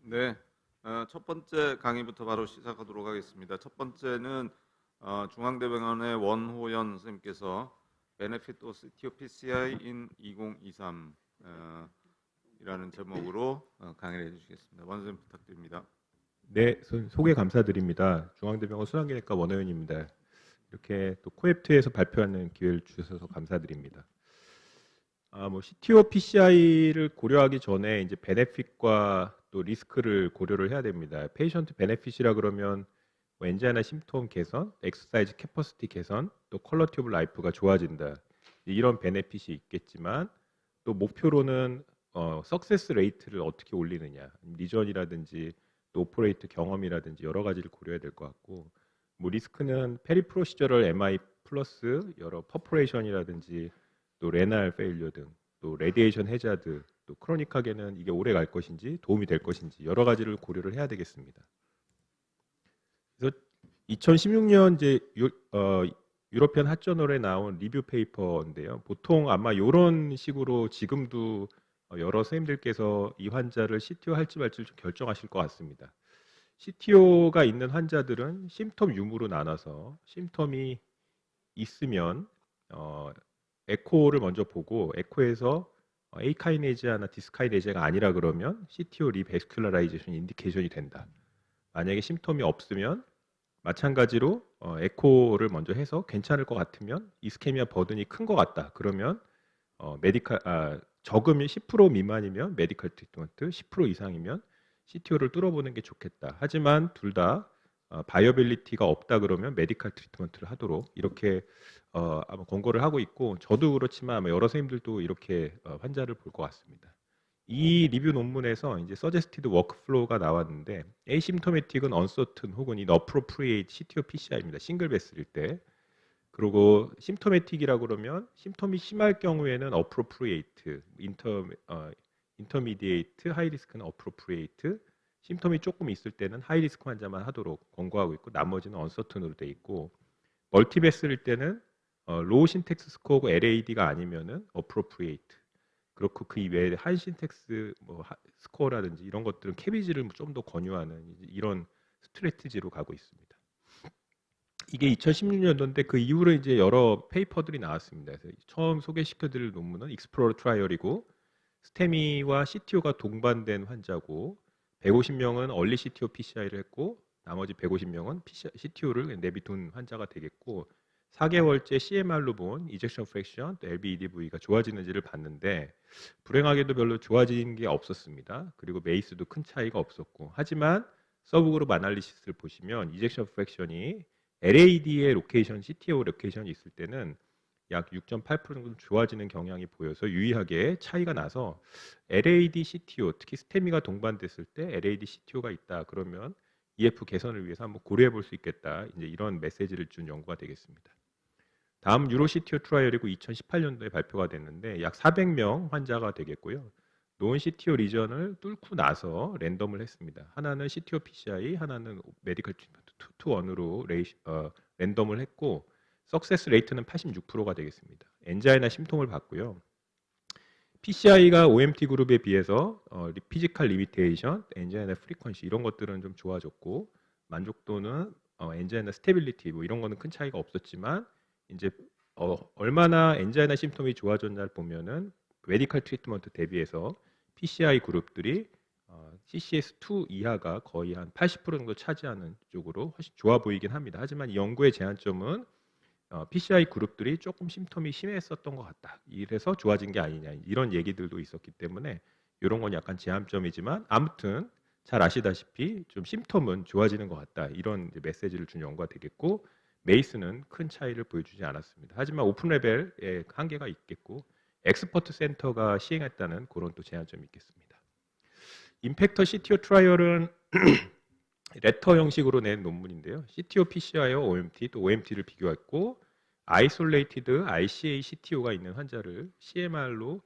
네, 첫 번째 강의부터 바로 시작하도록 하겠습니다. 첫 번째는 중앙대병원의 원호연 선생님께서 Benefit of CTO PCI in 2023 이라는 제목으로 강의를 해주시겠습니다. 원 선생님 부탁드립니다. 네, 소개 감사드립니다. 중앙대병원 순환기내과 원호연입니다. 이렇게 또 코앱트에서 발표하는 기회를 주셔서 감사드립니다. CTO PCI를 고려하기 전에 이제 베네핏과 또 리스크를 고려를 해야 됩니다. 페이션트 베네핏이라 그러면 엔자이나 심톰 개선, 엑서사이즈 캐퍼시티 개선, 또 퀄리티 오브 라이프가 좋아진다. 이런 베네핏이 있겠지만 또 목표로는 석세스 레이트를 어떻게 올리느냐, 리전이라든지 또 오퍼레이트 경험이라든지 여러 가지를 고려해야 될 것 같고, 리스크는 페리프로시저럴 MI 플러스 여러 퍼포레이션이라든지 또 레날 페일리어 등, 또 레디에이션 해자드, 또 크로닉하게는 이게 오래 갈 것인지 도움이 될 것인지 여러 가지를 고려를 해야 되겠습니다. 그래서 2016년 이제 유러피안 핫저널에 나온 리뷰 페이퍼인데요. 보통 아마 이런 식으로 지금도 여러 선생님들께서 이 환자를 CTO 할지 말지 좀 결정하실 것 같습니다. CTO가 있는 환자들은 심텀 유무로 나눠서 심텀이 있으면 에코를 먼저 보고 에코에서 에이카이네즈나 디스카이네즈가 아니라 그러면 CTO 리베스큘라라이제이션 인디케이션이 된다. 만약에 심텀이 없으면 마찬가지로 에코를 먼저 해서 괜찮을 것 같으면 이스케미아 버든이 큰 것 같다. 그러면 적으면 10% 미만이면 메디컬 트리트먼트, 10% 이상이면 CTO를 뚫어보는 게 좋겠다. 하지만 둘 다 바이어빌리티가 없다 그러면 메디컬 트리트먼트를 하도록 이렇게 아마 권고를 하고 있고, 저도 그렇지만 아마 여러 선생님들도 이렇게 환자를 볼 것 같습니다. 이 리뷰 논문에서 이제 서제스티드 워크플로우가 나왔는데, 에이심토매틱은 언서튼 혹은 인어프로프리에이트 CTO PCI입니다. 싱글 베스일 때. 그리고 심토매틱이라고 그러면 심톰이 심할 경우에는 어프로프리에이트, 인터미디에이트, 하이리스크는 어프로프리에이트, 심톰이 조금 있을 때는 하이리스크 환자만 하도록 권고하고 있고, 나머지는 언서튼으로 돼 있고, 멀티베스일 때는 로우 신텍스 스코어고 LAD가 아니면은 어프로프리에이트. 그렇고 그 이외에 한 신텍스 스코어라든지 이런 것들은 캐비지를 좀 더 권유하는 이런 스트래티지로 가고 있습니다. 이게 2016년도인데 그 이후로 이제 여러 페이퍼들이 나왔습니다. 그래서 처음 소개시켜드릴 논문은 익스플로러 트라이얼이고, 스테미와 CTO가 동반된 환자고 150명은 얼리 CTO PCI를 했고 나머지 150명은 CTO를 내비둔 환자가 되겠고, 4개월째 CMR로 본 이젝션 프랙션, 또 LVEDV가 좋아지는지를 봤는데 불행하게도 별로 좋아진 게 없었습니다. 그리고 메이스도 큰 차이가 없었고, 하지만 서브그룹 아날리시스를 보시면 이젝션 프랙션이 LAD의 로케이션, CTO 로케이션이 있을 때는 약 6.8% 정도 좋아지는 경향이 보여서 유의하게 차이가 나서 LAD CTO, 특히 스테미가 동반됐을 때 LAD CTO가 있다 그러면 EF 개선을 위해서 한번 고려해 볼 수 있겠다. 이제 이런 메시지를 준 연구가 되겠습니다. 다음 유로 CTO 트라이얼이고 2018년도에 발표가 됐는데 약 400명 환자가 되겠고요. 논 CTO 리전을 뚫고 나서 랜덤을 했습니다. 하나는 CTO PCI, 하나는 메디컬 트리트먼트 2-1으로 랜덤을 했고, 석세스 레이트는 86%가 되겠습니다. 엔자이나 심통을 봤고요. PCI가 OMT 그룹에 비해서 피지컬 리미테이션, 엔자이나 프리퀀시 이런 것들은 좀 좋아졌고, 만족도는 엔자이나 스테빌리티 이런 거는 큰 차이가 없었지만, 이제 얼마나 엔자이나 심톰이 좋아졌냐를 보면은 메디컬 트리트먼트 대비해서 PCI 그룹들이 CCS2 이하가 거의 한 80% 정도 차지하는 쪽으로 훨씬 좋아 보이긴 합니다. 하지만 이 연구의 제한점은 PCI 그룹들이 조금 심톰이 심했었던 것 같다. 이래서 좋아진 게 아니냐 이런 얘기들도 있었기 때문에 이런 건 약간 제한점이지만, 아무튼 잘 아시다시피 좀 심톰은 좋아지는 것 같다. 이런 메시지를 준 연구가 되겠고, 메이스는 큰 차이를 보여주지 않았습니다. 하지만 오픈 레벨에 한계가 있겠고, 엑스퍼트 센터가 시행했다는 그런 또 제한점이 있겠습니다. 임팩터 CTO 트라이얼은 레터 형식으로 낸 논문인데요. CTO PCI와 OMT 또 OMT를 비교했고, 아이솔레이티드 ICA CTO가 있는 환자를 CMR로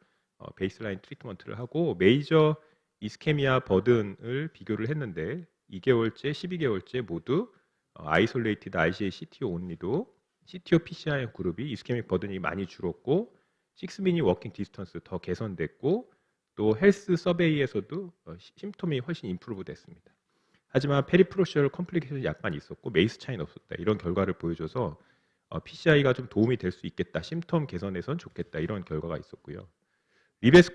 베이스라인 트리트먼트를 하고 메이저 이스케미아 버든을 비교를 했는데 2개월째, 12개월째 모두 아이솔레이티드 ICA CTO 온리도 CTO PCI 그룹이 이스케믹 버든이 많이 줄었고 6미니 워킹 디스턴스 더 개선됐고, 또 헬스 서베이에서도 심톰이 훨씬 임프루브 됐습니다. 하지만 페리프로셜 컴플리케이션이 약간 있었고 메이스 차이는 없었다. 이런 결과를 보여줘서 PCI가 좀 도움이 될 수 있겠다. 심톰 개선에선 좋겠다. 이런 결과가 있었고요. 리베스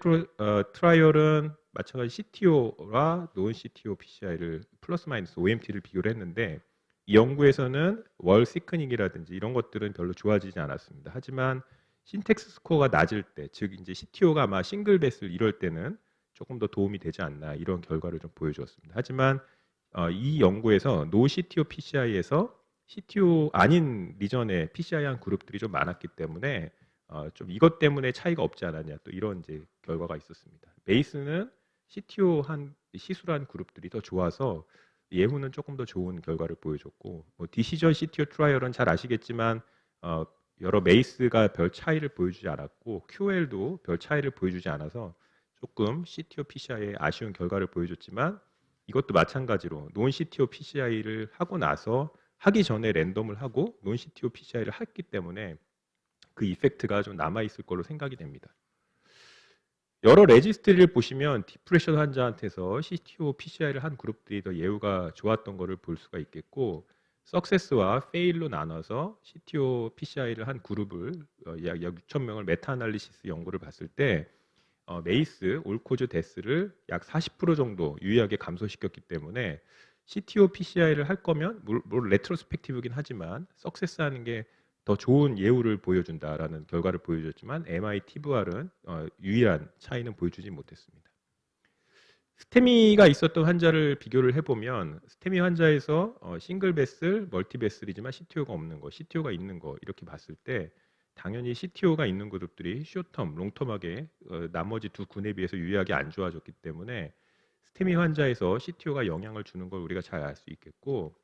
트라이얼은 마찬가지 CTO와 논 CTO PCI를 플러스 마이너스 OMT를 비교를 했는데 이 연구에서는 월 시크닝이라든지 이런 것들은 별로 좋아지지 않았습니다. 하지만 신텍스 스코어가 낮을 때, 즉 이제 CTO가 아마 싱글 베스를 이럴 때는 조금 더 도움이 되지 않나 이런 결과를 좀 보여주었습니다. 하지만 이 연구에서 노 CTO PCI에서 CTO 아닌 리전의 PCI 한 그룹들이 좀 많았기 때문에 좀 이것 때문에 차이가 없지 않았냐 또 이런 이제 결과가 있었습니다. 베이스는 CTO 한 시술한 그룹들이 더 좋아서 예후는 조금 더 좋은 결과를 보여줬고 뭐 디시전 CTO 트라이얼은 잘 아시겠지만 여러 메이스가 별 차이를 보여주지 않았고 QL도 별 차이를 보여주지 않아서 조금 CTO PCI에 아쉬운 결과를 보여줬지만 이것도 마찬가지로 논 CTO PCI를 하고 나서 하기 전에 랜덤을 하고 논 CTO PCI를 했기 때문에 그 이펙트가 좀 남아있을 걸로 생각이 됩니다. 여러 레지스트리를 보시면 디프레션 환자한테서 CTO PCI를 한 그룹들이 더 예후가 좋았던 것을 볼 수가 있겠고 석세스와 페일로 나눠서 CTO PCI를 한 그룹을 약 6,000명을 메타 아날리시스 연구를 봤을 때 메이스, 올코즈 데스를 약 40% 정도 유의하게 감소시켰기 때문에 CTO PCI를 할 거면 물론 레트로스펙티브긴 하지만 석세스 하는 게 더 좋은 예후를 보여준다라는 결과를 보여줬지만 MI TVR은 유일한 차이는 보여주지 못했습니다. 스테미가 있었던 환자를 비교를 해보면 스테미 환자에서 싱글 베슬, 멀티 베슬이지만 CTO가 없는 거, CTO가 있는 거 이렇게 봤을 때 당연히 CTO가 있는 그룹들이 숏텀, 롱텀하게 나머지 두 군에 비해서 유의하게 안 좋아졌기 때문에 스테미 환자에서 CTO가 영향을 주는 걸 우리가 잘 알 수 있겠고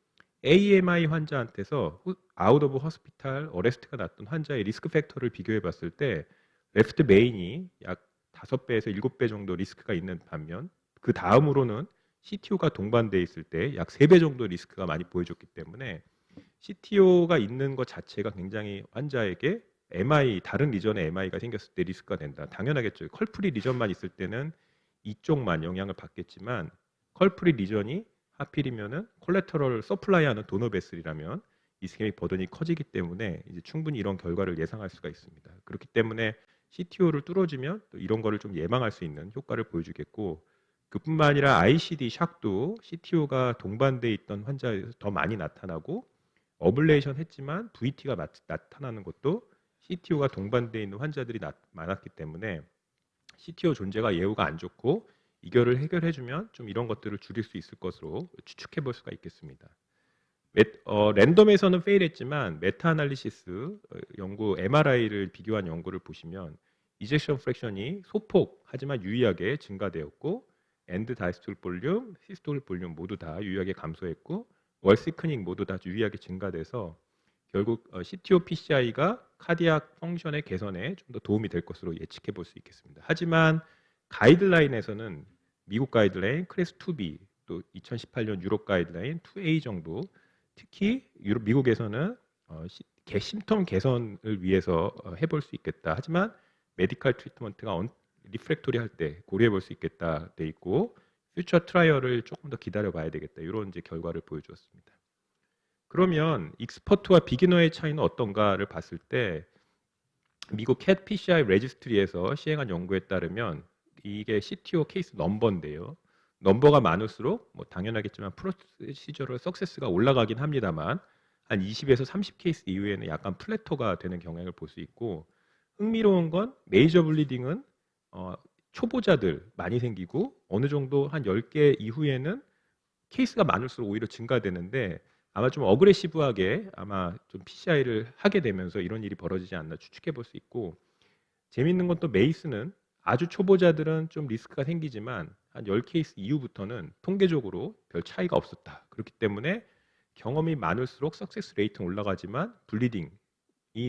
AMI 환자한테서 아웃 오브 허스피탈 어레스트가 났던 환자의 리스크 팩터를 비교해 봤을 때 레프트 메인이 약 5배에서 7배 정도 리스크가 있는 반면 그 다음으로는 CTO가 동반돼 있을 때 약 3배 정도 리스크가 많이 보여줬기 때문에 CTO가 있는 것 자체가 굉장히 환자에게 MI 다른 리전에 MI가 생겼을 때 리스크가 된다. 당연하겠죠. 컬프리 리전만 있을 때는 이쪽만 영향을 받겠지만 컬프리 리전이 하필이면은 콜레터럴 서플라이하는 도너 베슬이라면 이스케믹 버든이 커지기 때문에 이제 충분히 이런 결과를 예상할 수가 있습니다. 그렇기 때문에 CTO를 뚫어주면 또 이런 거를 좀 예방할 수 있는 효과를 보여주겠고 그뿐만 아니라 ICD 샥도 CTO가 동반돼 있던 환자에서 더 많이 나타나고 어블레이션 했지만 VT가 나타나는 것도 CTO가 동반돼 있는 환자들이 많았기 때문에 CTO 존재가 예후가 안 좋고 이거를 해결해주면 좀 이런 것들을 줄일 수 있을 것으로 추측해 볼 수가 있겠습니다. 랜덤에서는 페일했지만 메타 아날리시스 연구 MRI를 비교한 연구를 보시면 이젝션 프랙션이 소폭 하지만 유의하게 증가되었고 엔드 다이스톨 볼륨, 시스톨 볼륨 모두 다 유의하게 감소했고 월 시크닝 모두 다 유의하게 증가돼서 결국 CTO PCI가 카디악 펑션의 개선에 좀 더 도움이 될 것으로 예측해 볼 수 있겠습니다. 하지만 가이드라인에서는 미국 가이드라인 클래스 2B 또 2018년 유럽 가이드라인 2A 정도 특히 미국에서는 심텀 개선을 위해서 해볼 수 있겠다. 하지만 메디컬 트리트먼트가 리프렉토리 할 때 고려해 볼 수 있겠다 돼 있고 퓨처 트라이얼을 조금 더 기다려 봐야 되겠다. 이런 이제 결과를 보여주었습니다. 그러면 익스퍼트와 비기너의 차이는 어떤가를 봤을 때 미국 캣 PCI 레지스트리에서 시행한 연구에 따르면 이게 CTO 케이스 넘버인데요. 넘버가 많을수록 뭐 당연하겠지만 프로시저럴 석세스가 올라가긴 합니다만 한 20에서 30 케이스 이후에는 약간 플래토가 되는 경향을 볼 수 있고 흥미로운 건 메이저 블리딩은 초보자들 많이 생기고 어느 정도 한 10개 이후에는 케이스가 많을수록 오히려 증가되는데 아마 좀 어그레시브하게 아마 좀 PCI를 하게 되면서 이런 일이 벌어지지 않나 추측해 볼 수 있고 재밌는 건 또 메이스는 아주 초보자들은 좀 리스크가 생기지만 한 10케이스 이후부터는 통계적으로 별 차이가 없었다. 그렇기 때문에 경험이 많을수록 석세스 레이트는 올라가지만 블리딩이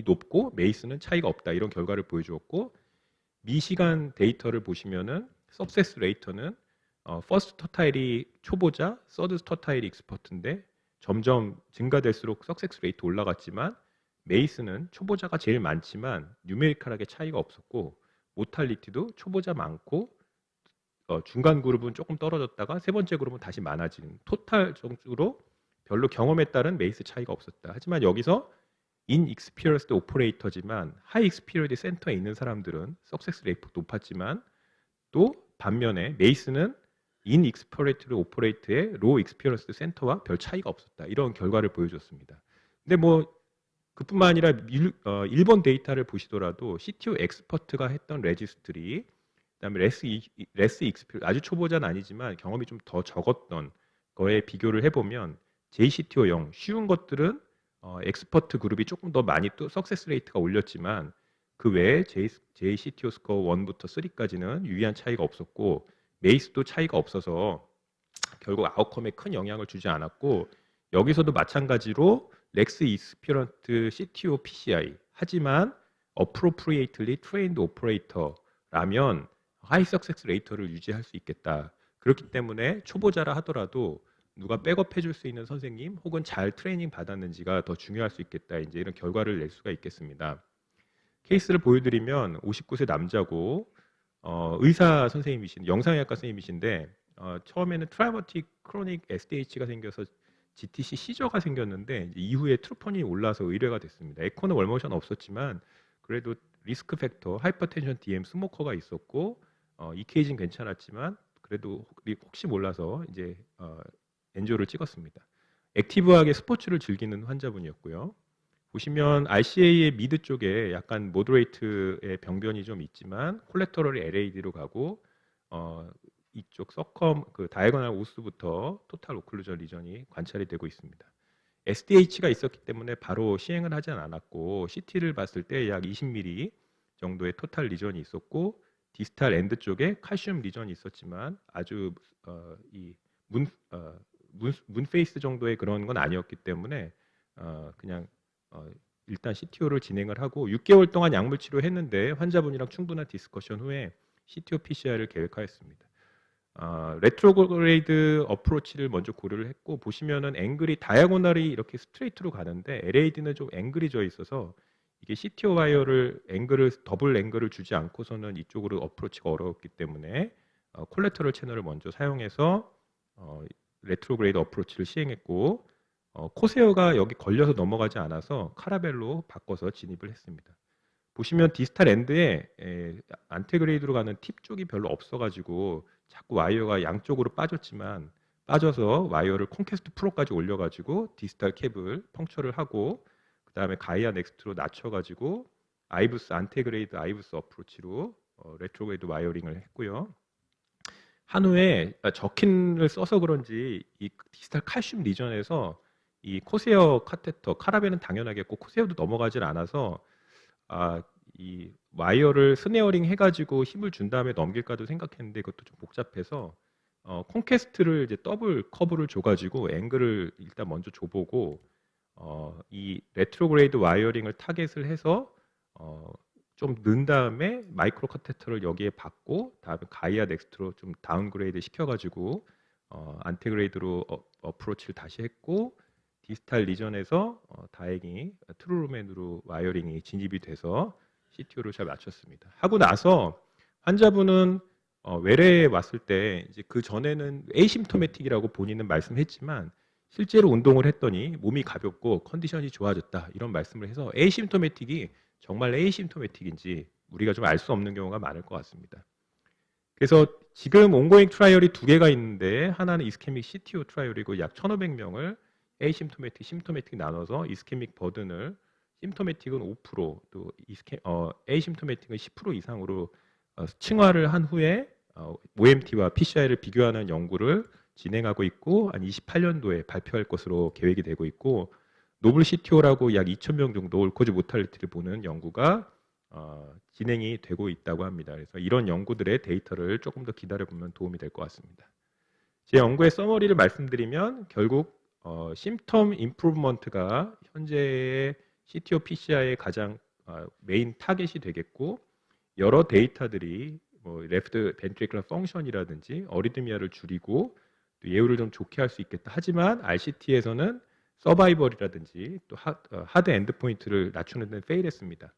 높고 메이스는 차이가 없다. 이런 결과를 보여주었고 미시간 데이터를 보시면은 석세스 레이터는 퍼스트 터타일이 초보자, 서드 터타일이 익스퍼트인데 점점 증가될수록 석세스 레이트 올라갔지만 메이스는 초보자가 제일 많지만 뉴메리컬하게 차이가 없었고 모탈리티도 초보자 많고 중간 그룹은 조금 떨어졌다가 세 번째 그룹은 다시 많아지는 토탈적으로 별로 경험에 따른 메이스 차이가 없었다. 하지만 여기서 inexperienced 오퍼레이터지만 high experienced 센터에 있는 사람들은 석세스 레이트 높았지만 또 반면에 메이스는 inexperienced 오퍼레이터의 low experienced 센터와 별 차이가 없었다. 이런 결과를 보여줬습니다. 근데 뭐 그뿐만 아니라 일본 데이터를 보시더라도 CTO 엑스퍼트가 했던 레지스트리, 그다음에 레스 익스피리 아주 초보자는 아니지만 경험이 좀 더 적었던 거에 비교를 해보면 JCTO0 쉬운 것들은 엑스퍼트 그룹이 조금 더 많이 또 석세스 레이트가 올렸지만 그 외에 JCTO 스코어 1부터 3까지는 유의한 차이가 없었고 메이스도 차이가 없어서 결국 아웃컴에 큰 영향을 주지 않았고 여기서도 마찬가지로 렉스 익스피런트 CTO PCI 하지만 appropriately trained operator라면 하이 석세스 레이터를 유지할 수 있겠다. 그렇기 때문에 초보자라 하더라도 누가 백업해 줄 수 있는 선생님 혹은 잘 트레이닝 받았는지가 더 중요할 수 있겠다. 이제 이런 결과를 낼 수가 있겠습니다. 케이스를 보여드리면 59세 남자고 의사 선생님이신 영상의학과 선생님이신데 처음에는 트라우마틱 크로닉 SDH가 생겨서 GTC 시저가 생겼는데 이후에 트로포닌이 올라서 의뢰가 됐습니다. 에코는 월모션 없었지만 그래도 리스크 팩터 하이퍼텐션 DM 스모커가 있었고 EKG는 괜찮았지만 그래도 혹시 몰라서 이제 엔조를 찍었습니다. 액티브하게 스포츠를 즐기는 환자분이었고요. 보시면 RCA의 미드 쪽에 약간 모더레이트의 병변이 좀 있지만 콜레터럴이 LAD로 가고 이쪽 서컴 그 다이아고널 오스부터 토탈 오클루전 리전이 관찰이 되고 있습니다. SDH가 있었기 때문에 바로 시행을 하진 않았고 CT를 봤을 때 약 20mm 정도의 토탈 리전이 있었고 디스탈 엔드 쪽에 칼슘 리전이 있었지만 아주 문 페이스 정도의 그런 건 아니었기 때문에 그냥 일단 CTO를 진행을 하고 6개월 동안 약물 치료했는데 환자분이랑 충분한 디스커션 후에 CTO PCI를 계획하였습니다. 레트로그레이드 어프로치를 먼저 고려를 했고 보시면은 앵글이 다이아고널이 이렇게 스트레이트로 가는데 LAD는 좀 앵글이 져 있어서 이게 CTO 와이어를 더블 앵글을 주지 않고서는 이쪽으로 어프로치가 어려웠기 때문에 콜레터럴 채널을 먼저 사용해서 레트로그레이드 어프로치를 시행했고 코세어가 여기 걸려서 넘어가지 않아서 카라벨로 바꿔서 진입을 했습니다. 보시면 디스탈 엔드에 안테그레이드로 가는 팁 쪽이 별로 없어가지고 자꾸 와이어가 양쪽으로 빠져서 와이어를 콘캐스트 프로까지 올려가지고 디스탈 캡을 펑처를 하고 그 다음에 가이아 넥스트로 낮춰가지고 안테그레이드 아이브스 어프로치로 레트로그레이드 와이어링을 했고요. 한 후에 저킨을 써서 그런지 이 디스탈 칼슘 리전에서 이 코세어 카테터 카라벨은 당연하겠고 코세어도 넘어가질 않아서 이 와이어를 스네어링 해가지고 힘을 준 다음에 넘길까도 생각했는데 그것도 좀 복잡해서 콘캐스트를 이제 더블 커브를 줘가지고 앵글을 일단 먼저 줘보고 이 레트로그레이드 와이어링을 타겟을 해서 좀 넣은 다음에 마이크로 카테터를 여기에 받고 다음에 가이아 넥스트로 좀 다운그레이드 시켜가지고 안테그레이드로 어프로치를 다시 했고 디스탈 리전에서 다행히 트루루맨으로 와이어링이 진입이 돼서 CTO를 잘 맞췄습니다. 하고 나서 환자분은 외래에 왔을 때 이제 그 전에는 에이심토매틱이라고 본인은 말씀했지만 실제로 운동을 했더니 몸이 가볍고 컨디션이 좋아졌다 이런 말씀을 해서 에이심토매틱이 정말 에이심토매틱인지 우리가 좀 알 수 없는 경우가 많을 것 같습니다. 그래서 지금 온고잉 트라이얼이 두 개가 있는데 하나는 이스케믹 CTO 트라이얼이고 약 1,500명을 에이심토매틱, 심토매틱 나눠서 이스케믹 버든을 심토매틱은 5%, 또 에이심토매틱은 10% 이상으로 층화를 한 후에 OMT와 PCI를 비교하는 연구를 진행하고 있고 한 28년도에 발표할 것으로 계획이 되고 있고 노블 CTO라고 약 2,000명 정도 올코즈 모탈리티를 보는 연구가 진행이 되고 있다고 합니다. 그래서 이런 연구들의 데이터를 조금 더 기다려보면 도움이 될 것 같습니다. 제 연구의 서머리를 말씀드리면 결국 심텀 임프루먼트가 현재의 CTO PCI의 가장 메인 타겟이 되겠고 여러 데이터들이 뭐 레프트 벤트리클러 펑션이라든지 어리드미아를 줄이고 또 예후를 좀 좋게 할 수 있겠다. 하지만 RCT에서는 서바이벌이라든지 또 하드 엔드포인트를 낮추는 데는 페일했습니다.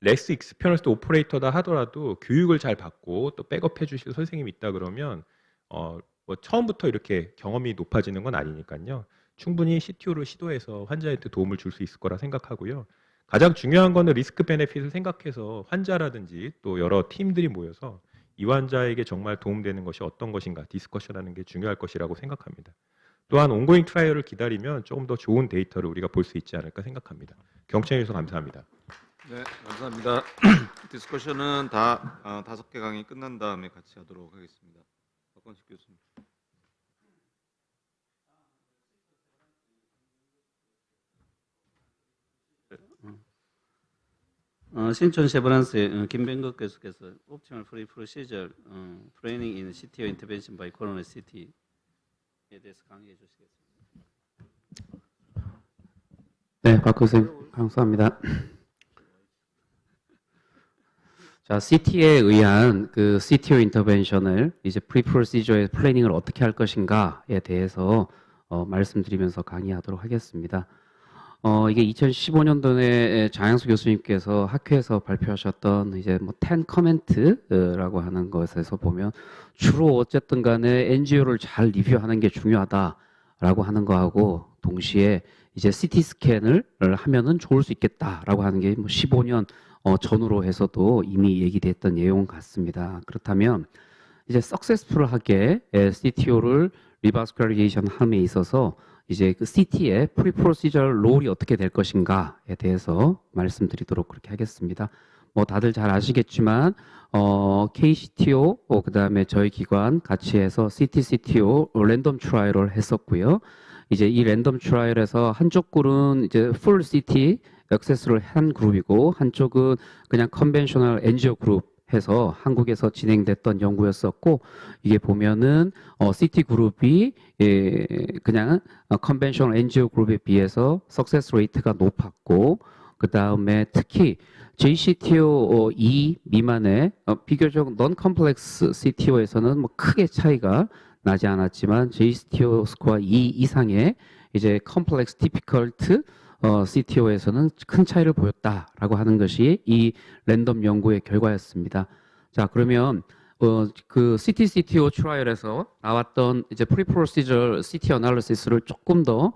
레스 익스피리언스드 오퍼레이터다 하더라도 교육을 잘 받고 또 백업해 주실 선생님이 있다 그러면 뭐 처음부터 이렇게 경험이 높아지는 건 아니니까요. 충분히 CTO를 시도해서 환자한테 도움을 줄 수 있을 거라 생각하고요. 가장 중요한 거는 리스크 베네핏을 생각해서 환자라든지 또 여러 팀들이 모여서 이 환자에게 정말 도움되는 것이 어떤 것인가 디스커션하는 게 중요할 것이라고 생각합니다. 또한 온고잉 트라이얼을 기다리면 조금 더 좋은 데이터를 우리가 볼 수 있지 않을까 생각합니다. 경청해 주셔서 감사합니다. 네, 감사합니다. 디스커션은 다 5개 강의 끝난 다음에 같이 하도록 하겠습니다. 박건식 교수님. 신촌 쉐브란스의 김병국 교수께서 옵티멀 프리 프로시저 트레이닝 인 CTO 인터벤션 바이 코로나 시티에 대해서 강의해 주시겠습니다. 네, 박 교수님 감사합니다. 자, CT에 의한 그 CTO 인터벤션을 이제 프리 프로시저의 플래닝을 어떻게 할 것인가에 대해서 말씀드리면서 강의하도록 하겠습니다. 이게 2015년도에 장양수 교수님께서 학회에서 발표하셨던 이제 뭐 10 커멘트라고 하는 것에서 보면 주로 어쨌든 간에 NGO를 잘 리뷰하는 게 중요하다라고 하는 거하고 동시에 이제 CT 스캔을 하면은 좋을 수 있겠다라고 하는 게 뭐 15년 전후로 해서도 이미 얘기됐던 내용 같습니다. 그렇다면 이제 석세스풀하게 CTO를 리바스큐리에이션 함에 있어서 이제 그 CT의 프리 프로시저럴 롤이 어떻게 될 것인가에 대해서 말씀드리도록 그렇게 하겠습니다. 뭐 다들 잘 아시겠지만 KCTO 그다음에 저희 기관 같이 해서 CTCTO 랜덤 트라이얼을 했었고요. 이제 이 랜덤 트라이얼에서 한쪽 그룹은 이제 풀 CT 액세스를 한 그룹이고 한쪽은 그냥 컨벤셔널 엔지오 그룹 해서 한국에서 진행됐던 연구였었고 이게 보면은 CT 그룹이 그냥 컨벤셔널 NGO 그룹에 비해서 석세스 레이트가 높았고 그 다음에 특히 JCTO 2 미만의 비교적 non 컴플렉스 CTO에서는 뭐 크게 차이가 나지 않았지만 JCTO 스코어 2 이상의 이제 컴플렉스 디피컬트 CTO에서는 큰 차이를 보였다라고 하는 것이 이 랜덤 연구의 결과였습니다. 자, 그러면 그 CTCTO 트라이얼에서 나왔던 이제 프리프로시저 CT 어널리시스를 조금 더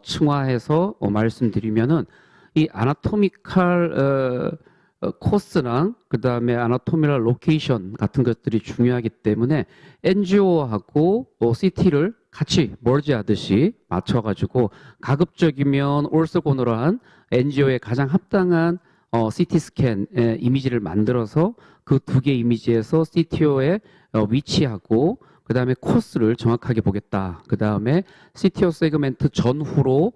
층화해서 말씀드리면은 이 아나토미칼 코스랑 그 다음에 아나토미럴 로케이션 같은 것들이 중요하기 때문에 NGO하고 CT를 같이 멀지하듯이 맞춰가지고 가급적이면 올서고노러한 NGO에 가장 합당한 CT 스캔 이미지를 만들어서 그 두 개 이미지에서 CTO의 위치하고 그 다음에 코스를 정확하게 보겠다. 그 다음에 CTO 세그멘트 전후로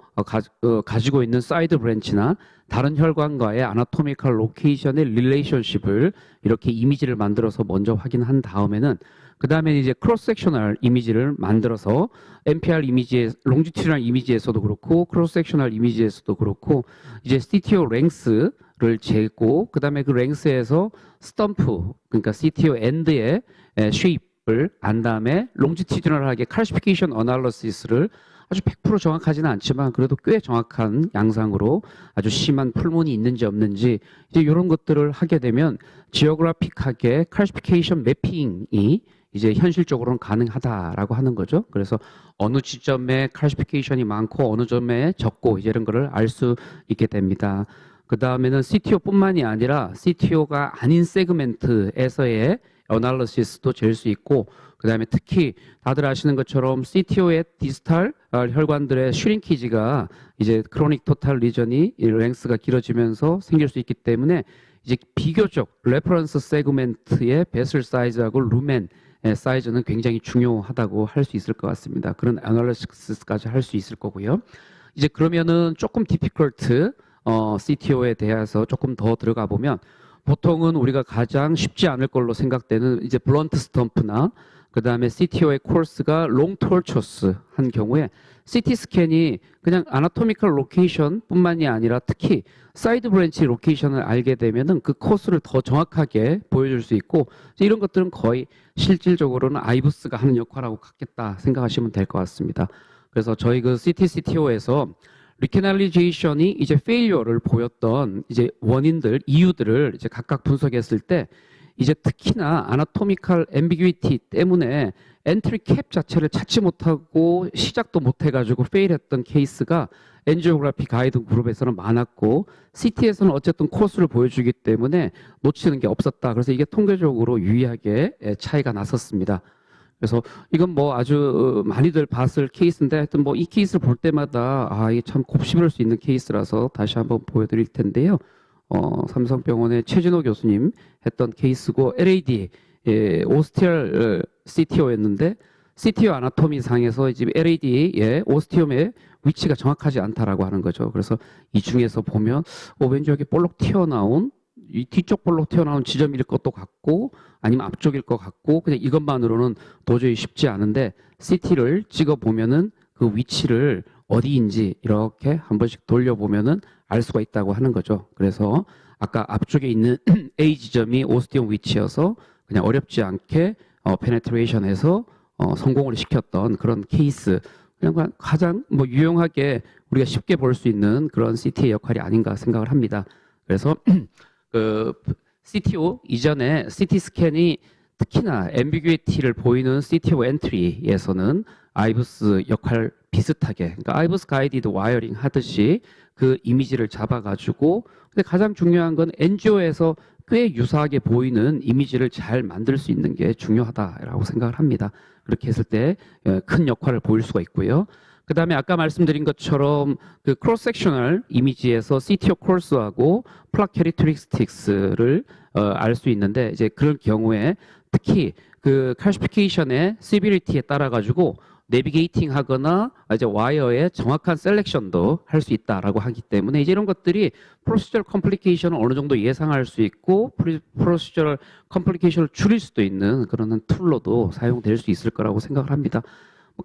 가지고 있는 사이드 브랜치나 다른 혈관과의 아나토미컬 로케이션의 릴레이션십을 이렇게 이미지를 만들어서 먼저 확인한 다음에는 그 다음에 이제 크로스 섹셔널 이미지를 만들어서 MPR 이미지에 롱지튜디널 이미지에서도 그렇고 크로스 섹셔널 이미지에서도 그렇고 이제 CTO 랭스를 재고 그 다음에 그 랭스에서 스탬프 그러니까 CTO 엔드의 쉐입을 안 다음에 롱지튜디널하게 칼시피케이션 어널리시스를 아주 100% 정확하지는 않지만 그래도 꽤 정확한 양상으로 아주 심한 풀문이 있는지 없는지 이제 이런 것들을 하게 되면 지오그래픽하게 칼시피케이션 매핑이 이제 현실적으로는 가능하다라고 하는 거죠. 그래서 어느 지점에 칼시피케이션이 많고 어느 점에 적고 이제 이런 거를 알 수 있게 됩니다. 그 다음에는 CTO뿐만이 아니라 CTO가 아닌 세그멘트에서의 어널리시스도 잴 수 있고 그 다음에 특히 다들 아시는 것처럼 CTO의 디스탈 혈관들의 슈링키지가 이제 크로닉 토탈 리전이 랭스가 길어지면서 생길 수 있기 때문에 이제 비교적 레퍼런스 세그멘트의 베슬 사이즈하고 루멘 사이즈는 굉장히 중요하다고 할 수 있을 것 같습니다. 그런 애널리시스까지 할 수 있을 거고요. 이제 그러면은 조금 디피컬트 CTO에 대해서 조금 더 들어가 보면 보통은 우리가 가장 쉽지 않을 걸로 생각되는 이제 블런트 스탬프나 그 다음에 CTO의 코스가 롱 톨초스 한 경우에 CT 스캔이 그냥 아나토미컬 로케이션 뿐만이 아니라 특히 사이드 브랜치 로케이션을 알게 되면은 그 코스를 더 정확하게 보여줄 수 있고 이런 것들은 거의 실질적으로는 아이부스가 하는 역할하고 같겠다 생각하시면 될 것 같습니다. 그래서 저희 그 CTCTO에서 리캐널리제이션이 이제 페일리어를 보였던 이제 원인들, 이유들을 이제 각각 분석했을 때 이제 특히나 아나토미컬 앰비규이티 때문에 엔트리 캡 자체를 찾지 못하고 시작도 못 해가지고 페일했던 케이스가 엔지오그래피 가이드 그룹에서는 많았고 CT에서는 어쨌든 코스를 보여주기 때문에 놓치는 게 없었다. 그래서 이게 통계적으로 유의하게 차이가 났었습니다. 그래서 이건 뭐 아주 많이들 봤을 케이스인데 하여튼 뭐 이 케이스를 볼 때마다 이게 참 곱씹을 수 있는 케이스라서 다시 한번 보여드릴 텐데요. 삼성병원의 최진호 교수님 했던 케이스고 LAD 오스티얼 CTO였는데 CTO 아나토미 상에서 지금 LAD의 오스티움의 위치가 정확하지 않다라고 하는 거죠. 그래서 이 중에서 보면 왠지 여기 볼록 튀어나온 이 뒤쪽 볼록 튀어나온 지점일 것도 같고 아니면 앞쪽일 것 같고 그냥 이것만으로는 도저히 쉽지 않은데 CT를 찍어 보면은 그 위치를 어디인지 이렇게 한 번씩 돌려보면은 알 수가 있다고 하는 거죠. 그래서 아까 앞쪽에 있는 A 지점이 오스티움 위치여서 그냥 어렵지 않게 페네트레이션해서 성공을 시켰던 그런 케이스. 그냥 가장 뭐 유용하게 우리가 쉽게 볼 수 있는 그런 CT의 역할이 아닌가 생각을 합니다. 그래서 그 CTO 이전에 CT 스캔이 특히나 앰비규이티를 보이는 CTO 엔트리에서는 아이브스 역할 비슷하게, 그러니까 아이브스 가이디드 와이어링 하듯이 그 이미지를 잡아가지고, 근데 가장 중요한 건 NGO에서 꽤 유사하게 보이는 이미지를 잘 만들 수 있는 게 중요하다라고 생각을 합니다. 그렇게 했을 때 큰 역할을 보일 수가 있고요. 그 다음에 아까 말씀드린 것처럼 그 크로스 섹셔널 이미지에서 CTO 코스하고 플락 캐릭터리스틱스를 알 수 있는데 이제 그런 경우에 특히 그 칼시피케이션의 시비리티에 따라 가지고 내비게이팅 하거나 이제 와이어의 정확한 셀렉션도 할 수 있다라고 하기 때문에 이제 이런 것들이 프로시저럴 컴플리케이션을 어느 정도 예상할 수 있고 프로시저럴 컴플리케이션을 줄일 수도 있는 그런 툴로도 사용될 수 있을 거라고 생각을 합니다.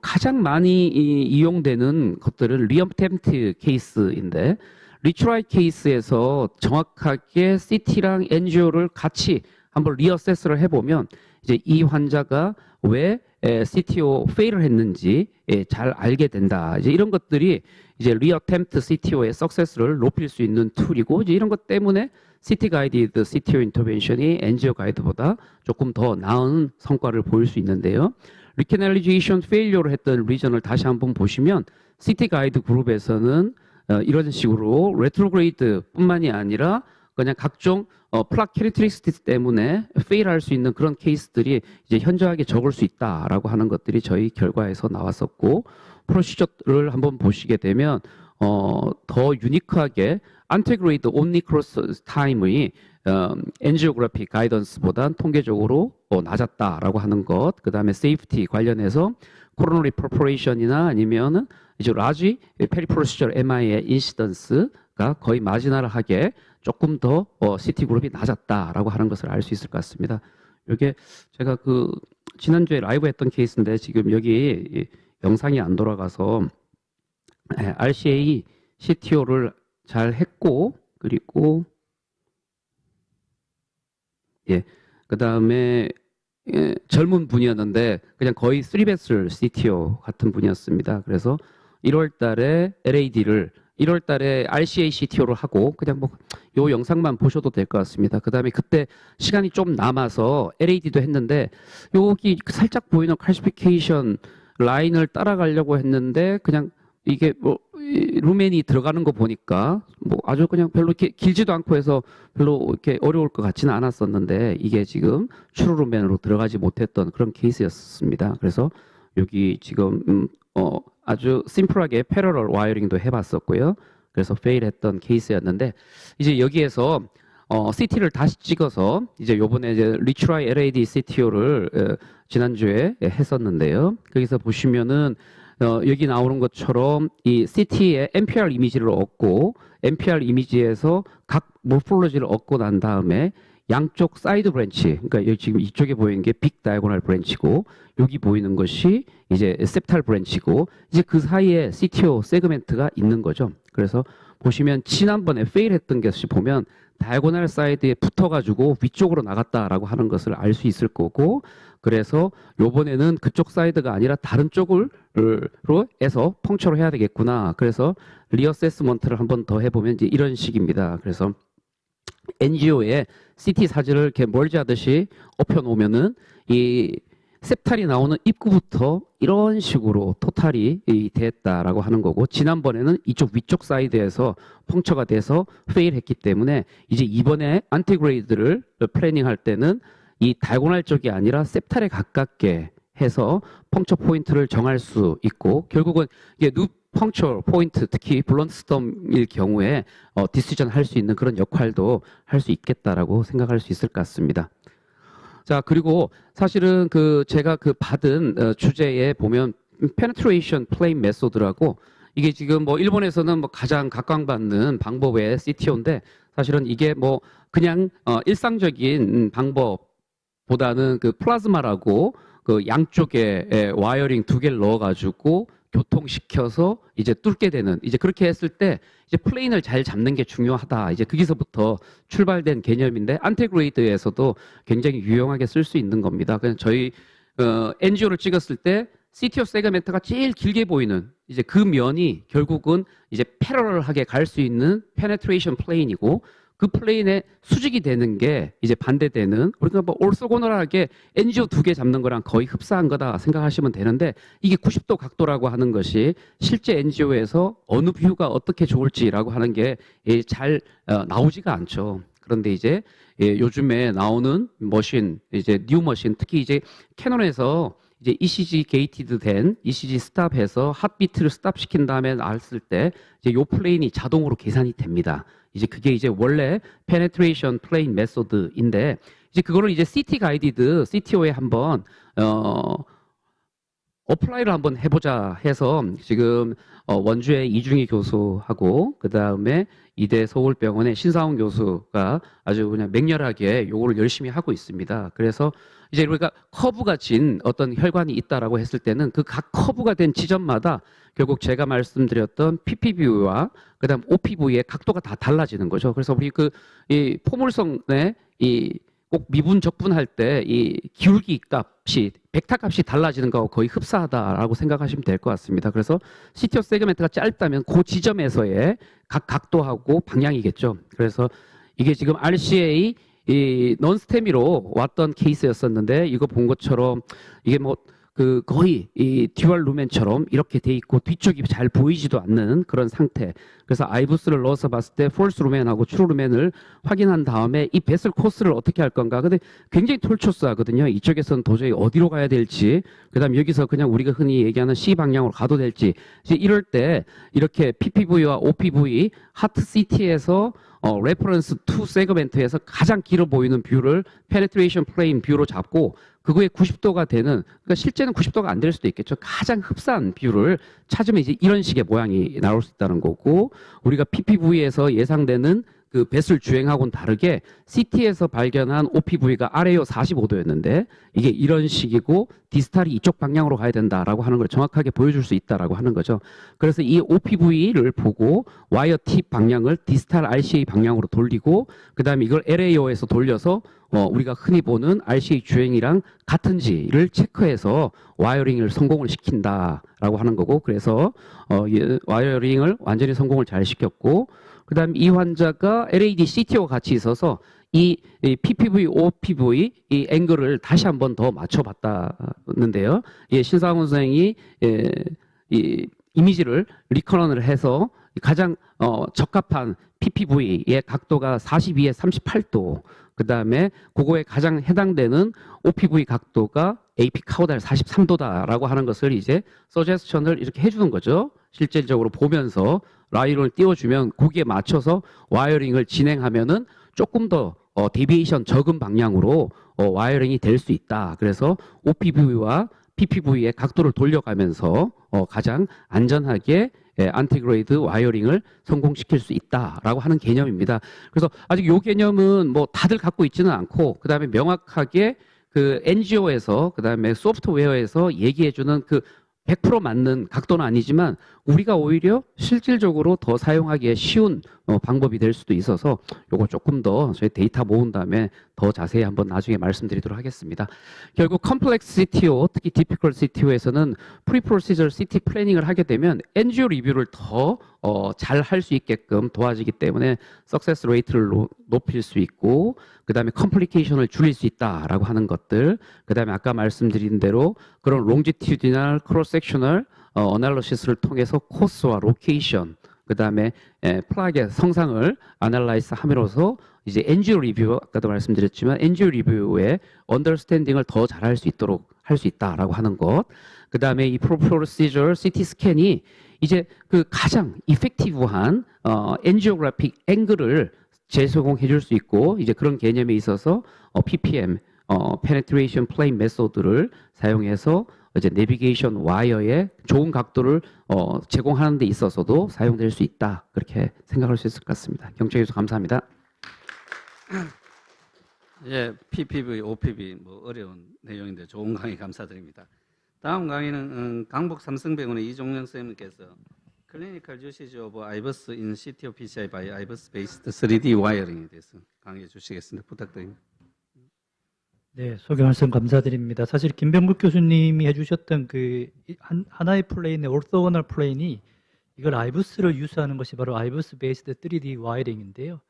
가장 많이 이용되는 것들은 리엄템트 케이스인데 리트라이 케이스에서 정확하게 CT랑 NGO를 같이 한번 리어세스를 해보면 이제 이 환자가 왜 CTO 페일을 했는지 잘 알게 된다. 이제 이런 것들이 이제 리어템트 CTO의 석세스를 높일 수 있는 툴이고 이제 이런 것 때문에 CT 가이디드 CTO 인터벤션이 NGO 가이드보다 조금 더 나은 성과를 보일 수 있는데요. 리캐널리제이션 페일리어를 했던 리전을 다시 한번 보시면 CT 가이드 그룹에서는 이런 식으로 레트로그레이드 뿐만이 아니라 그냥 각종 플락 캐릭터리스틱 때문에 페일할 수 있는 그런 케이스들이 이제 현저하게 적을 수 있다라고 하는 것들이 저희 결과에서 나왔었고 프로시저를 한번 보시게 되면 더 유니크하게 안테그레이드 온리 크로스 타임의 엔지오그래피 가이던스보다 통계적으로 낮았다라고 하는 것, 그 다음에 세이프티 관련해서 코로너리 퍼포레이션이나 아니면은 이제 라지 페리프로시저럴 MI의 인시던스가 거의 마지널하게 조금 더 CT 그룹이 낮았다라고 하는 것을 알 수 있을 것 같습니다. 이게 제가 그 지난주에 라이브 했던 케이스인데 지금 여기 영상이 안 돌아가서 RCA CTO를 잘 했고 그리고 그 다음에 젊은 분이었는데 그냥 거의 3배슬 CTO 같은 분이었습니다. 그래서 1월 달에 LAD를 1월 달에 RCA CTO를 하고 그냥 뭐 요 영상만 보셔도 될 것 같습니다. 그 다음에 그때 시간이 좀 남아서 LAD도 했는데 여기 살짝 보이는 칼시피케이션 라인을 따라가려고 했는데 그냥 이게 뭐 루멘이 들어가는 거 보니까 뭐 아주 그냥 별로 이렇게 길지도 않고 해서 별로 이렇게 어려울 것 같지는 않았었는데 이게 지금 추루 루멘으로 들어가지 못했던 그런 케이스였습니다. 그래서 여기 지금 아주 심플하게 패러럴 와이어링도 해봤었고요. 그래서 페일했던 케이스였는데 이제 여기에서 CT를 다시 찍어서 이제 요번에 이제 리트라이 LAD CTO를 지난주에 했었는데요. 거기서 보시면은 여기 나오는 것처럼 이 CT의 MPR 이미지를 얻고 MPR 이미지에서 각 모폴로지를 얻고 난 다음에 양쪽 사이드 브랜치, 그러니까 여기 지금 이쪽에 보이는 게 빅 다이고널 브랜치고 여기 보이는 것이 이제 셉탈 브랜치고 이제 그 사이에 CTO 세그멘트가 있는 거죠. 그래서 보시면 지난번에 페일했던 것이 보면 다이고널 사이드에 붙어가지고 위쪽으로 나갔다라고 하는 것을 알 수 있을 거고 그래서 요번에는 그쪽 사이드가 아니라 다른 쪽으로 해서 펑처를 해야 되겠구나. 그래서 리어세스먼트를 한 번 더 해보면 이제 이런 식입니다. 그래서 NGO에 CT 사진을 이렇게 멀지하듯이 엎혀놓으면은 이 셉탈이 나오는 입구부터 이런 식으로 토탈이 됐다라고 하는 거고, 지난번에는 이쪽 위쪽 사이드에서 펑처가 돼서 페일했기 때문에 이제 이번에 안티그레이드를 플래닝할 때는 이 다이고널 쪽이 아니라 셉탈에 가깝게 해서 펑처 포인트를 정할 수 있고, 결국은 이게 누 펑처 포인트, 특히 블런트 스톰일 경우에 디시전 할 수 있는 그런 역할도 할 수 있겠다라고 생각할 수 있을 것 같습니다. 자, 그리고 사실은 제가 받은 주제에 보면 penetration plane method라고, 이게 지금 뭐 일본에서는 뭐 가장 각광받는 방법의 CTO인데, 사실은 이게 뭐 그냥 일상적인 방법보다는 플라즈마라고 양쪽에 와이어링 2개를 넣어가지고 교통시켜서 이제 뚫게 되는, 이제 그렇게 했을 때 이제 플레인을 잘 잡는 게 중요하다. 이제 거기서부터 출발된 개념인데, 안테그레이드에서도 굉장히 유용하게 쓸 수 있는 겁니다. 그냥 저희 NGO를 찍었을 때 CTO 세그멘트가 제일 길게 보이는 이제 그 면이 결국은 이제 패러럴하게 갈 수 있는 페네트레이션 플레인이고, 그 플레인에 수직이 되는 게 이제 반대되는, 우리가 뭐 올소고널하게 NGO 2개 잡는 거랑 거의 흡사한 거다 생각하시면 되는데, 이게 90도 각도라고 하는 것이 실제 NGO에서 어느 뷰가 어떻게 좋을지라고 하는 게 잘 나오지가 않죠. 그런데 이제 요즘에 나오는 머신, 이제 뉴 머신, 특히 이제 캐논에서 이제 ECG 게이티드 된 ECG 스탑해서 핫비트를 스탑 시킨 다음에 나왔을 때 이제 요 플레인이 자동으로 계산이 됩니다. 이제 그게 이제 원래 penetration plane method인데, 이제 그거를 이제 CT 가이디드 CTO에 한번 어플라이를 한번 해보자 해서 지금 원주의 이중희 교수하고 그 다음에 이대 서울병원의 신사훈 교수가 아주 그냥 맹렬하게 요거를 열심히 하고 있습니다. 그래서 이제 우리가 커브가 진 어떤 혈관이 있다라고 했을 때는 그 각 커브가 된 지점마다 결국 제가 말씀드렸던 PPV와 그다음 OPV의 각도가 다 달라지는 거죠. 그래서 우리 이 포물선의 꼭 미분 적분할 때 이 기울기 값이 벡터 값이 달라지는 거하고 거의 흡사하다라고 생각하시면 될 것 같습니다. 그래서 CTO 세그멘트가 짧다면 그 지점에서의 각 각도하고 방향이겠죠. 그래서 이게 지금 RCA 이 넌스테미로 왔던 케이스였었는데, 이거 본 것처럼 이게 뭐 거의 이 듀얼 루멘처럼 이렇게 돼 있고 뒤쪽이 잘 보이지도 않는 그런 상태. 그래서 아이부스를 넣어서 봤을 때 폴스 루멘하고 트루 루멘을 확인한 다음에 이 베슬 코스를 어떻게 할 건가. 근데 굉장히 톨초스하거든요. 이쪽에서는 도저히 어디로 가야 될지, 그다음 여기서 그냥 우리가 흔히 얘기하는 C 방향으로 가도 될지, 이제 이럴 때 이렇게 PPV와 OPV 하트 CT에서 레퍼런스 2 세그멘트에서 가장 길어 보이는 뷰를 페네트레이션 플레인 뷰로 잡고, 그거에 90도가 되는, 그러니까 실제는 90도가 안 될 수도 있겠죠. 가장 흡사한 뷰를 찾으면 이제 이런 식의 모양이 나올 수 있다는 거고, 우리가 PPV에서 예상되는 그 배슬 주행하고는 다르게 CT에서 발견한 OPV가 RAO 45도였는데 이게 이런 식이고 디스탈이 이쪽 방향으로 가야 된다라고 하는 걸 정확하게 보여줄 수 있다라고 하는 거죠. 그래서 이 OPV를 보고 와이어 팁 방향을 디스탈 RCA 방향으로 돌리고, 그 다음에 이걸 LAO에서 돌려서 우리가 흔히 보는 RCA 주행이랑 같은지를 체크해서 와이어링을 성공을 시킨다라고 하는 거고, 그래서 와이어링을 완전히 성공을 잘 시켰고, 그 다음에 이 환자가 LAD CTO가 같이 있어서 이 PPV, OPV 이 앵글을 다시 한 번 더 맞춰봤다는데요. 신상훈 선생이 이 이미지를 리커런을 해서 가장 적합한 PPV의 각도가 42에 38도, 그 다음에 그거에 가장 해당되는 OPV 각도가 AP 카우달 43도다라고 하는 것을 이제 서제스션을 이렇게 해주는 거죠. 실질적으로 보면서 라이온을 띄워주면 거기에 맞춰서 와이어링을 진행하면은 조금 더 데비에이션 적은 방향으로 와이어링이 될 수 있다. 그래서 OPV와 PPV의 각도를 돌려가면서 가장 안전하게 안티그레이드 와이어링을 성공시킬 수 있다라고 하는 개념입니다. 그래서 아직 이 개념은 뭐 다들 갖고 있지는 않고, 그 다음에 명확하게 그 NGO에서 그 다음에 소프트웨어에서 얘기해주는 그 100% 맞는 각도는 아니지만 우리가 오히려 실질적으로 더 사용하기에 쉬운 방법이 될 수도 있어서 요거 조금 더 저희 데이터 모은 다음에 더 자세히 한번 나중에 말씀드리도록 하겠습니다. 결국 컴플렉스 CTO, 특히 디피컬 CTO에서는 프리프로시저 CT 플래닝을 하게 되면 NGO 리뷰를 더 잘 할 수 있게끔 도와지기 때문에 석세스 레이트를 높일 수 있고 그다음에 컴플리케이션을 줄일 수 있다라고 하는 것들, 그다음에 아까 말씀드린 대로 그런 롱지튜디널 크로스 섹셔널 어널리시스를 통해서 코스와 로케이션, 그다음에 플락의 성상을 아날라이즈 함으로써 이제 NGO 리뷰, 아까도 말씀드렸지만 NGO 리뷰의 언더스탠딩을 더 잘할 수 있도록 할 수 있다라고 하는 것. 그다음에 이 프로시저 CT 스캔이 이제 그 가장 이펙티브한 엔지오그래픽 앵글을 제공해 줄 수 있고 이제 그런 개념에 있어서 PPM, Penetration Plane 메소드를 사용해서 이제 내비게이션 와이어의 좋은 각도를 제공하는 데 있어서도 사용될 수 있다. 그렇게 생각할 수 있을 것 같습니다. 경청해 주셔서 감사합니다. 예, PPV, OPV 뭐 어려운 내용인데 좋은 강의 감사드립니다. 다음 강의는 강북 삼성병원의 이종영 선생님께서 클리니컬 유시지 오브 아이버스 인 CTO PCI by 아이버스 베이스드 3D 와이어링에 대해서 강의해 주시겠습니다. 부탁드립니다. 네, 소개 말씀 감사드립니다. 사실 김병국 교수님이 해주셨던 하나의 플레인의 오르토고널 플레인이 이걸 아이브스를 유수하는 것이 바로 아이브스 베이스드 3D 와이어링인데요.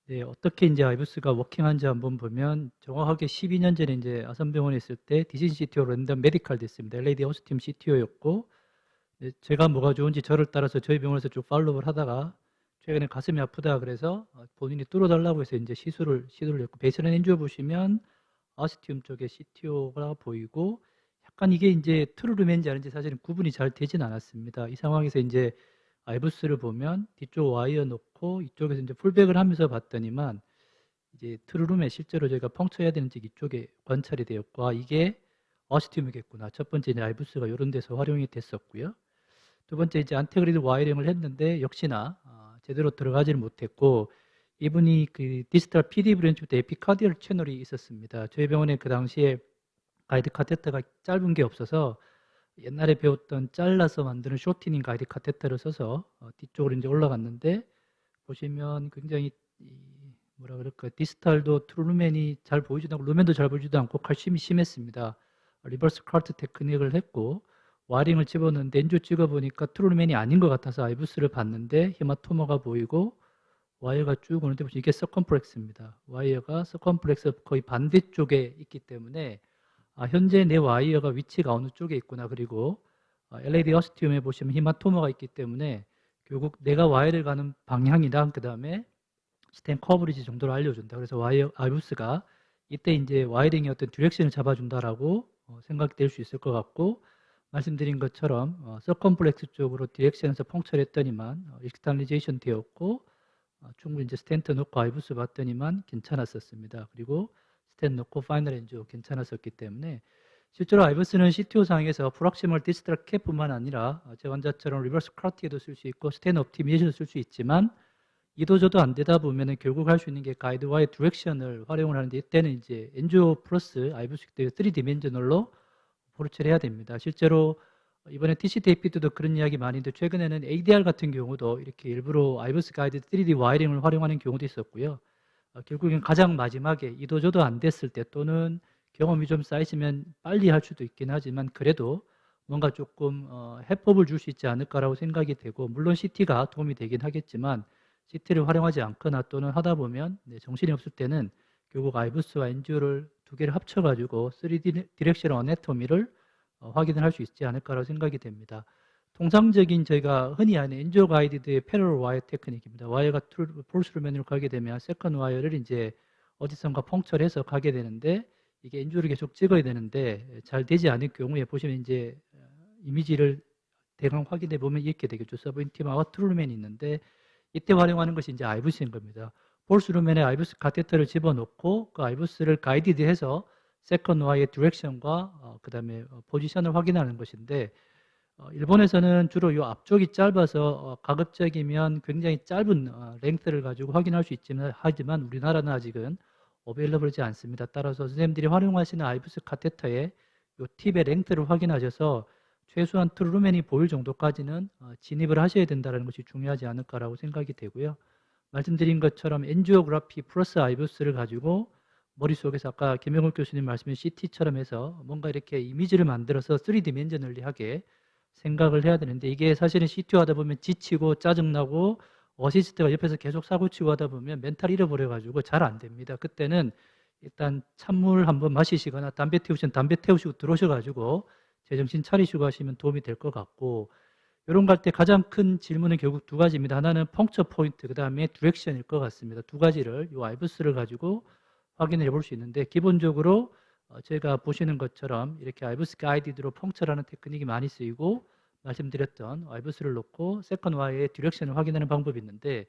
네, 어떻게 이제 아이브스가 워킹한지 한번 보면 정확하게 12년 전에 이제 아산병원에 있을 때 디진 CTO 랜덤 메디칼 됐습니다. LAD 호스팀 CTO였고 네, 제가 뭐가 좋은지 저를 따라서 저희 병원에서 쭉 팔로우를 하다가 최근에 가슴이 아프다 그래서 본인이 뚫어달라고 해서 이제 시도를 했고 베이스라인 엔지오 보시면 아스티움 쪽에 CTO가 보이고 약간 이게 이제 트루루맨인지 아닌지 사실은 구분이 잘 되진 않았습니다. 이 상황에서 이제 아이브스를 보면 뒤쪽 와이어 놓고 이쪽에서 이제 풀백을 하면서 봤더니만 이제 트루룸에 실제로 저희가 펑쳐야 되는 즉 이쪽에 관찰이 되었고 이게 아스티움이겠구나. 첫 번째 이제 아이브스가 이런 데서 활용이 됐었고요. 두 번째 이제 안테그리드 와이어링을 했는데 역시나 제대로 들어가지를 못했고 이분이 그 디스탈 PD 브랜치부터 에피카디얼 채널이 있었습니다. 저희 병원에 그 당시에 가이드 카테터가 짧은 게 없어서 옛날에 배웠던 잘라서 만드는 쇼티닝 가이드 카테터를 써서 뒤쪽으로 이제 올라갔는데 보시면 굉장히 뭐라 그럴까 디스탈도 트루루멘이 잘 보이지도 않고 루멘도 잘 보이지도 않고 칼슘이 심했습니다. 리버스 카트 테크닉을 했고 와링을 집어넣는데 엔조 찍어보니까 트루루멘이 아닌 것 같아서 아이브스를 봤는데 헤마토마가 보이고 와이어가 쭉 오는데 보시면 이게 서컴플렉스입니다. 와이어가 서컴플렉스 거의 반대쪽에 있기 때문에 현재 내 와이어가 위치가 어느 쪽에 있구나. 그리고 LAD 어스티움에 보시면 히마토마가 있기 때문에 결국 내가 와이어를 가는 방향이랑 그 다음에 스텐 커버리지 정도를 알려준다. 그래서 아이브스가 이때 이제 와이어링의 어떤 디렉션을 잡아준다라고 생각될 수 있을 것 같고 말씀드린 것처럼 서컴플렉스 쪽으로 디렉션에서 펑처했더니만 익스탈리제이션 되었고 충분히 이제 스텐트 넣고 아이브스 봤더니만 괜찮았었습니다. 그리고 스텐 넣고 파이널 엔조 괜찮았었기 때문에 실제로 아이브스는 CTO 상에서 프락시멀 디스트럴 캡뿐만 아니라 제 환자처럼 리버스 카르티에도 쓸 수 있고 스텐 옵티미에이션도 쓸 수 있지만 이도저도 안 되다 보면은 결국 할 수 있는 게 가이드와의 디렉션을 활용을 하는데 이때는 이제 엔조 플러스 아이브스 때 3디멘저널로 포르체를 해야 됩니다. 실제로 이번에 TCTAP 때도 그런 이야기 많이 했는데 최근에는 ADR 같은 경우도 이렇게 일부러 아이브스 가이드 3D 와이링을 활용하는 경우도 있었고요. 결국엔 가장 마지막에 이도저도 안 됐을 때 또는 경험이 좀 쌓이시면 빨리 할 수도 있긴 하지만 그래도 뭔가 조금 해법을 줄 수 있지 않을까라고 생각이 되고 물론 CT가 도움이 되긴 하겠지만 CT를 활용하지 않거나 또는 하다 보면 정신이 없을 때는 결국 아이브스와 엔지오를 두 개를 합쳐가지고 3D 디렉션 어네토미를 확인을 할 수 있지 않을까라고 생각이 됩니다. 통상적인 저희가 흔히 하는 엔지오 가이드의 패러럴 와이어 테크닉입니다. 와이어가 폴스루맨으로 가게 되면 세컨 와이어를 이제 어디선가 펑처해서 가게 되는데 이게 엔지오를 계속 찍어야 되는데 잘 되지 않을 경우에 보시면 이제 이미지를 대강 확인해 보면 이렇게 되겠죠. 서브인티마와 트루루맨이 있는데 이때 활용하는 것이 이제 아이브스인 겁니다. 폴스루맨에 아이브스 카테터를 집어넣고 그 아이브스를 가이드해서 세컨 와이의 디렉션과 그 다음에 포지션을 확인하는 것인데 일본에서는 주로 이 앞쪽이 짧아서 가급적이면 굉장히 짧은 랭크를 가지고 확인할 수 있지만 하지만 우리나라는 아직은 어베일러블하지 않습니다. 따라서 선생님들이 활용하시는 아이브스 카테터의 이 팁의 랭크를 확인하셔서 최소한 트루루맨이 보일 정도까지는 진입을 하셔야 된다는 것이 중요하지 않을까라고 생각이 되고요. 말씀드린 것처럼 엔지오그래피 플러스 아이브스를 가지고 머릿속에서 아까 김영욱 교수님 말씀인 CT처럼 해서 뭔가 이렇게 이미지를 만들어서 3디멘셔널리하게 생각을 해야 되는데 이게 사실은 CT 하다 보면 지치고 짜증나고 어시스트가 옆에서 계속 사고치고 하다 보면 멘탈 잃어버려가지고 잘 안 됩니다. 그때는 일단 찬물 한번 마시시거나 담배 태우시면 담배 태우시고 들어오셔가지고 제정신 차리시고 하시면 도움이 될 것 같고 이런 거 할 때 가장 큰 질문은 결국 두 가지입니다. 하나는 펑처 포인트, 그 다음에 디렉션일 것 같습니다. 두 가지를 이 아이브스를 가지고 확인을 해볼 수 있는데 기본적으로 제가 보시는 것처럼 이렇게 아이브스 가이디드로 펑처라는 테크닉이 많이 쓰이고 말씀드렸던 아이브스를 놓고 세컨 Y의 디렉션을 확인하는 방법이 있는데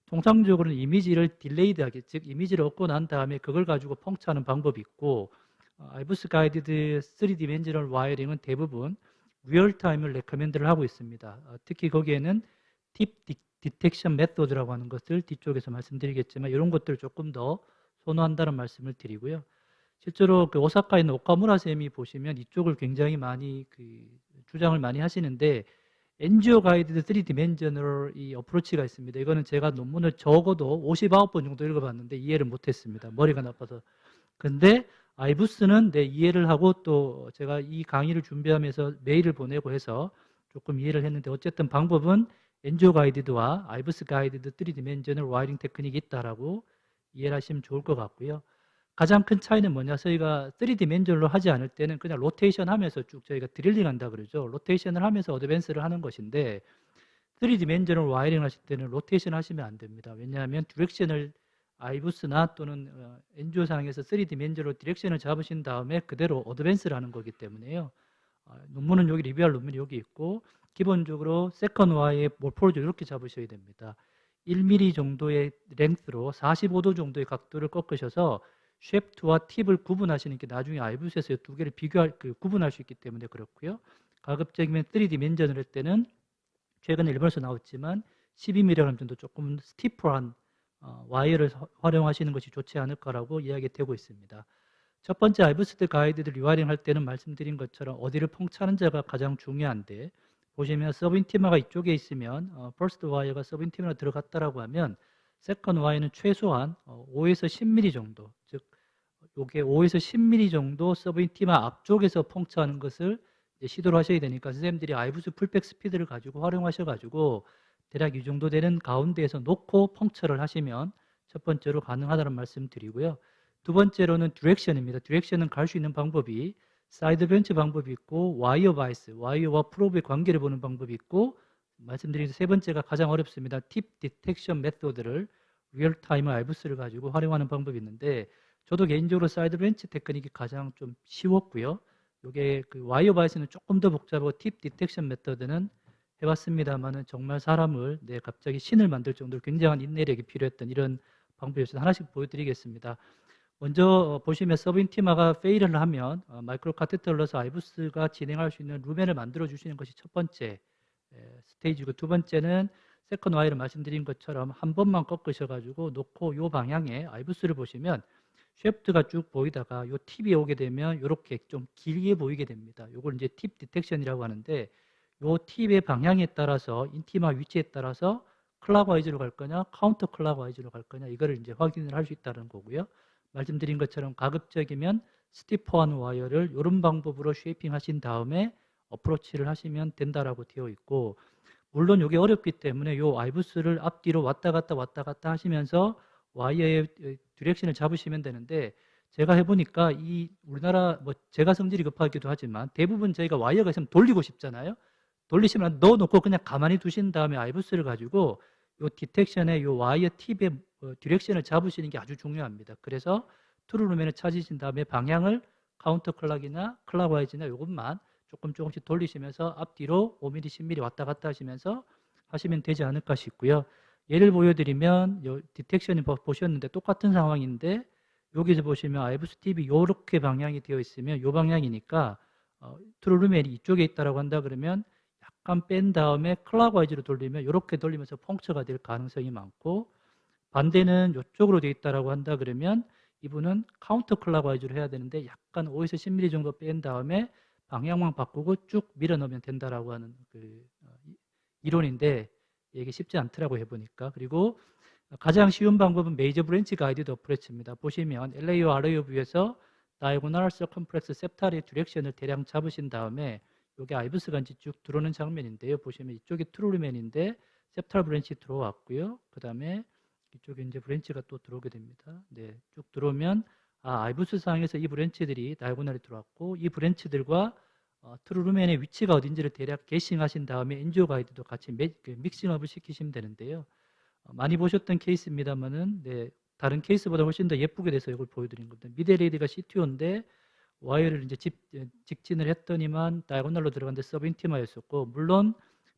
통상적으로는 이미지를 딜레이드하게 즉 이미지를 얻고 난 다음에 그걸 가지고 펑처하는 방법이 있고 아이브스 가이디드 3디멘셔널 와이어링은 대부분 리얼타임을 레커멘드를 하고 있습니다. 특히 거기에는 팁 디텍션 메소드라고 하는 것을 뒤쪽에서 말씀드리겠지만 이런 것들을 조금 더 선호한다는 말씀을 드리고요. 실제로 그 오사카에 있는 오카무라 쌤이 보시면 이쪽을 굉장히 많이 주장을 많이 하시는데 엔지오 가이드드 3디멘셔널 이 어프로치가 있습니다. 이거는 제가 논문을 적어도 59번 정도 읽어봤는데 이해를 못했습니다. 머리가 나빠서. 근데 아이브스는 이해를 하고 또 제가 이 강의를 준비하면서 메일을 보내고 해서 조금 이해를 했는데 어쨌든 방법은 엔지오 가이드드와 아이브스 가이드드 3디멘셔널 와이링 테크닉이 있다라고 이해를 하시면 좋을 것 같고요. 가장 큰 차이는 뭐냐? 저희가 3디멘셔널로 하지 않을 때는 그냥 로테이션 하면서 쭉 저희가 드릴링 한다 그러죠. 로테이션을 하면서 어드밴스를 하는 것인데 3디멘셔널 와이링 하실 때는 로테이션 하시면 안 됩니다. 왜냐하면 디렉션을 아이브스나 또는 엔지오 상에서 3디멘셔널 디렉션을 잡으신 다음에 그대로 어드밴스를 하는 거기 때문에요. 논문은 여기 리뷰할 논문이 여기 있고 기본적으로 세컨 Y의 몰포를 이렇게 잡으셔야 됩니다. 1mm 정도의 랭스로 45도 정도의 각도를 꺾으셔서 쉐프트와 팁을 구분하시는 게 나중에 아이브스에서 두 개를 구분할 수 있기 때문에 그렇고요. 가급적이면 3디멘셔널 할 때는 최근에 일본에서 나왔지만 12mm 정도 조금 스티프한 와이어를 활용하시는 것이 좋지 않을까라고 이야기가 되고 있습니다. 첫 번째 아이브스 가이드를 리와이링 할 때는 말씀드린 것처럼 어디를 펑치하는지가 가장 중요한데 보시면 서브인티마가 이쪽에 있으면 퍼스트 와이어가 서브인티마로 들어갔다라고 하면 세컨 와이어는 최소한 5에서 10mm 정도 즉 요게 5에서 10mm 정도 서브인티마 앞쪽에서 펑치하는 것을 시도를 하셔야 되니까 선생님들이 아이브스 풀백 스피드를 가지고 활용하셔가지고 대략 이 정도 되는 가운데에서 놓고 펑처를 하시면 첫 번째로 가능하다는 말씀 드리고요. 두 번째로는 디렉션입니다. 디렉션은 갈 수 있는 방법이 사이드 벤치 방법이 있고 와이어 바이스, 와이어와 프로브의 관계를 보는 방법이 있고 말씀드린 세 번째가 가장 어렵습니다. 팁 디텍션 메소드를 리얼타임 아이브스를 가지고 활용하는 방법이 있는데 저도 개인적으로 사이드 벤치 테크닉이 가장 좀 쉬웠고요. 이게 그 와이어 바이스는 조금 더 복잡하고 팁 디텍션 메소드는 해봤습니다만은 정말 사람을 갑자기 신을 만들 정도로 굉장한 인내력이 필요했던 이런 방법이어서 하나씩 보여드리겠습니다. 먼저 보시면 서브인티마가 페일을 하면 마이크로 카테터를 넣어서 아이브스가 진행할 수 있는 루멘을 만들어 주시는 것이 첫 번째 스테이지고 두 번째는 세컨 와이를 말씀드린 것처럼 한 번만 꺾으셔가지고 놓고 요 방향에 아이브스를 보시면 쉐프트가 쭉 보이다가 요 팁이 오게 되면 이렇게 좀 길게 보이게 됩니다. 요걸 이제 팁 디텍션이라고 하는데 요 팁의 방향에 따라서 인티마 위치에 따라서 클락와이즈로 갈 거냐 카운터 클락와이즈로 갈 거냐 이거를 이제 확인을 할 수 있다는 거고요. 말씀드린 것처럼 가급적이면 스티퍼한 와이어를 이런 방법으로 쉐이핑 하신 다음에 어프로치를 하시면 된다라고 되어 있고 물론 이게 어렵기 때문에 요 아이브스를 앞뒤로 왔다 갔다 하시면서 와이어의 디렉션을 잡으시면 되는데 제가 해보니까 이 우리나라 뭐 제가 성질이 급하기도 하지만 대부분 저희가 와이어가 있으면 돌리고 싶잖아요. 돌리시면 넣어놓고 그냥 가만히 두신 다음에 아이브스를 가지고 요 디텍션의 요 와이어 팁의 디렉션을 잡으시는 게 아주 중요합니다. 그래서 트루루멘을 찾으신 다음에 방향을 카운터 클락이나 클락와이즈나 이것만 조금씩 돌리시면서 앞뒤로 5mm, 10mm 왔다 갔다 하시면서 하시면 되지 않을까 싶고요. 예를 보여드리면 요 디텍션이 보셨는데 똑같은 상황인데 여기서 보시면 아이브스 팁이 이렇게 방향이 되어 있으면 이 방향이니까 트루루멘이 이쪽에 있다라고 한다 그러면 약간 뺀 다음에 클락와이즈로 돌리면 이렇게 돌리면서 펑처가 될 가능성이 많고 반대는 이쪽으로 되어 있다라고 한다 그러면 이분은 카운터 클락와이즈로 해야 되는데 약간 5에서 10mm 정도 뺀 다음에 방향만 바꾸고 쭉 밀어넣으면 된다라고 하는 이론인데 이게 쉽지 않더라고 해보니까. 그리고 가장 쉬운 방법은 메이저 브랜치 가이디드 어프로치입니다. 보시면 LA와 RAO 뷰에서 다이고널 서컴플렉스 셉탈의 디렉션을 대략 잡으신 다음에 이게 아이브스 간지 쭉 들어오는 장면인데요. 보시면 이쪽이 트루루맨인데 셉탈 브랜치 들어왔고요. 그 다음에 이쪽에 이제 브랜치가 또 들어오게 됩니다. 네, 쭉 들어오면 아이브스 상에서 이 브랜치들이 다이고널이 들어왔고 이 브랜치들과 트루루맨의 위치가 어딘지를 대략 게싱하신 다음에 엔지오 가이드도 같이 믹싱업을 시키시면 되는데요. 많이 보셨던 케이스입니다만은 네, 다른 케이스보다 훨씬 더 예쁘게 돼서 이걸 보여드린 겁니다. 미드레이드가 CTO인데 와이어를 이제 직진을 했더니만 다이고널로 들어갔는데 서브인티마였었고 물론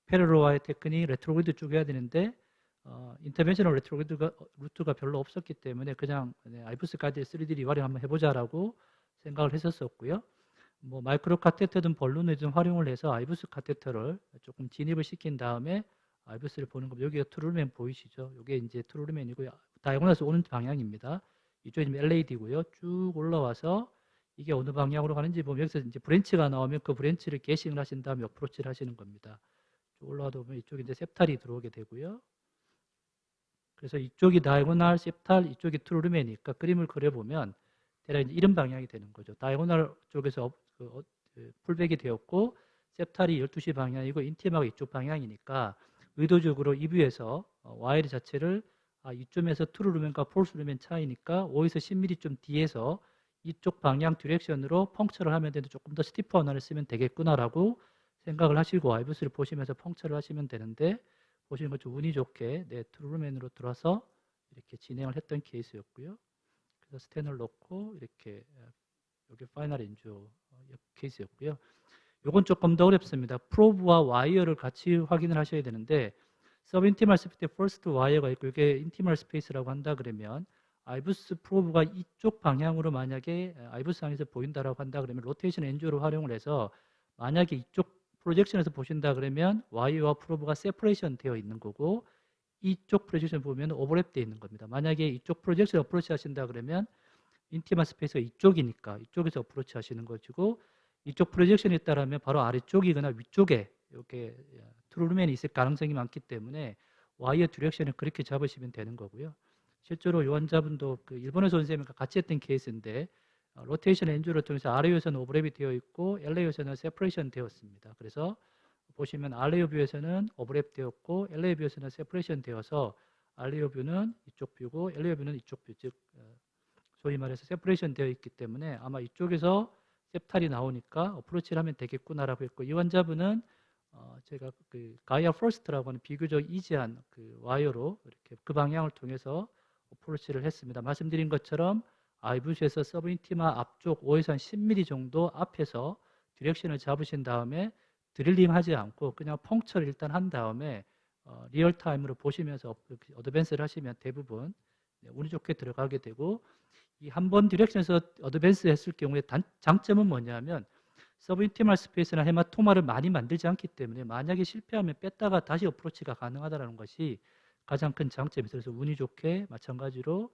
패러로와의 테크닉 레트로그리드 쭉 해야 되는데 인터벤셔널 레트로그리드 루트가 별로 없었기 때문에 그냥 아이브스 가이드 3D를 활용 한번 해보자라고 생각을 했었었고요. 뭐 마이크로 카테터든 벌룬을 좀 활용을 해서 아이브스 카테터를 조금 진입을 시킨 다음에 아이브스를 보는 겁니다. 여기가 트루루맨 보이시죠? 이게 이제 트루루맨이고요. 다이고널에서 오는 방향입니다. 이쪽이 지금 LAD고요. 쭉 올라와서 이게 어느 방향으로 가는지 보면 여기서 이제 브랜치가 나오면 그 브랜치를 게싱을 하신 다음에 어프로치를 하시는 겁니다. 쭉 올라와다 보면 이쪽에 이제 셉탈이 들어오게 되고요. 그래서 이쪽이 다이고널, 셉탈, 이쪽이 트루루맨이니까 그림을 그려보면 대략 이제 이런 방향이 되는 거죠. 다이고널 쪽에서 풀백이 되었고 셉탈이 12시 방향이고 인티마가 이쪽 방향이니까 의도적으로 이 뷰에서 와이어 자체를 이쯤에서 트루루맨과 폴스루맨 차이니까 5에서 10mm 좀 뒤에서 이쪽 방향 디렉션으로 펑처를 하면 되는데 조금 더 스티프 언어를 쓰면 되겠구나라고 생각을 하시고 아이브스를 보시면서 펑처를 하시면 되는데 보시는 것처럼 운이 좋게 트루루맨으로 들어와서 이렇게 진행을 했던 케이스였고요. 그래서 스탠을 넣고 이렇게 여기 파이널 엔조 케이스였고요. 요건 조금 더 어렵습니다. 프로브와 와이어를 같이 확인을 하셔야 되는데 서브인티멀 스페이스 퍼스트 와이어가 있고 이게 인티멀 스페이스라고 한다 그러면 아이브스 프로브가 이쪽 방향으로 만약에 아이브스 상에서 보인다라고 한다 그러면 로테이션 엔조를 활용을 해서 만약에 이쪽 프로젝션에서 보신다 그러면 와이어와 프로브가 세퍼레이션 되어 있는 거고 이쪽 프로젝션 보면 오버랩 되어 있는 겁니다. 만약에 이쪽 프로젝션 어프로치 하신다 그러면 인티멀 스페이스가 이쪽이니까 이쪽에서 어프로치 하시는 것이고 이쪽 프로젝션에 따르면 바로 아래쪽이거나 위쪽에 이렇게 트루루맨이 있을 가능성이 많기 때문에 와이어 디렉션을 그렇게 잡으시면 되는 거고요. 실제로 요 환자분도 그 일본에서 온 선생님과 같이 했던 케이스인데 로테이션 엔조를 통해서 RA에서는 오버랩이 되어 있고 LA에서는 세퍼레이션 되었습니다. 그래서 보시면 RAO 뷰에서는 오버랩 되었고 LA 뷰에서는 세퍼레이션 되어서 RAO 뷰는 이쪽 뷰고 LA 뷰는 이쪽 뷰, 즉 소위 말해서 세퍼레이션 되어 있기 때문에 아마 이쪽에서 셉탈이 나오니까 어프로치를 하면 되겠구나라고 했고 이 환자분은 제가 그 가이아 퍼스트라고 하는 비교적 이지한 그 와이어로 이렇게 그 방향을 통해서 어프로치를 했습니다. 말씀드린 것처럼 아이브스에서 서브인티마 앞쪽 5에서 한 10mm 정도 앞에서 디렉션을 잡으신 다음에 드릴링 하지 않고 그냥 펑처를 일단 한 다음에 리얼타임으로 보시면서 어드밴스를 하시면 대부분 운이 좋게 들어가게 되고 이 한 번 디렉션에서 어드밴스 했을 경우에 장점은 뭐냐면 서브인티멀 스페이스나 헤마토마를 많이 만들지 않기 때문에 만약에 실패하면 뺐다가 다시 어프로치가 가능하다는 것이 가장 큰 장점이죠. 그래서 운이 좋게 마찬가지로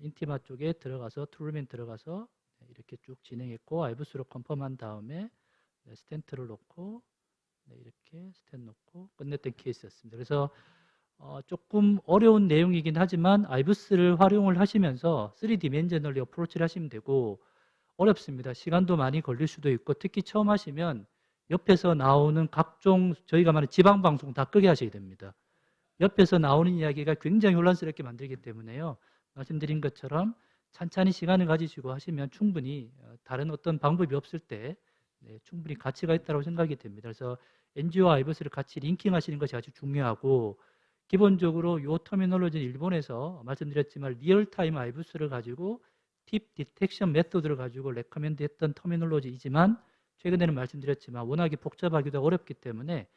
인티마 쪽에 들어가서 트루루맨 들어가서 이렇게 쭉 진행했고 아이브스로 컨펌한 다음에 스텐트를 놓고 이렇게 스텐 놓고 끝냈던 케이스였습니다. 그래서 조금 어려운 내용이긴 하지만 아이브스를 활용을 하시면서 3디멘저널리 어프로치를 하시면 되고 어렵습니다. 시간도 많이 걸릴 수도 있고 특히 처음 하시면 옆에서 나오는 각종 저희가 말하는 지방방송 다 끄게 하셔야 됩니다. 옆에서 나오는 이야기가 굉장히 혼란스럽게 만들기 때문에요. 말씀드린 것처럼 찬찬히 시간을 가지시고 하시면 충분히 다른 어떤 방법이 없을 때 충분히 가치가 있다고 생각이 됩니다. 그래서 NG와 아이브스를 같이 링킹하시는 것이 아주 중요하고 기본적으로 이 터미놀로지는 일본에서 말씀드렸지만 리얼타임 아이브스를 가지고 팁 디텍션 메소드를 가지고 레커멘드 했던 터미놀로지이지만 최근에는 말씀드렸지만 워낙에 복잡하기도 어렵기 때문에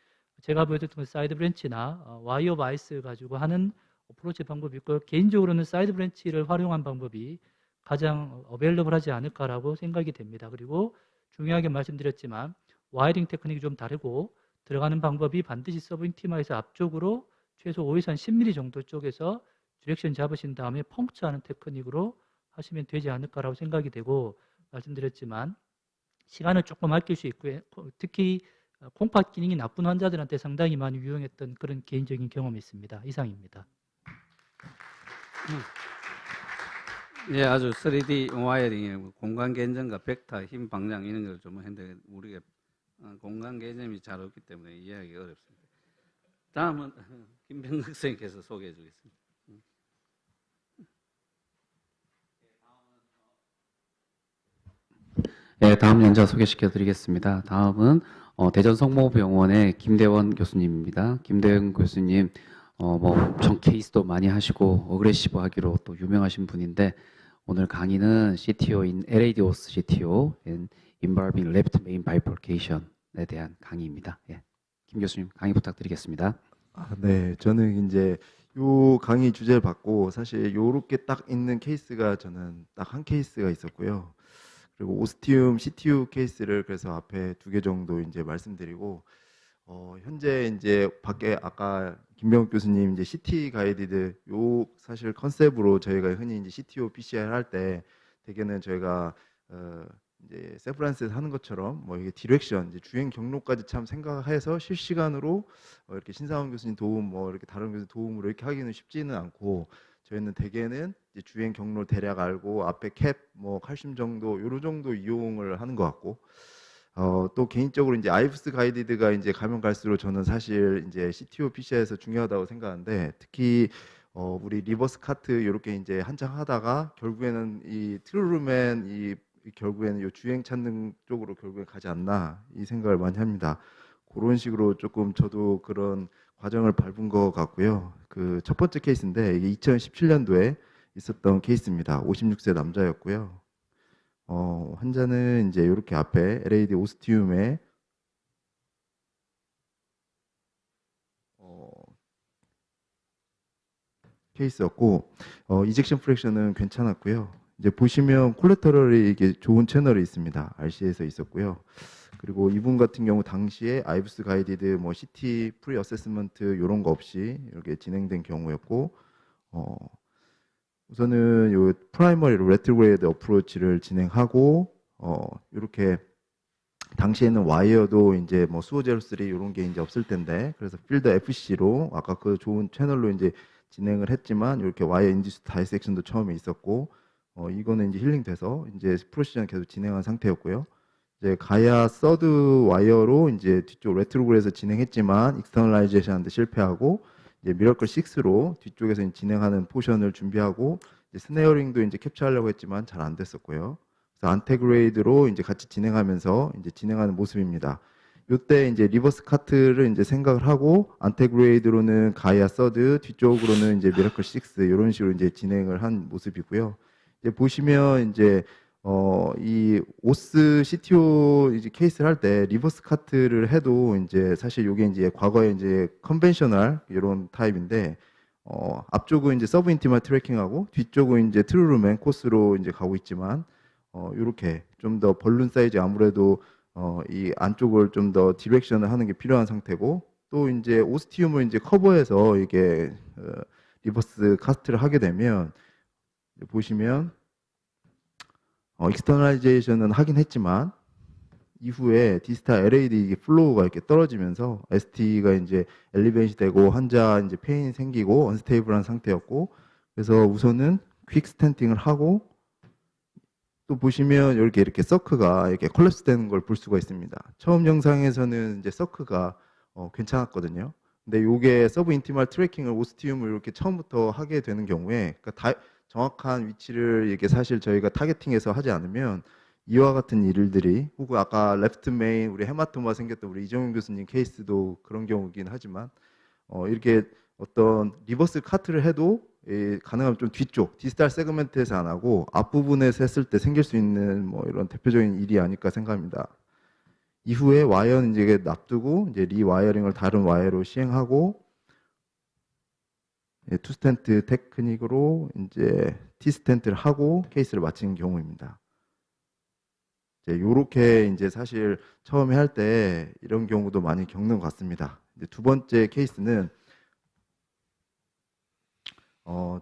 제가 보여드렸던 사이드 브랜치나 와이어 바이스 가지고 하는 어프로치 방법이 있고 개인적으로는 사이드 브랜치를 활용한 방법이 가장 어베일러블하지 않을까라고 생각이 됩니다. 그리고 중요하게 말씀드렸지만 와이링 테크닉이 좀 다르고 들어가는 방법이 반드시 서브인티마에서 앞쪽으로 최소 5에서 한 10mm 정도 쪽에서 디렉션 잡으신 다음에 펑처하는 테크닉으로 하시면 되지 않을까라고 생각이 되고 말씀드렸지만 시간을 조금 아낄 수 있고요. 특히 콩팥 기능이 나쁜 환자들한테 상당히 많이 유용했던 그런 개인적인 경험이 있습니다. 이상입니다. 예, 아주 3D 와이어링의 공간 개념과 벡터, 힘 방향 이런 걸 좀 했는데 우리가 공간 개념이 잘 없기 때문에 이해하기 어렵습니다. 다음은 김병국 선생님께서 소개해 주겠습니다. 네, 다음 연자 소개시켜 드리겠습니다. 다음은 대전 성모병원의 김대원 교수님입니다. 김대원 교수님 전 케이스도 많이 하시고 어그레시브 하기로 또 유명하신 분인데 오늘 강의는 CTO인 LADOS CTO in involving left main bifurcation에 대한 강의입니다. 예. 김 교수님 강의 부탁드리겠습니다. 네, 저는 이제 요 강의 주제를 받고 사실 요렇게 딱 있는 케이스가 저는 딱 한 케이스가 있었고요. 그리고 오스티움 CTU 케이스를 그래서 앞에 2개 정도 이제 말씀드리고 현재 이제 밖에 아까 김병욱 교수님 이제 CT 가이디드 요 사실 컨셉으로 저희가 흔히 이제 CTO PCR 할 때 대개는 저희가 이제 샌프란시스에서 하는 것처럼 뭐 이게 디렉션 이제 주행 경로까지 참 생각해서 실시간으로 이렇게 신상원 교수님 도움 뭐 이렇게 다른 교수님 도움으로 이렇게 하기는 쉽지는 않고 저희는 대개는 이제 주행 경로 대략 알고 앞에 캡 뭐 칼슘 정도 요런 정도 이용을 하는 것 같고 또 개인적으로 이제 아이브스 가이디드가 이제 가면 갈수록 저는 사실 이제 CTO PC에서 중요하다고 생각하는데 특히 우리 리버스 카트 이렇게 이제 한창 하다가 결국에는 이 트루루맨 이 결국에는 요 주행 찾는 쪽으로 결국에 가지 않나 이 생각을 많이 합니다. 그런 식으로 조금 저도 그런 과정을 밟은 것 같고요. 그 첫 번째 케이스인데 이게 2017년도에 있었던 케이스입니다. 56세 남자였고요. 환자는 이제 이렇게 앞에 LAD 오스티움에 케이스였고 이젝션 프랙션은 괜찮았고요. 이제 보시면 콜레터럴이 이게 좋은 채널이 있습니다. RC에서 있었고요. 그리고 이분 같은 경우 당시에 아이브스 가이디드 뭐 CT 프리 어세스먼트 이런 거 없이 이렇게 진행된 경우였고 우선은 요 프라이머리로 레트로그레이드 어프로치를 진행하고 이렇게 당시에는 와이어도 이제 뭐 수호 제로 3 이런 게 이제 없을 텐데 그래서 필드 FC로 아까 그 좋은 채널로 이제 진행을 했지만 이렇게 와이어 인디스 다이섹션도 처음에 있었고 이거는 이제 힐링돼서 이제 프로시전 계속 진행한 상태였고요. 이제 가야 서드 와이어로 이제 뒤쪽 레트로그레이드에서 진행했지만 익스터널라이제이션한테 실패하고 이제 미러클 6로 뒤쪽에서 이제 진행하는 포션을 준비하고 이제 스네어링도 이제 캡처하려고 했지만 잘 안 됐었고요. 그래서 안테그레이드로 이제 같이 진행하면서 이제 진행하는 모습입니다. 이때 이제 리버스 카트를 이제 생각을 하고 안테그레이드로는 가야 서드, 뒤쪽으로는 이제 미러클 6 이런 식으로 이제 진행을 한 모습이고요. 이제 보시면 이제 이 오스 CTO 이제 케이스를 할 때 리버스 카트를 해도 이제 사실 이게 이제 과거에 이제 컨벤셔널 이런 타입인데 앞쪽은 이제 서브 인티멀 트래킹하고 뒤쪽은 이제 트루루맨 코스로 이제 가고 있지만 이렇게 좀 더 벌룬 사이즈 아무래도 이 안쪽을 좀 더 디렉션을 하는 게 필요한 상태고 또 이제 오스티움을 이제 커버해서 이게 리버스 카트를 하게 되면 보시면 익스터널라이제이션은 하긴 했지만 이후에 디스타 LAD 플로우가 이렇게 떨어지면서 ST가 이제 엘리베이션 되고 환자 이제 페인이 생기고 언스테이블한 상태였고 그래서 우선은 퀵 스탠팅을 하고 또 보시면 이렇게 서크가 이렇게 콜랩스 되는 걸 볼 수가 있습니다. 처음 영상에서는 이제 서크가 괜찮았거든요. 근데 요게 서브 인티멀 트래킹을 오스티움을 이렇게 처음부터 하게 되는 경우에 그러니까 정확한 위치를 이게 사실 저희가 타겟팅해서 하지 않으면 이와 같은 일들이 혹은 아까 레프트 메인 우리 헤마토마 생겼던 우리 이정윤 교수님 케이스도 그런 경우긴 하지만 이렇게 어떤 리버스 카트를 해도 가능하면 좀 뒤쪽 디스탈 세그멘트에서 안 하고 앞부분에서 했을 때 생길 수 있는 뭐 이런 대표적인 일이 아닐까 생각합니다. 이후에 와이어는 이제 놔두고 이제 리와이어링을 다른 와이어로 시행하고 투 스탠트 테크닉으로 이제 T 스탠트를 하고 케이스를 마치는 경우입니다. 이제 요렇게 이제 사실 처음에 할 때 이런 경우도 많이 겪는 것 같습니다. 이제 두 번째 케이스는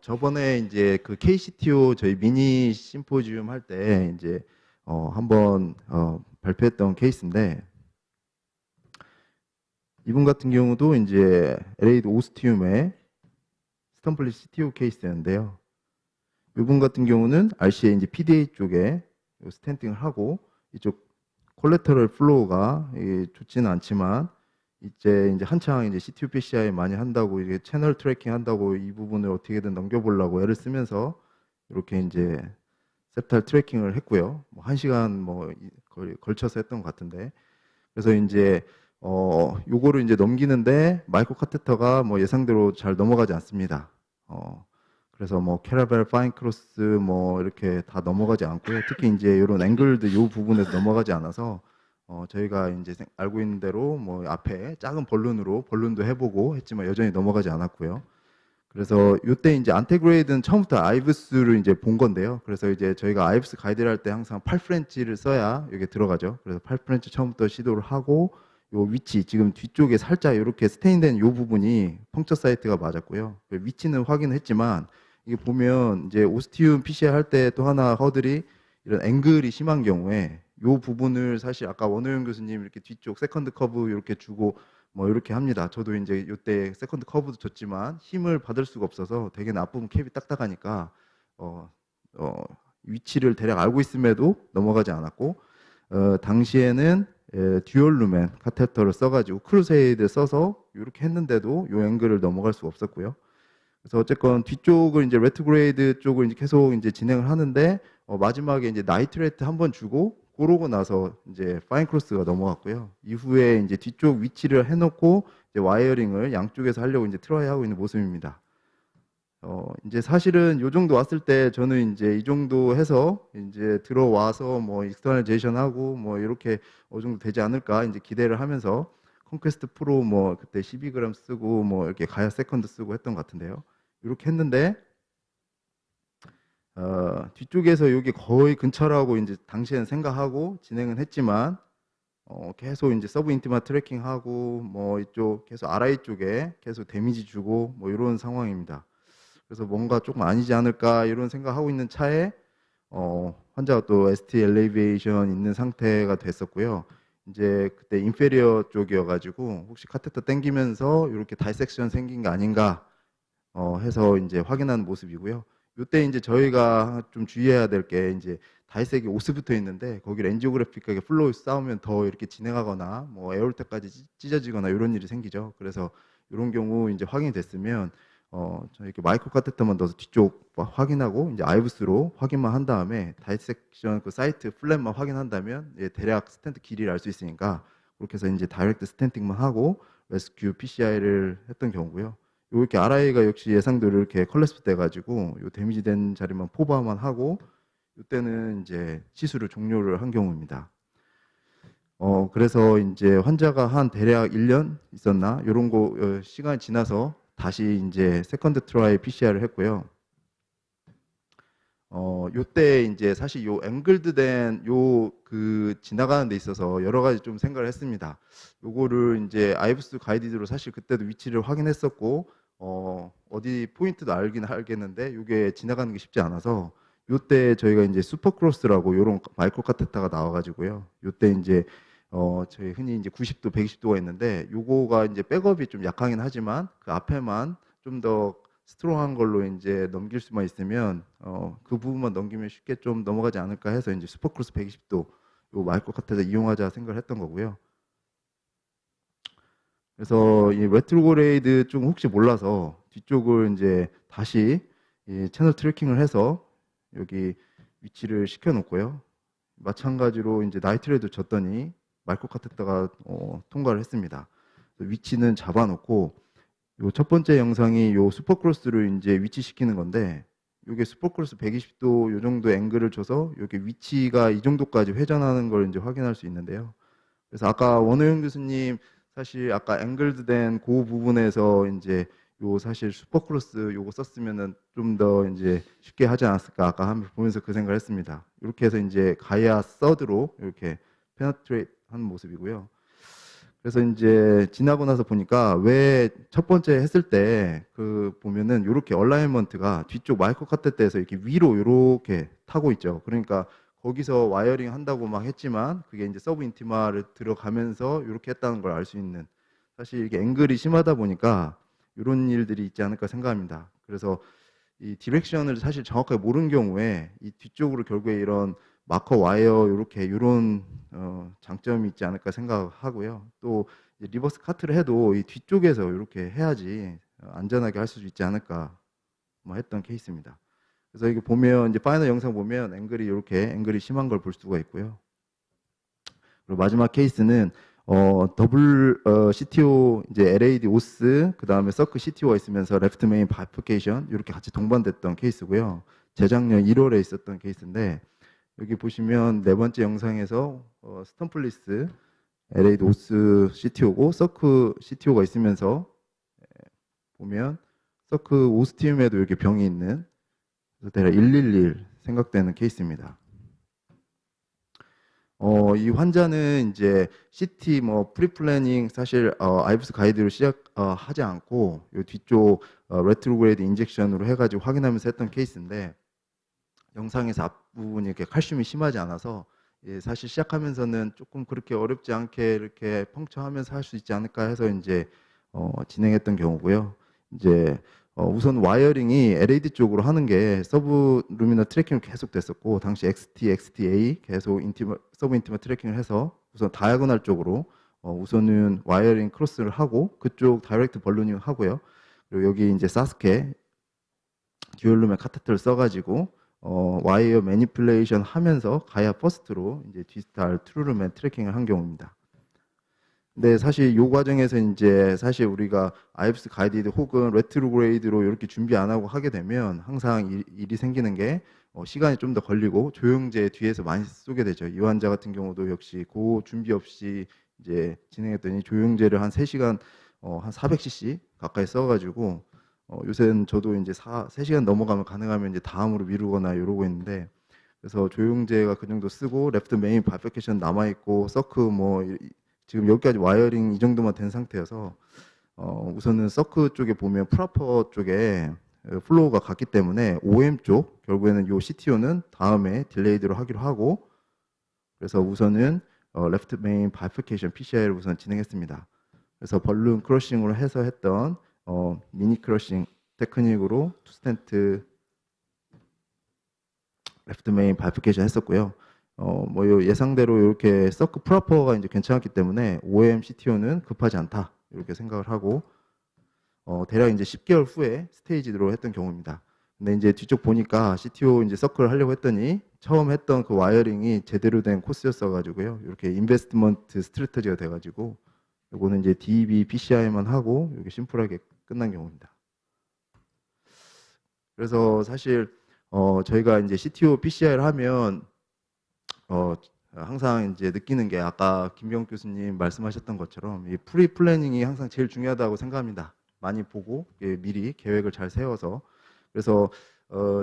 저번에 이제 그 KCTO 저희 미니 심포지움 할 때 이제 한번 발표했던 케이스인데, 이분 같은 경우도 이제 LA 오스티움의 스턴블리 CTO 케이스였는데요. 이분 같은 경우는 RCA 이제 PDA 쪽에 스탠딩을 하고, 이쪽 콜레터럴 플로우가 좋지는 않지만 이제 한창 이제 CTO PCI 많이 한다고, 이게 채널 트래킹 한다고 이 부분을 어떻게든 넘겨보려고 애를 쓰면서 이렇게 이제 셉탈 트래킹을 했고요. 뭐 1시간 뭐 걸쳐서 했던 것 같은데, 그래서 이제 요거를 이제 넘기는데 마이크로 카테터가 뭐 예상대로 잘 넘어가지 않습니다. 그래서 뭐 캐러벨, 파인 크로스 뭐 이렇게 다 넘어가지 않고요. 특히 이제 이런 앵글드 요 부분에서 넘어가지 않아서 저희가 이제 알고 있는 대로 뭐 앞에 작은 벌룬도 해보고 했지만 여전히 넘어가지 않았고요. 그래서 이때 이제 안테그레이드는 처음부터 아이브스를 이제 본 건데요. 그래서 이제 저희가 아이브스 가이드를 할 때 항상 8프렌치를 써야 여기 들어가죠. 그래서 8프렌치 처음부터 시도를 하고, 요 위치 지금 뒤쪽에 살짝 이렇게 스테인된 요 부분이 펑처 사이트가 맞았고요. 위치는 확인했지만 이게 보면 이제 오스티움 PCI 할 때 또 하나 허들이 이런 앵글이 심한 경우에 요 부분을 사실 아까 원호영 교수님 이렇게 뒤쪽 세컨드 커브 이렇게 주고 뭐 이렇게 합니다. 저도 이제 이때 세컨드 커브도 줬지만 힘을 받을 수가 없어서 되게 나쁘면 캡이 딱딱하니까 위치를 대략 알고 있음에도 넘어가지 않았고, 당시에는 듀얼 루멘 카테터를 써가지고 크루세이드 써서 이렇게 했는데도 요 앵글을 넘어갈 수가 없었고요. 그래서 어쨌건 뒤쪽을 이제 레트그레이드 쪽을 이제 계속 이제 진행을 하는데 마지막에 이제 나이트레이트 한번 주고 그러고 나서 이제 파인 크로스가 넘어갔고요. 이후에 이제 뒤쪽 위치를 해놓고 이제 와이어링을 양쪽에서 하려고 이제 트라이 하고 있는 모습입니다. 이제 사실은 요 정도 왔을 때 저는 이제 이 정도 해서 이제 들어와서 뭐 익스터널제이션 하고 뭐 이렇게 어느 정도 되지 않을까 이제 기대를 하면서 컨퀘스트 프로 뭐 그때 12g 쓰고 뭐 이렇게 가야 세컨드 쓰고 했던 것 같은데요. 이렇게 했는데 뒤쪽에서 여기 거의 근처라고 이제 당시에는 생각하고 진행은 했지만 계속 이제 서브 인티마 트래킹하고 뭐 이쪽 계속 RI 쪽에 계속 데미지 주고 뭐 이런 상황입니다. 그래서 뭔가 조금 아니지 않을까 이런 생각하고 있는 차에 환자가 또 ST 엘리베이션 있는 상태가 됐었고요. 이제 그때 인페리어 쪽이어가지고 혹시 카테터 당기면서 이렇게 다이섹션 생긴 거 아닌가 해서 이제 확인하는 모습이고요. 이때 이제 저희가 좀 주의해야 될 게 이제 다이섹이 오스 붙어 있는데 거기를 엔지오그래픽하게 플로우 싸우면 더 이렇게 진행하거나 뭐 에어홀터까지 찢어지거나 이런 일이 생기죠. 그래서 이런 경우 이제 확인이 됐으면 저 이렇게 마이크로 카테터만 넣어서 뒤쪽 확인하고 이제 아이브스로 확인만 한 다음에 다이섹션 그 사이트 플랫만 확인한다면 대략 스탠트 길이를 알 수 있으니까 그렇게 해서 이제 다이렉트 스탠팅만 하고 레스큐 PCI를 했던 경우고요. 이렇게 RI가 역시 예상대로 이렇게 컬랩스 돼가지고 요 데미지 된 자리만 포바만 하고 이때는 이제 시술을 종료를 한 경우입니다. 그래서 이제 환자가 한 대략 1년 있었나 이런 거 시간이 지나서 다시 이제 세컨드 트라이 PCR을 했고요. 요때 이제 사실 요 앵글드 된 요 그 지나가는 데 있어서 여러 가지 좀 생각을 했습니다. 요거를 이제 아이브스 가이디드로 사실 그때도 위치를 확인했었고 어디 포인트도 알겠는데 요게 지나가는 게 쉽지 않아서 요때 저희가 이제 슈퍼크로스라고 요런 마이크로 카테터가 나와가지고요. 요때 이제 저희 흔히 이제 90도, 120도가 있는데 요거가 이제 백업이 좀 약하긴 하지만 그 앞에만 좀 더 스트롱한 걸로 이제 넘길 수만 있으면 그 부분만 넘기면 쉽게 좀 넘어가지 않을까 해서 이제 슈퍼크로스 120도 요 마이크로 카테터 이용하자 생각을 했던 거고요. 그래서 이 레트로그레이드 좀 혹시 몰라서 뒤쪽을 이제 다시 이 채널 트래킹을 해서 여기 위치를 시켜놓고요. 마찬가지로 이제 나이트레이드 줬더니 마이크로 카테터가 통과를 했습니다. 위치는 잡아놓고 요 첫 번째 영상이 요 슈퍼크로스를 이제 위치시키는 건데 요게 슈퍼크로스 120도 요 정도 앵글을 줘서 요게 위치가 이 정도까지 회전하는 걸 이제 확인할 수 있는데요. 그래서 아까 원호영 교수님 사실 아까 앵글드 된 그 부분에서 이제 요 사실 슈퍼크로스 요거 썼으면은 좀 더 이제 쉽게 하지 않았을까 아까 한번 보면서 그 생각을 했습니다. 이렇게 해서 이제 가야 서드로 이렇게 페네트레이트 하는 모습이고요. 그래서 이제 지나고 나서 보니까 왜 첫 번째 했을 때 그 보면은 이렇게 얼라이먼트가 뒤쪽 마이크로 카테터에서 이렇게 위로 이렇게 타고 있죠. 그러니까 거기서 와이어링 한다고 막 했지만 그게 이제 서브 인티마를 들어가면서 이렇게 했다는 걸 알 수 있는, 사실 이게 앵글이 심하다 보니까 이런 일들이 있지 않을까 생각합니다. 그래서 이 디렉션을 사실 정확하게 모르는 경우에 이 뒤쪽으로 결국에 이런 마커 와이어 이런 장점이 있지 않을까 생각하고요. 또 이제 리버스 카트를 해도 이 뒤쪽에서 이렇게 해야지 안전하게 할 수 있지 않을까 뭐 했던 케이스입니다. 그래서 이게 보면 이제 파이널 영상 보면 앵글이 심한 걸 볼 수가 있고요. 그리고 마지막 케이스는 더블 CTO 이제 LAD 오스 그 다음에 서크 CTO가 있으면서 레프트 메인 바이프케이션 이렇게 같이 동반됐던 케이스고요. 재작년 1월에 있었던 케이스인데 여기 보시면 네 번째 영상에서 스턴플리스 LAD 오스 CTO고 서크 CTO가 있으면서 보면 서크 오스티움에도 이렇게 병이 있는, 그래서 대략 111 생각되는 케이스입니다. 이 환자는 이제 CT 뭐 프리플래닝 사실 아이브스 가이드로 시작하지 않고 이 뒤쪽 레트로그레이드 인젝션으로 해가지고 확인하면서 했던 케이스인데 영상에서 앞부분이 이렇게 칼슘이 심하지 않아서 사실 시작하면서는 조금 그렇게 어렵지 않게 이렇게 펑처하면서 할 수 있지 않을까 해서 이제 진행했던 경우고요. 이제 우선 와이어링이 LAD 쪽으로 하는 게 서브 루미너 트래킹을 계속 됐었고 당시 XTA 계속 서브 인티머 트래킹을 해서 우선 다이아고널 쪽으로 우선은 와이어링 크로스를 하고 그쪽 다이렉트 벌루닝 하고요. 그리고 여기 이제 사스케 듀얼룸의 카테터를 써가지고 와이어 매니플레이션 하면서 가야 퍼스트로 이제 디지털 트루룸의 트래킹을 한 경우입니다. 근데 사실 이 과정에서 이제 사실 우리가 아이브스 가이디드 혹은 레트로그레이드로 이렇게 준비 안 하고 하게 되면 항상 일이 생기는 게 시간이 좀 더 걸리고 조영제 뒤에서 많이 쏘게 되죠. 이 환자 같은 경우도 역시 그 준비 없이 이제 진행했더니 조영제를 한 3시간 한 400cc 가까이 써가지고 요새는 저도 이제 3시간 넘어가면 가능하면 이제 다음으로 미루거나 이러고 있는데 그래서 조영제가 그 정도 쓰고 레프트 메인 바이피케이션 남아 있고 서크 뭐 지금 여기까지 와이어링 이 정도만 된 상태여서 우선은 서크 쪽에 보면 프라퍼 쪽에 플로우가 갔기 때문에 OM 쪽 결국에는 요 CTO는 다음에 딜레이드로 하기로 하고 그래서 우선은 레프트 메인 바이피케이션 PCI를 우선 진행했습니다. 그래서 벌룬 크러싱으로 해서 했던 미니 크러싱 테크닉으로 투 스텐트 레프트 메인 바이피케이션 했었고요. 뭐 예상대로 이렇게 서크 프로퍼가 이제 괜찮았기 때문에 OM CTO는 급하지 않다 이렇게 생각을 하고 대략 이제 10개월 후에 스테이지로 했던 경우입니다. 근데 이제 뒤쪽 보니까 CTO 이제 서클을 하려고 했더니 처음 했던 그 와이어링이 제대로 된 코스였어가지고요. 이렇게 인베스트먼트 스트래터지가 돼가지고 요거는 이제 DB PCI만 하고 이렇게 심플하게 끝난 경우입니다. 그래서 사실 저희가 이제 CTO PCI를 하면 항상 이제 느끼는 게 아까 김병욱 교수님 말씀하셨던 것처럼 이 프리 플래닝이 항상 제일 중요하다고 생각합니다. 많이 보고 미리 계획을 잘 세워서 그래서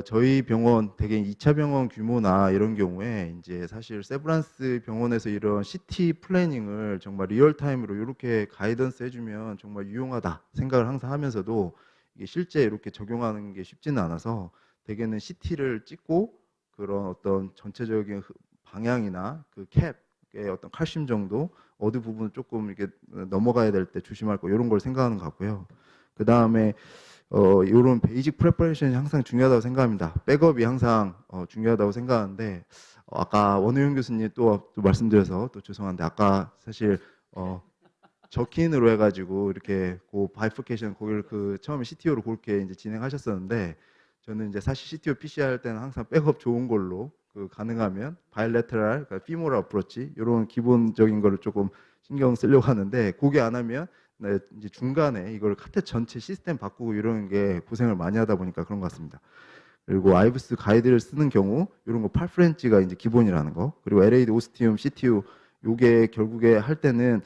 저희 병원 되게 2차 병원 규모나 이런 경우에 이제 사실 세브란스 병원에서 이런 CT 플래닝을 정말 리얼타임으로 이렇게 가이던스 해주면 정말 유용하다 생각을 항상 하면서도 이게 실제 이렇게 적용하는 게 쉽지는 않아서 대개는 CT를 찍고 그런 어떤 전체적인 방향이나 그 캡의 어떤 칼슘 정도 어느 부분을 조금 이렇게 넘어가야 될 때 조심할 거 이런 걸 생각하는 것 같고요. 그 다음에 이런 베이직 프레퍼레이션이 항상 중요하다고 생각합니다. 백업이 항상 중요하다고 생각하는데 아까 원우영 교수님 또 말씀드려서 또 죄송한데 아까 사실 저킨으로 해가지고 이렇게 그 바이프케이션 거기를 그 처음에 CTO로 그렇게 이제 진행하셨었는데 저는 이제 사실 CTO PC 할 때는 항상 백업 좋은 걸로 그 가능하면 바이레터럴, 그러니까 피모럴 어프로치 이런 기본적인 거를 조금 신경 쓰려고 하는데 그게 안 하면 이제 중간에 이걸 카테 전체 시스템 바꾸고 이런 게 고생을 많이 하다 보니까 그런 것 같습니다. 그리고 아이브스 가이드를 쓰는 경우 이런 거 8프렌치가 이제 기본이라는 거 그리고 LAD 오스티움 CTU 요게 결국에 할 때는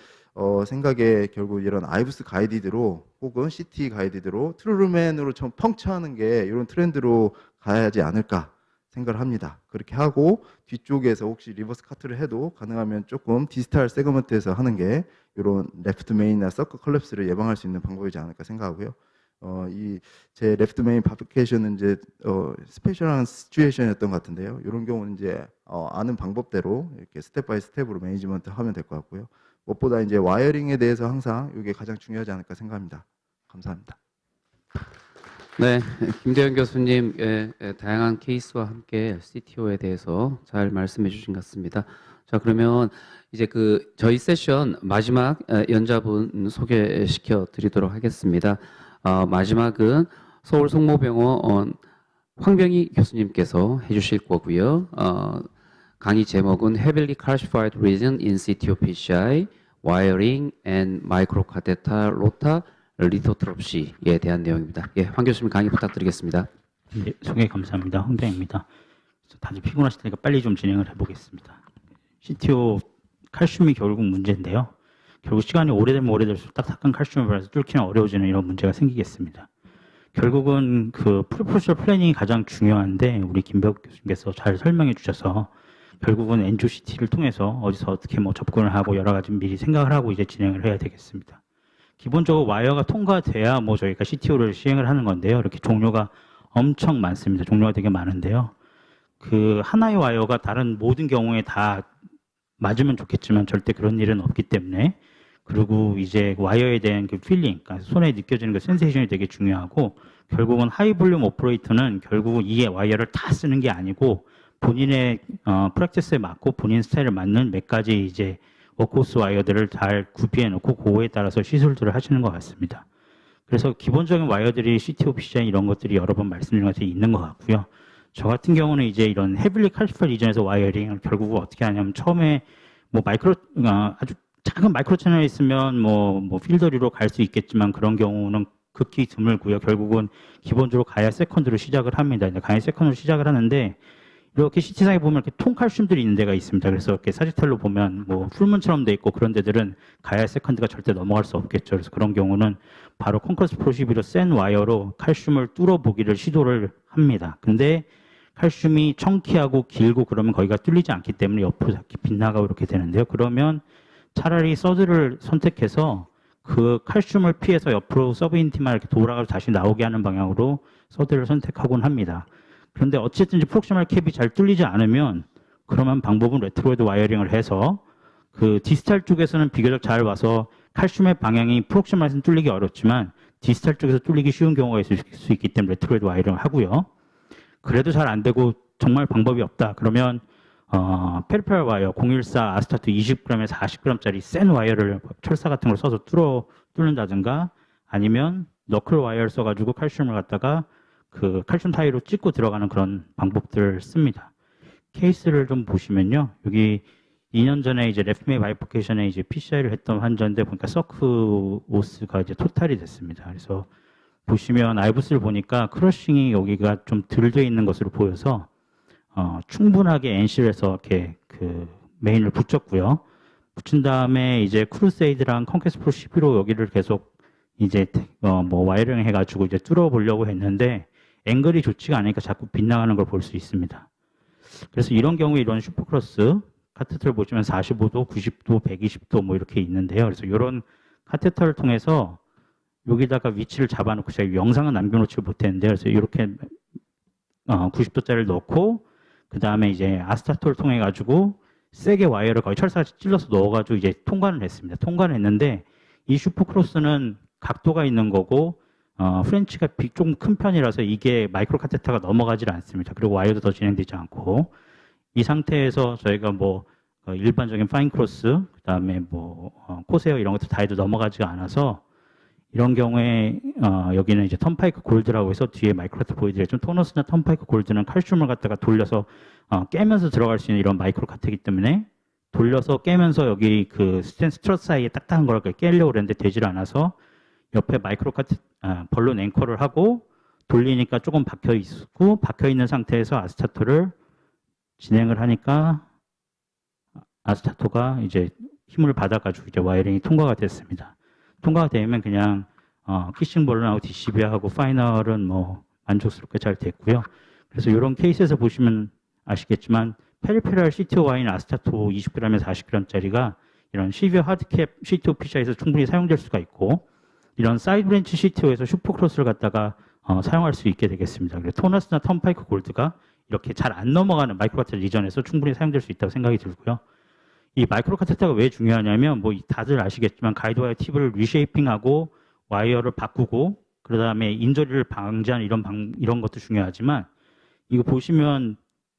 생각에 결국 이런 아이브스 가이디드로 혹은 CT 가이디드로 트루루맨으로 좀 펑처하는 게 이런 트렌드로 가야지 않을까 생각을 합니다. 그렇게 하고 뒤쪽에서 혹시 리버스 카트를 해도 가능하면 조금 디지털 세그먼트에서 하는 게 이런 레프트 메인이나 서클 컬랩스를 예방할 수 있는 방법이지 않을까 생각하고요. 이 제 레프트 메인 파브리케이션은 이제 스페셜한 시츄에이션이었던 것 같은데요. 이런 경우는 이제 아는 방법대로 이렇게 스텝 바이 스텝으로 매니지먼트 하면 될 것 같고요. 무엇보다 이제 와이어링에 대해서 항상 이게 가장 중요하지 않을까 생각합니다. 감사합니다. 네, 김대현 교수님의 다양한 케이스와 함께 CTO에 대해서 잘 말씀해 주신 것 같습니다. 자, 그러면 이제 저희 세션 마지막 연자분 소개시켜 드리도록 하겠습니다. 마지막은 서울 성모병원 황병희 교수님께서 해주실 거고요. 강의 제목은 Heavily Calcified Region in CTO PCI, Wiring and Microcatheter Rota 리토트롭시에 대한 내용입니다. 예, 황 교수님 강의 부탁드리겠습니다. 네, 소개 감사합니다. 황병입니다. 다들 피곤하실 테니까 빨리 좀 진행을 해보겠습니다. CTO 칼슘이 결국 문제인데요. 결국 시간이 오래되면 오래될수록 딱딱한 칼슘을 발라서 뚫기는 어려워지는 이런 문제가 생기겠습니다. 결국은 프리포셜 플래닝이 가장 중요한데 우리 김벽 교수님께서 잘 설명해 주셔서 결국은 NGOCT를 통해서 어디서 어떻게 접근을 하고 여러 가지 미리 생각을 하고 이제 진행을 해야 되겠습니다. 기본적으로 와이어가 통과돼야 저희가 CTO를 시행을 하는 건데요. 이렇게 종류가 엄청 많습니다. 종류가 되게 많은데요. 하나의 와이어가 다른 모든 경우에 다 맞으면 좋겠지만 절대 그런 일은 없기 때문에 그리고 이제 와이어에 대한 필링, 그러니까 손에 느껴지는 센세이션이 되게 중요하고 결국은 하이 볼륨 오퍼레이터는 결국은 이 와이어를 다 쓰는 게 아니고 본인의 프랙티스에 맞고 본인 스타일에 맞는 몇 가지 이제 워크호스 와이어들을 잘 구비해 놓고 그거에 따라서 시술들을 하시는 것 같습니다. 그래서 기본적인 와이어들이 CTO, PCI 이런 것들이 여러 번 말씀드린 것들이 있는 것 같고요. 저 같은 경우는 이제 이런 헤빌리 칼시파이 리전에서 와이어링을 결국 어떻게 하냐면 처음에 아주 작은 마이크로 채널이 있으면 필더리로 갈 수 있겠지만 그런 경우는 극히 드물고요. 결국은 기본적으로 가야 세컨드로 시작을 합니다. 가야 세컨드로 시작을 하는데 이렇게 CT상에 보면 이렇게 통칼슘들이 있는 데가 있습니다. 그래서 이렇게 사지탈로 보면 풀문처럼 돼 있고 그런 데들은 가야 세컨드가 절대 넘어갈 수 없겠죠. 그래서 그런 경우는 바로 콘크리트 프로시비로 센 와이어로 칼슘을 뚫어보기를 시도를 합니다. 근데 칼슘이 청키하고 길고 그러면 거기가 뚫리지 않기 때문에 옆으로 자꾸 빗나가고 이렇게 되는데요. 그러면 차라리 서드를 선택해서 칼슘을 피해서 옆으로 서브인티만 이렇게 돌아가서 다시 나오게 하는 방향으로 서드를 선택하곤 합니다. 그런데 어쨌든 프록시멀 캡이 잘 뚫리지 않으면 그러면 방법은 레트로이드 와이어링을 해서 디스탈 쪽에서는 비교적 잘 와서 칼슘의 방향이 프록시멀에서는 뚫리기 어렵지만 디스탈 쪽에서 뚫리기 쉬운 경우가 있을 수 있기 때문에 레트로이드 와이어링을 하고요. 그래도 잘 안 되고 정말 방법이 없다. 그러면 페리페럴 와이어 014 아스타트 20g에서 40g짜리 센 와이어를 철사 같은 걸 써서 뚫는다든가 아니면 너클 와이어를 써가지고 칼슘을 갖다가 칼슘 타이로 찍고 들어가는 그런 방법들을 씁니다. 케이스를 좀 보시면요. 여기 2년 전에 이제 레프메이 바이포케이션에 이제 PCI를 했던 환자인데 보니까 서크 오스가 이제 토탈이 됐습니다. 그래서 보시면 아이브스를 보니까 크러싱이 여기가 좀 덜 돼 있는 것으로 보여서 충분하게 NC에서 이렇게 메인을 붙였고요. 붙인 다음에 이제 크루세이드랑 컨퀘스트 프로 11로 여기를 계속 이제 와이어링 해가지고 이제 뚫어보려고 했는데 앵글이 좋지가 않으니까 자꾸 빗나가는 걸 볼 수 있습니다. 그래서 이런 경우에 이런 슈퍼크로스 카테터를 보시면 45도, 90도, 120도 이렇게 있는데요. 그래서 이런 카테터를 통해서 여기다가 위치를 잡아놓고 제가 영상은 남겨놓지 못했는데요. 그래서 이렇게 90도짜리를 넣고 그 다음에 이제 아스타토를 통해 가지고 세게 와이어를 거의 철사같이 찔러서 넣어가지고 이제 통관을 했습니다. 통관을 했는데 이 슈퍼크로스는 각도가 있는 거고 프렌치가 좀 큰 편이라서 이게 마이크로 카테터가 넘어가질 않습니다. 그리고 와이어도 더 진행되지 않고 이 상태에서 저희가 일반적인 파인 크로스 그 다음에 코세어 이런 것들 다 해도 넘어가지가 않아서 이런 경우에 여기는 이제 턴파이크 골드라고 해서 뒤에 마이크로카테터 보여드렸죠. 토너스나 턴파이크 골드는 칼슘을 갖다가 돌려서 깨면서 들어갈 수 있는 이런 마이크로카테이기 때문에 돌려서 깨면서 여기 스트럿 사이에 딱딱한 걸 깨려고 그랬는데 되질 않아서 옆에 벌룬 앵커를 하고 돌리니까 조금 박혀 있고 박혀 있는 상태에서 아스타토를 진행을 하니까 아스타토가 이제 힘을 받아가지고 이제 와이어링이 통과가 됐습니다. 통과가 되면 그냥 키싱 볼론하고 DCB하고 파이널은 만족스럽게 잘 됐고요. 그래서 이런 케이스에서 보시면 아시겠지만 페리페럴 CTO 와인 아스타토 20g에서 40g짜리가 이런 시비어 하드캡 CTO PCI에서 충분히 사용될 수가 있고 이런 사이드 브랜치 CTO에서 슈퍼크로스를 갖다가 사용할 수 있게 되겠습니다. 그래서 토너스나 턴파이크 골드가 이렇게 잘 안 넘어가는 마이크로 카테터 리전에서 충분히 사용될 수 있다고 생각이 들고요. 이 마이크로 카테터가 왜 중요하냐면 뭐 다들 아시겠지만 가이드와이어 팁을 리쉐이핑하고 와이어를 바꾸고 그 다음에 인저리를 방지하는 이런 것도 중요하지만 이거 보시면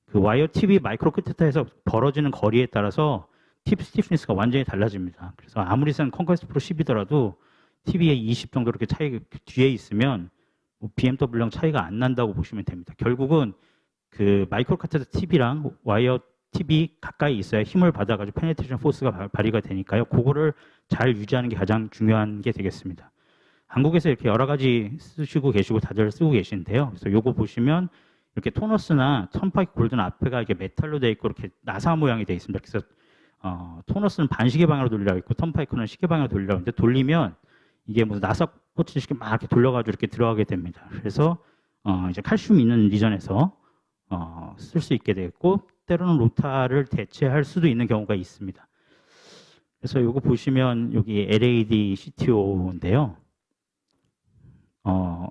그 와이어 팁이 마이크로 카테터에서 벌어지는 거리에 따라서 팁 스티프니스가 완전히 달라집니다. 그래서 아무리 센 컨퀘스트 프로 10이더라도 팁이 20 정도 이렇게 차이 뒤에 있으면 뭐 BMW랑 차이가 안 난다고 보시면 됩니다. 결국은 그 마이크로 카테터 팁이랑 와이어 팁이 가까이 있어야 힘을 받아가지고 페네트레이션 포스가 발휘가 되니까요. 그거를 잘 유지하는 게 가장 중요한 게 되겠습니다. 한국에서 이렇게 여러 가지 쓰시고 계시고 다들 쓰고 계신데요. 그래서 요거 보시면 이렇게 토너스나 턴파이크 골드는 앞에가 이렇게 메탈로 되어 있고 이렇게 나사 모양이 되어 있습니다. 그래서 토너스는 반시계 방향으로 돌리라고 있고 턴파이크는 시계 방향으로 돌리라고 있는데 돌리면 이게 무슨 나사 꽂히듯이 막 이렇게 돌려가지고 이렇게 들어가게 됩니다. 그래서 이제 칼슘 있는 리전에서 쓸 수 있게 되겠고 때로는 로타를 대체할 수도 있는 경우가 있습니다. 그래서 요거 보시면 여기 LAD CTO인데요.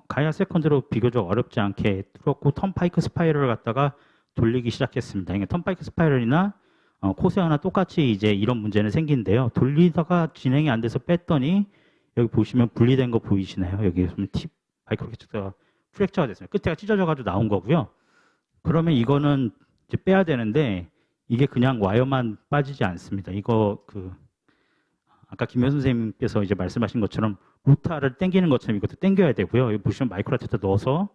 가이아 세컨드로 비교적 어렵지 않게 뚫었고 턴파이크 스파이럴을 갖다가 돌리기 시작했습니다. 그러니까 턴파이크 스파이럴이나 코세어나 똑같이 이제 이런 문제는 생긴데요. 돌리다가 진행이 안 돼서 뺐더니 여기 보시면 분리된 거 보이시나요? 여기 보면 팁 마이크로 캐치가 프랙처가 됐어요. 끝에가 찢어져가지고 나온 거고요. 그러면 이거는 이제 빼야 되는데 이게 그냥 와이어만 빠지지 않습니다. 이거 아까 김현 선생님께서 이제 말씀하신 것처럼 루타를 당기는 것처럼 이것도 당겨야 되고요. 여기 보시면 마이크로 카테터 넣어서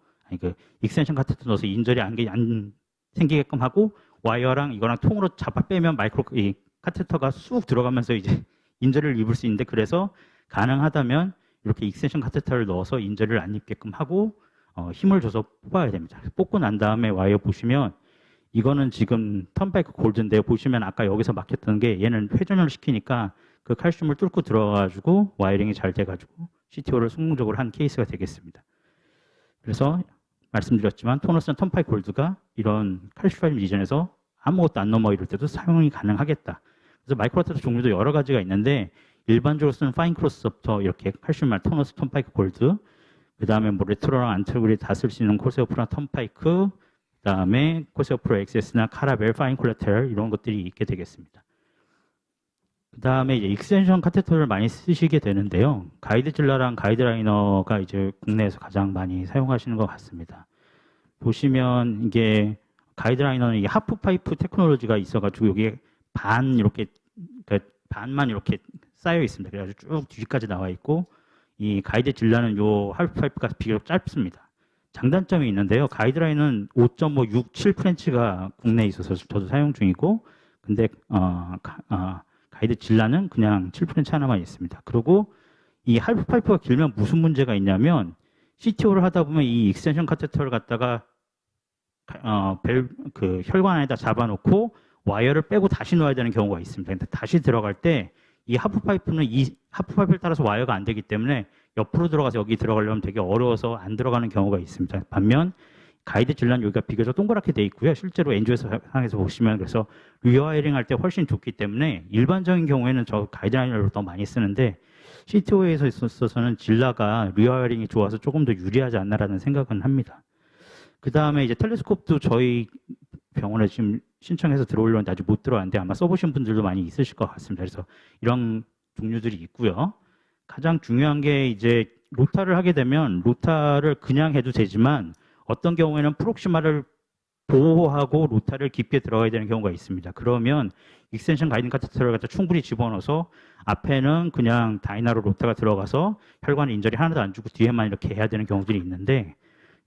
익스텐션 카테터 넣어서 인절이 안 생기게끔 하고 와이어랑 이거랑 통으로 잡아 빼면 이 카테터가 쑥 들어가면서 이제 인절을 입을 수 있는데 그래서 가능하다면 이렇게 익스텐션 카테터를 넣어서 인절을 안 입게끔 하고 힘을 줘서 뽑아야 됩니다. 뽑고 난 다음에 와이어 보시면 이거는 지금 턴파이크 골드인데 보시면 아까 여기서 막혔던 게 얘는 회전을 시키니까 그 칼슘을 뚫고 들어가가지고 와이링이 잘 돼가지고 CTO를 성공적으로 한 케이스가 되겠습니다. 그래서 말씀드렸지만 토너스나 턴파이크 골드가 이런 칼슘 리전에서 아무것도 안 넘어 이럴 때도 사용이 가능하겠다. 그래서 마이크로 카테터 종류도 여러 가지가 있는데 일반적으로 쓰는 파인 크로스부터 이렇게 칼슘 말 토너스 턴파이크 골드 그 다음에 뭐 레트로랑 안트로그리 다 쓸 수 있는 코세오 프로나 턴파이크 그 다음에 코세오 프로 XS나 카라벨 파인 콜라테럴 이런 것들이 있게 되겠습니다. 그 다음에 이제 익스텐션 카테터를 많이 쓰시게 되는데요. 가이드 질라랑 가이드라이너가 이제 국내에서 가장 많이 사용하시는 것 같습니다. 보시면 이게 가이드라이너는 이게 하프 파이프 테크놀로지가 있어가지고 여기에 반만 이렇게 쌓여 있습니다. 그래가지고 쭉 뒤까지 나와 있고 이 가이드 질라는 요 하프 파이프가 비교적 짧습니다. 장단점이 있는데요. 가이드라인은 5.67 프렌치가 국내에 있어서 저도 사용 중이고 근데 가이드 질라는 그냥 7프렌치 하나만 있습니다. 그리고 이 하프 파이프가 길면 무슨 문제가 있냐면 CTO를 하다 보면 이 익스텐션 카테터를 갖다가 혈관 안에다 잡아놓고 와이어를 빼고 다시 넣어야 되는 경우가 있습니다. 근데 다시 들어갈 때 이 하프 파이프는 이 하프 파이프를 따라서 와이어가 안 되기 때문에 옆으로 들어가서 여기 들어가려면 되게 어려워서 안 들어가는 경우가 있습니다. 반면 가이드 질라는 여기가 비교적 동그랗게 돼 있고요. 실제로 엔조에서 보시면 그래서 리와이어링 할 때 훨씬 좋기 때문에 일반적인 경우에는 저 가이드라이너를 더 많이 쓰는데 CTO에서 있어서는 질라가 리와이어링이 좋아서 조금 더 유리하지 않나라는 생각은 합니다. 그 다음에 이제 텔레스콥도 저희 병원에 지금 신청해서 들어오려는데 아직 못 들어왔는데 아마 써보신 분들도 많이 있으실 것 같습니다. 그래서 이런 종류들이 있고요. 가장 중요한 게 이제 로타를 하게 되면 로타를 그냥 해도 되지만 어떤 경우에는 프록시마를 보호하고 로타를 깊게 들어가야 되는 경우가 있습니다. 그러면 익스텐션 가이드 카테터를 갖다 충분히 집어넣어서 앞에는 그냥 다이나로 로타가 들어가서 혈관 인절이 하나도 안 주고 뒤에만 이렇게 해야 되는 경우들이 있는데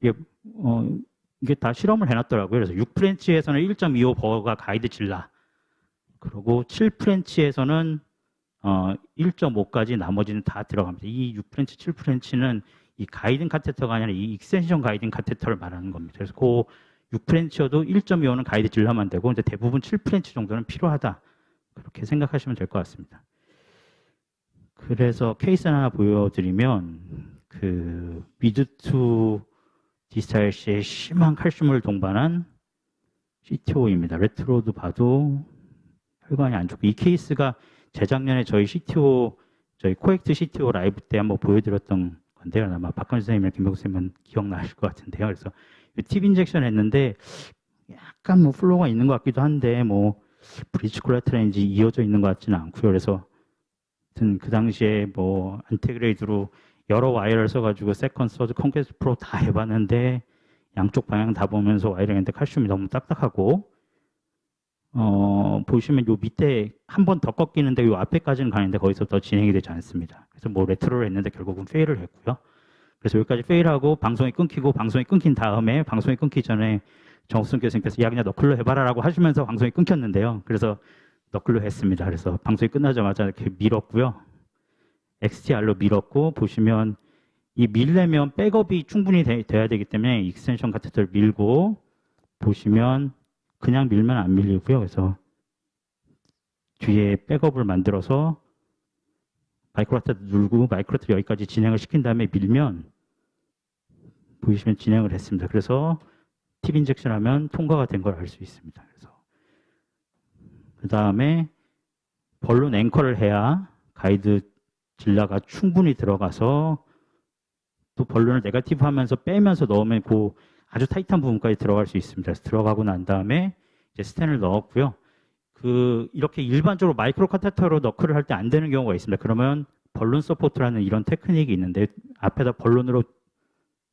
이게 다 실험을 해놨더라고요. 그래서 6프렌치에서는 1.25 버가 가이드 질라 그리고 7프렌치에서는 1.5까지 나머지는 다 들어갑니다. 이 6프렌치, 7프렌치는 이 가이딩 카테터가 아니라 이 익스텐션 가이딩 카테터를 말하는 겁니다. 그래서 그 6프렌치여도 1.25는 가이드 질라만 되고 이제 대부분 7프렌치 정도는 필요하다. 그렇게 생각하시면 될 것 같습니다. 그래서 케이스 하나 보여드리면 그 미드2 디스탈 시에 심한 칼슘을 동반한 CTO입니다. 레트로도 봐도 혈관이 안 좋고 이 케이스가 재작년에 저희 CTO 저희 코엑트 CTO 라이브 때 한번 보여드렸던 건데요. 아마 박건희 선생님이랑 김병수 선생님은 기억나실 것 같은데요. 그래서 팁 인젝션 했는데 약간 뭐 플로우가 있는 것 같기도 한데 뭐 브리치 콜라테랄인지 이어져 있는 것 같지는 않고요. 그래서 하여튼 그 당시에 뭐 안테그레이드로 여러 와이어를 써가지고 세컨, 서드, 컨퀘스트 프로 다 해봤는데 양쪽 방향 다 보면서 와이어링인데 칼슘이 너무 딱딱하고 보시면 요 밑에 한 번 더 꺾이는데 요 앞에까지는 가는데 거기서 더 진행이 되지 않습니다. 그래서 뭐 레트로를 했는데 결국은 페일을 했고요. 그래서 여기까지 페일하고 방송이 끊기고 방송이 끊긴 다음에 방송이 끊기 전에 정우승 교수님께서 야 그냥 너클로 해봐라라고 하시면서 방송이 끊겼는데요. 그래서 너클로 했습니다. 그래서 방송이 끝나자마자 이렇게 밀었고요. XTR로 밀었고 보시면 이 밀려면 백업이 충분히 돼야 되기 때문에 익스텐션 카테터를 밀고 보시면 그냥 밀면 안 밀리고요. 그래서 뒤에 백업을 만들어서 마이크로카테터 누르고 마이크로카테터 여기까지 진행을 시킨 다음에 밀면 보이시면 진행을 했습니다. 그래서 팁 인젝션 하면 통과가 된 걸 알 수 있습니다. 그래서 그 다음에 벌룬 앵커를 해야 가이드 질라가 충분히 들어가서 또 벌룬을 네거티브 하면서 빼면서 넣으면 그 아주 타이트한 부분까지 들어갈 수 있습니다. 그래서 들어가고 난 다음에 이제 스텐을 넣었고요. 이렇게 일반적으로 마이크로 카테터로 너클을 할 때 안 되는 경우가 있습니다. 그러면 벌룬 서포트라는 이런 테크닉이 있는데 앞에다 벌룬으로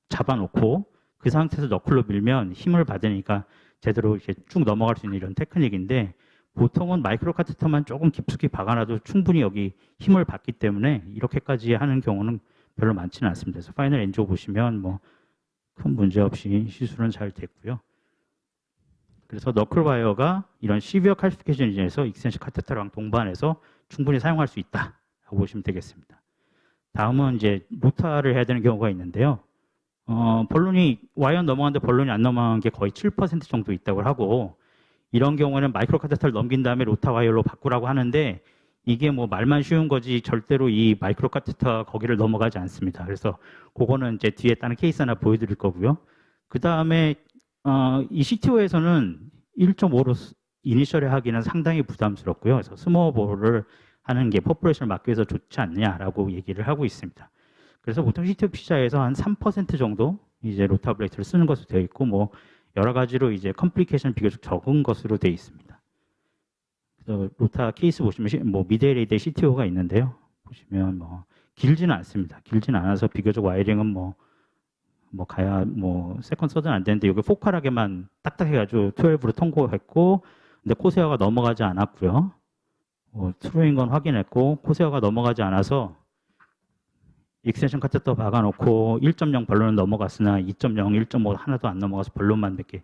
잡아놓고 그 상태에서 너클로 밀면 힘을 받으니까 제대로 이렇게 쭉 넘어갈 수 있는 이런 테크닉인데 보통은 마이크로 카테터만 조금 깊숙이 박아놔도 충분히 여기 힘을 받기 때문에 이렇게까지 하는 경우는 별로 많지는 않습니다. 그래서 파이널 엔조 보시면 뭐 큰 문제 없이 시술은 잘 됐고요. 그래서 너클 와이어가 이런 시비어 칼시피케이션 인에서 익스텐션 카테터랑 동반해서 충분히 사용할 수 있다라고 보시면 되겠습니다. 다음은 이제 로타를 해야 되는 경우가 있는데요. 벌룬이 와이어 넘어가는데 벌룬이 안 넘어간 게 거의 7% 정도 있다고 하고 이런 경우에는 마이크로 카테터를 넘긴 다음에 로타 와이어로 바꾸라고 하는데 이게 뭐 말만 쉬운 거지 절대로 이 마이크로 카테터 거기를 넘어가지 않습니다. 그래서 그거는 이제 뒤에 다른 케이스 하나 보여드릴 거고요. 그 다음에 이 CTO에서는 1.5로 이니셜에 하기는 상당히 부담스럽고요. 그래서 스모어볼을 하는 게 퍼포레이션을 막기 위해서 좋지 않냐라고 얘기를 하고 있습니다. 그래서 보통 CTO 피자에서 한 3% 정도 이제 로타 블레이트를 쓰는 것으로 되어 있고 뭐 여러 가지로 이제 컴플리케이션 비교적 적은 것으로 되어 있습니다. 그래서 로타 케이스 보시면 뭐 미드레이드 CTO가 있는데요. 보시면 뭐 길지는 않습니다. 길지는 않아서 비교적 와이링은 뭐 가야 뭐 세컨 서드는 안 되는데 여기 포컬하게만 딱딱해가지고 12로 통과했고 근데 코세어가 넘어가지 않았고요. 트루인 건 확인했고 코세어가 넘어가지 않아서 익스텐션 카테터 박아놓고 1.0 벌룬은 넘어갔으나 2.0, 1.5 하나도 안 넘어가서 벌룬만 몇 개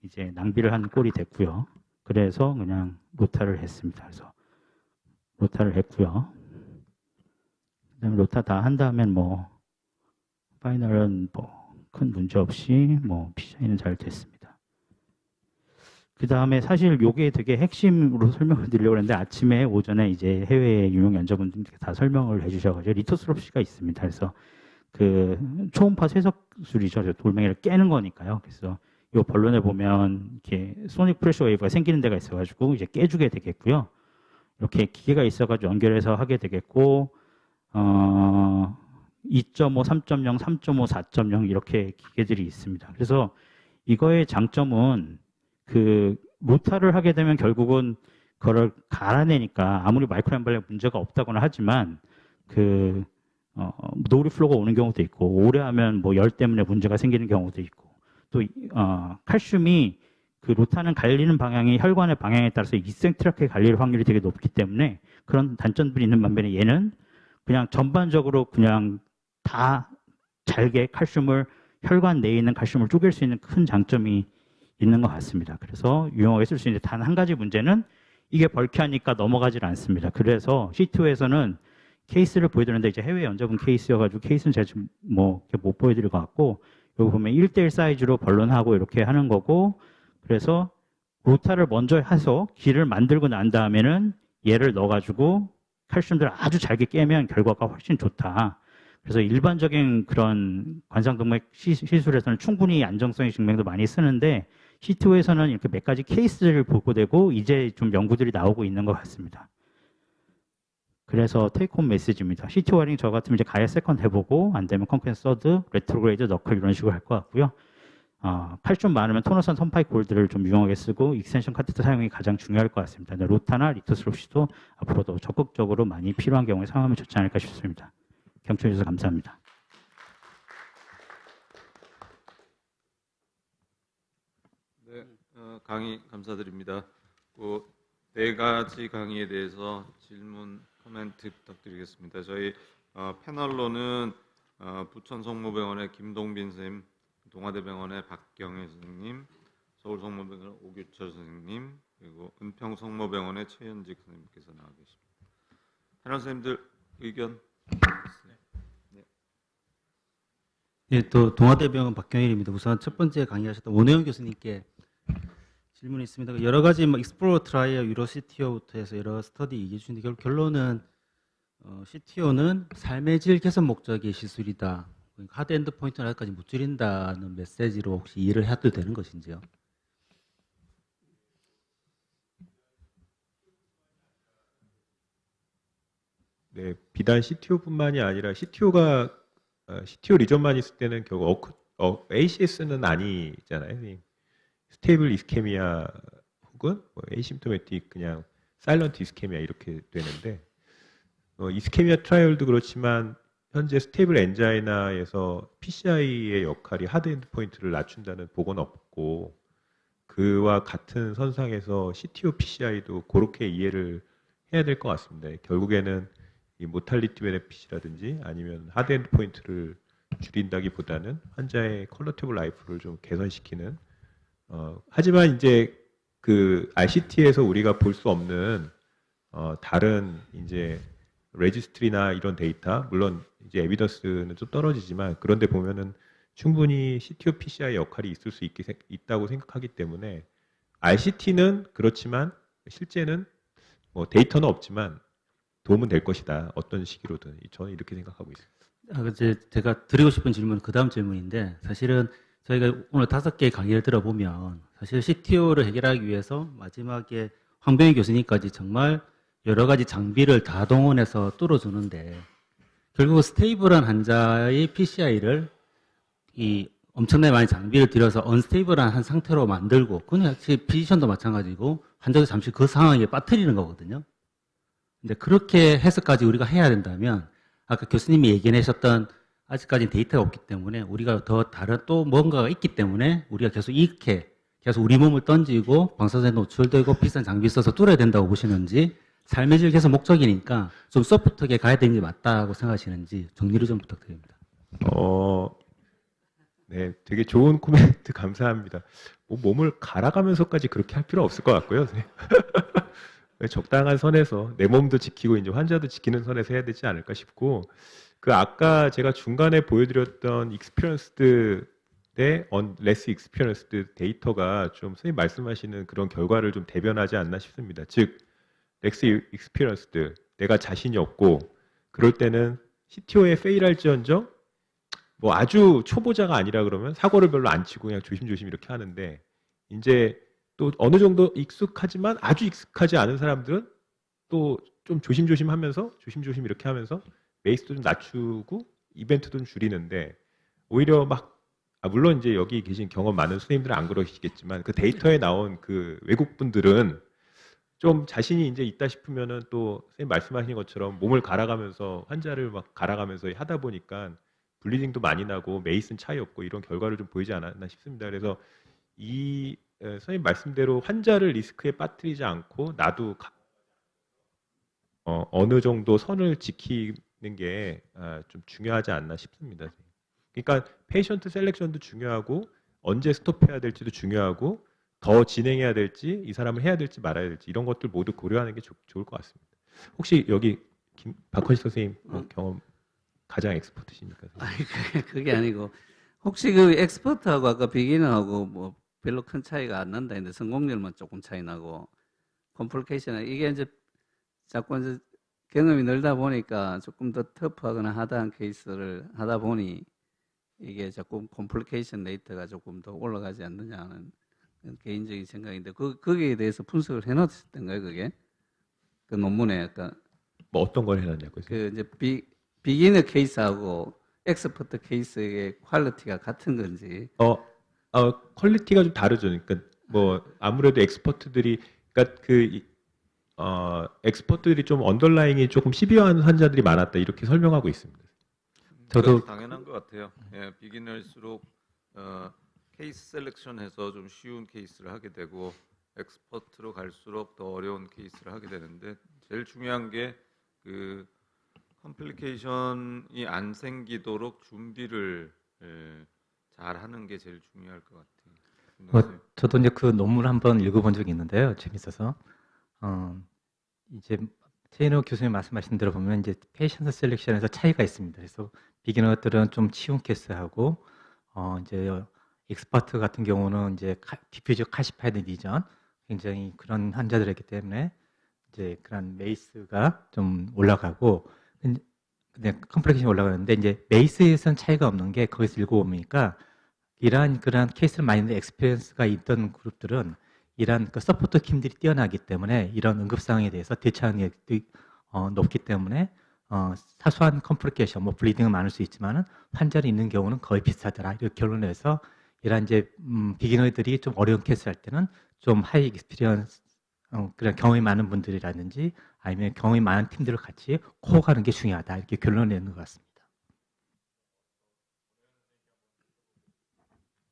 이제 낭비를 한 꼴이 됐고요. 그래서 그냥 로타를 했습니다. 그래서 로타를 했고요. 그다음에 로타 다 한 다음엔 뭐 파이널은 뭐 큰 문제 없이 뭐 PCI는 잘 됐습니다. 그 다음에 사실 요게 되게 핵심으로 설명을 드리려고 했는데 아침에 오전에 이제 해외 유명 연자분들께 다 설명을 해주셔가지고 리토스롭시가 있습니다. 그래서 그 초음파 쇠석술이죠. 돌멩이를 깨는 거니까요. 그래서 요 벌룬에 보면 이렇게 소닉 프레셔 웨이브가 생기는 데가 있어가지고 이제 깨주게 되겠고요. 이렇게 기계가 있어가지고 연결해서 하게 되겠고 2.5, 3.0, 3.5, 4.0 이렇게 기계들이 있습니다. 그래서 이거의 장점은 그 로타를 하게 되면 결국은 그걸 갈아내니까 아무리 마이크로 앰블에 문제가 없다고는 하지만 그 노리 플로가 오는 경우도 있고 오래 하면 뭐 열 때문에 문제가 생기는 경우도 있고 또 칼슘이 그 로타는 갈리는 방향이 혈관의 방향에 따라서 이센트릭하게 갈릴 확률이 되게 높기 때문에 그런 단점들이 있는 반면에 얘는 그냥 전반적으로 그냥 다 잘게 칼슘을 혈관 내에 있는 칼슘을 쪼갤 수 있는 큰 장점이 있는 것 같습니다. 그래서 유용하게 쓸 수 있는데 단 한 가지 문제는 이게 벌키하니까 넘어가질 않습니다. 그래서 C2에서는 케이스를 보여드렸는데 이제 해외 연자분 케이스여가지고 케이스는 제가 지금 뭐 이렇게 못 보여드릴 것 같고 여기 보면 1대1 사이즈로 벌룬하고 이렇게 하는 거고 그래서 로타를 먼저 해서 길을 만들고 난 다음에는 얘를 넣어가지고 칼슘들을 아주 잘게 깨면 결과가 훨씬 좋다. 그래서 일반적인 그런 관상동맥 시술에서는 충분히 안정성의 증명도 많이 쓰는데 C2에서는 이렇게 몇 가지 케이스를 보고 되고 이제 좀 연구들이 나오고 있는 것 같습니다. 그래서 테이크홈 메시지입니다. CTO 와이링 저 같으면 이제 가야 세컨드 해보고 안 되면 컨크리트 서드, 레트로그레이드, 너클 이런 식으로 할 것 같고요. 팔 좀 많으면 토너선 선파이 골드를 좀 유용하게 쓰고 익스텐션 카테터 사용이 가장 중요할 것 같습니다. 로타나 리토스롭시도 앞으로도 적극적으로 많이 필요한 경우에 사용하면 좋지 않을까 싶습니다. 경청해 주셔서 감사합니다. 네, 강의 감사드립니다. 그 네 가지 강의에 대해서 질문, 코멘트 부탁드리겠습니다. 저희 패널로는 부천성모병원의 김동빈 선생님, 동아대병원의 박경혜 선생님, 서울성모병원 오규철 선생님, 그리고 은평성모병원의 최현직 선생님께서 나와 계십니다. 패널 선생님들 의견. 예, 또 동아대병원 박경일입니다. 우선 첫 번째 강의하셨던 원혜영 교수님께 질문이 있습니다. 여러 가지 뭐 익스플로러 트라이어 유로시티오부터 해서 여러 스터디 얘기해 주시는데 결론은 CTO는 삶의 질 개선 목적의 시술이다. 그러니까 하드 엔드 포인트는 아직까지 못 줄인다는 메시지로 혹시 이해를 해도 되는 것인지요? 네, 비단 CTO뿐만이 아니라 CTO 리전만 있을 때는 결국 ACS는 아니잖아요. 스테이블 이스케미아 혹은 뭐 에이심토매틱 그냥 사일런트 이스케미아 이렇게 되는데 이스케미아 트라이얼도 그렇지만 현재 스테이블 엔자이나에서 PCI의 역할이 하드 엔드 포인트를 낮춘다는 보고는 없고 그와 같은 선상에서 CTO PCI도 그렇게 이해를 해야 될 것 같습니다. 결국에는 이 모탈리티 베네핏이라든지 아니면 하드 엔드 포인트를 줄인다기보다는 환자의 퀄리티 오브 라이프를 좀 개선시키는 하지만 이제 그 RCT에서 우리가 볼 수 없는 다른 이제 레지스트리나 이런 데이터 물론 이제 에비던스는 좀 떨어지지만 그런데 보면은 충분히 CTO PCI 역할이 있을 수 있다고 생각하기 때문에 RCT는 그렇지만 실제는 뭐 데이터는 없지만 도움은 될 것이다. 어떤 시기로든 저는 이렇게 생각하고 있습니다. 이제 제가 드리고 싶은 질문은 그 다음 질문인데 사실은 저희가 오늘 5개의 강의를 들어보면 사실 CTO를 해결하기 위해서 마지막에 황병희 교수님까지 정말 여러 가지 장비를 다 동원해서 뚫어주는데 결국 스테이블한 환자의 PCI를 이 엄청나게 많이 장비를 들여서 언스테이블한 한 상태로 만들고 그건 역시 피지션도 마찬가지고 환자도 잠시 그 상황에 빠뜨리는 거거든요. 근데 그렇게 해서까지 우리가 해야 된다면 아까 교수님이 얘기하셨던 아직까지 데이터가 없기 때문에 우리가 더 다른 또 뭔가가 있기 때문에 우리가 계속 이렇게 계속 우리 몸을 던지고 방사선에 노출되고 비싼 장비 써서 뚫어야 된다고 보시는지 삶의 질 개선 목적이니까 좀 소프트하게 가야 되는 게 맞다고 생각하시는지 정리를 좀 부탁드립니다. 네, 되게 좋은 코멘트 감사합니다. 뭐 몸을 갈아가면서까지 그렇게 할 필요 없을 것 같고요. 적당한 선에서 내 몸도 지키고 이제 환자도 지키는 선에서 해야 되지 않을까 싶고 그 아까 제가 중간에 보여드렸던 익스피리언스드 대 레스 익스피리언스드 데이터가 좀 선생님 말씀하시는 그런 결과를 좀 대변하지 않나 싶습니다. 즉 렉스 익스피리언스드 내가 자신이 없고 그럴 때는 CTO에 페일할지언정 뭐 아주 초보자가 아니라 그러면 사고를 별로 안 치고 그냥 조심조심 이렇게 하는데 이제 또 어느 정도 익숙하지만 아주 익숙하지 않은 사람들은 또 좀 조심조심 하면서 조심조심 이렇게 하면서 메이스도 좀 낮추고 이벤트도 좀 줄이는데 오히려 막 물론 이제 여기 계신 경험 많은 선생님들은 안 그러시겠지만 그 데이터에 나온 그 외국 분들은 좀 자신이 이제 있다 싶으면은 또 선생님 말씀하신 것처럼 몸을 갈아가면서 환자를 막 갈아가면서 하다 보니까 블리딩도 많이 나고 메이스는 차이 없고 이런 결과를 좀 보이지 않았나 싶습니다. 그래서 이 선생님 말씀대로 환자를 리스크에 빠뜨리지 않고 나도 어느 정도 선을 지키는 게 좀 중요하지 않나 싶습니다. 그러니까 페이션트 셀렉션도 중요하고 언제 스톱해야 될지도 중요하고 더 진행해야 될지 이 사람을 해야 될지 말아야 될지 이런 것들 모두 고려하는 게 좋을 것 같습니다. 혹시 여기 박헌식 선생님 경험 가장 엑스퍼트시니까. 아니 그게 아니고 혹시 그 엑스퍼트하고 아까 비기너하고 뭐 별로 큰 차이가 안 난다 했는데 성공률만 조금 차이 나고 컴플리케이션 이게 이제 자꾸 이제 경험이 늘다 보니까 조금 더 터프하거나 하다한 케이스를 하다 보니 이게 자꾸 컴플리케이션 레이트가 조금 더 올라가지 않느냐 하는 개인적인 생각인데 거기에 대해서 분석을 해놨던가요 그게 그 논문에 약간 뭐 어떤 걸 해놨냐고요? 그 이제 비기너 케이스하고 엑스퍼트 케이스의 퀄리티가 같은 건지. 퀄리티가 좀 다르죠. 그러니까 뭐 아무래도 엑스퍼트들이 그러니까 엑스퍼트들이 좀 언더라잉이 조금 시비한 환자들이 많았다 이렇게 설명하고 있습니다. 저도 당연한 것 같아요. 예, 비기너일수록 케이스 셀렉션해서 좀 쉬운 케이스를 하게 되고 엑스퍼트로 갈수록 더 어려운 케이스를 하게 되는데 제일 중요한 게 그 컴플리케이션이 안 생기도록 준비를 잘 하는 게 제일 중요할 것 같아요. 저도 이제 그 논문을 한번 읽어본 적이 있는데요. 재밌어서. 이제 최인호 교수님 말씀하신 대로 보면 이제 페이션트 셀렉션에서 차이가 있습니다. 그래서 비기너들은 좀 쉬운 케이스하고 이제 엑스퍼트 같은 경우는 이제 디퓨저 카시파이드 리전 굉장히 그런 환자들이기 때문에 이제 그런 메이스가 좀 올라가고 근데 컴플렉션이 올라가는데 이제 메이스에서는 차이가 없는 게 거기서 읽어보니까 이러한 그런 케이스를 많이 엑스피리언스가 있던 그룹들은 이러한 그 서포터 팀들이 뛰어나기 때문에 이런 응급 상황에 대해서 대처하는 게 높기 때문에 사소한 컴플리케이션, 뭐 블리딩은 많을 수 있지만은 환자를 있는 경우는 거의 비슷하더라 이렇게 결론내서 이런 이제 비기너들이 좀 어려운 케이스 할 때는 좀 하이 익스피리언스 그런 경험이 많은 분들이라든지 아니면 경험이 많은 팀들을 같이 코어가는 게 중요하다 이렇게 결론내는 것 같습니다.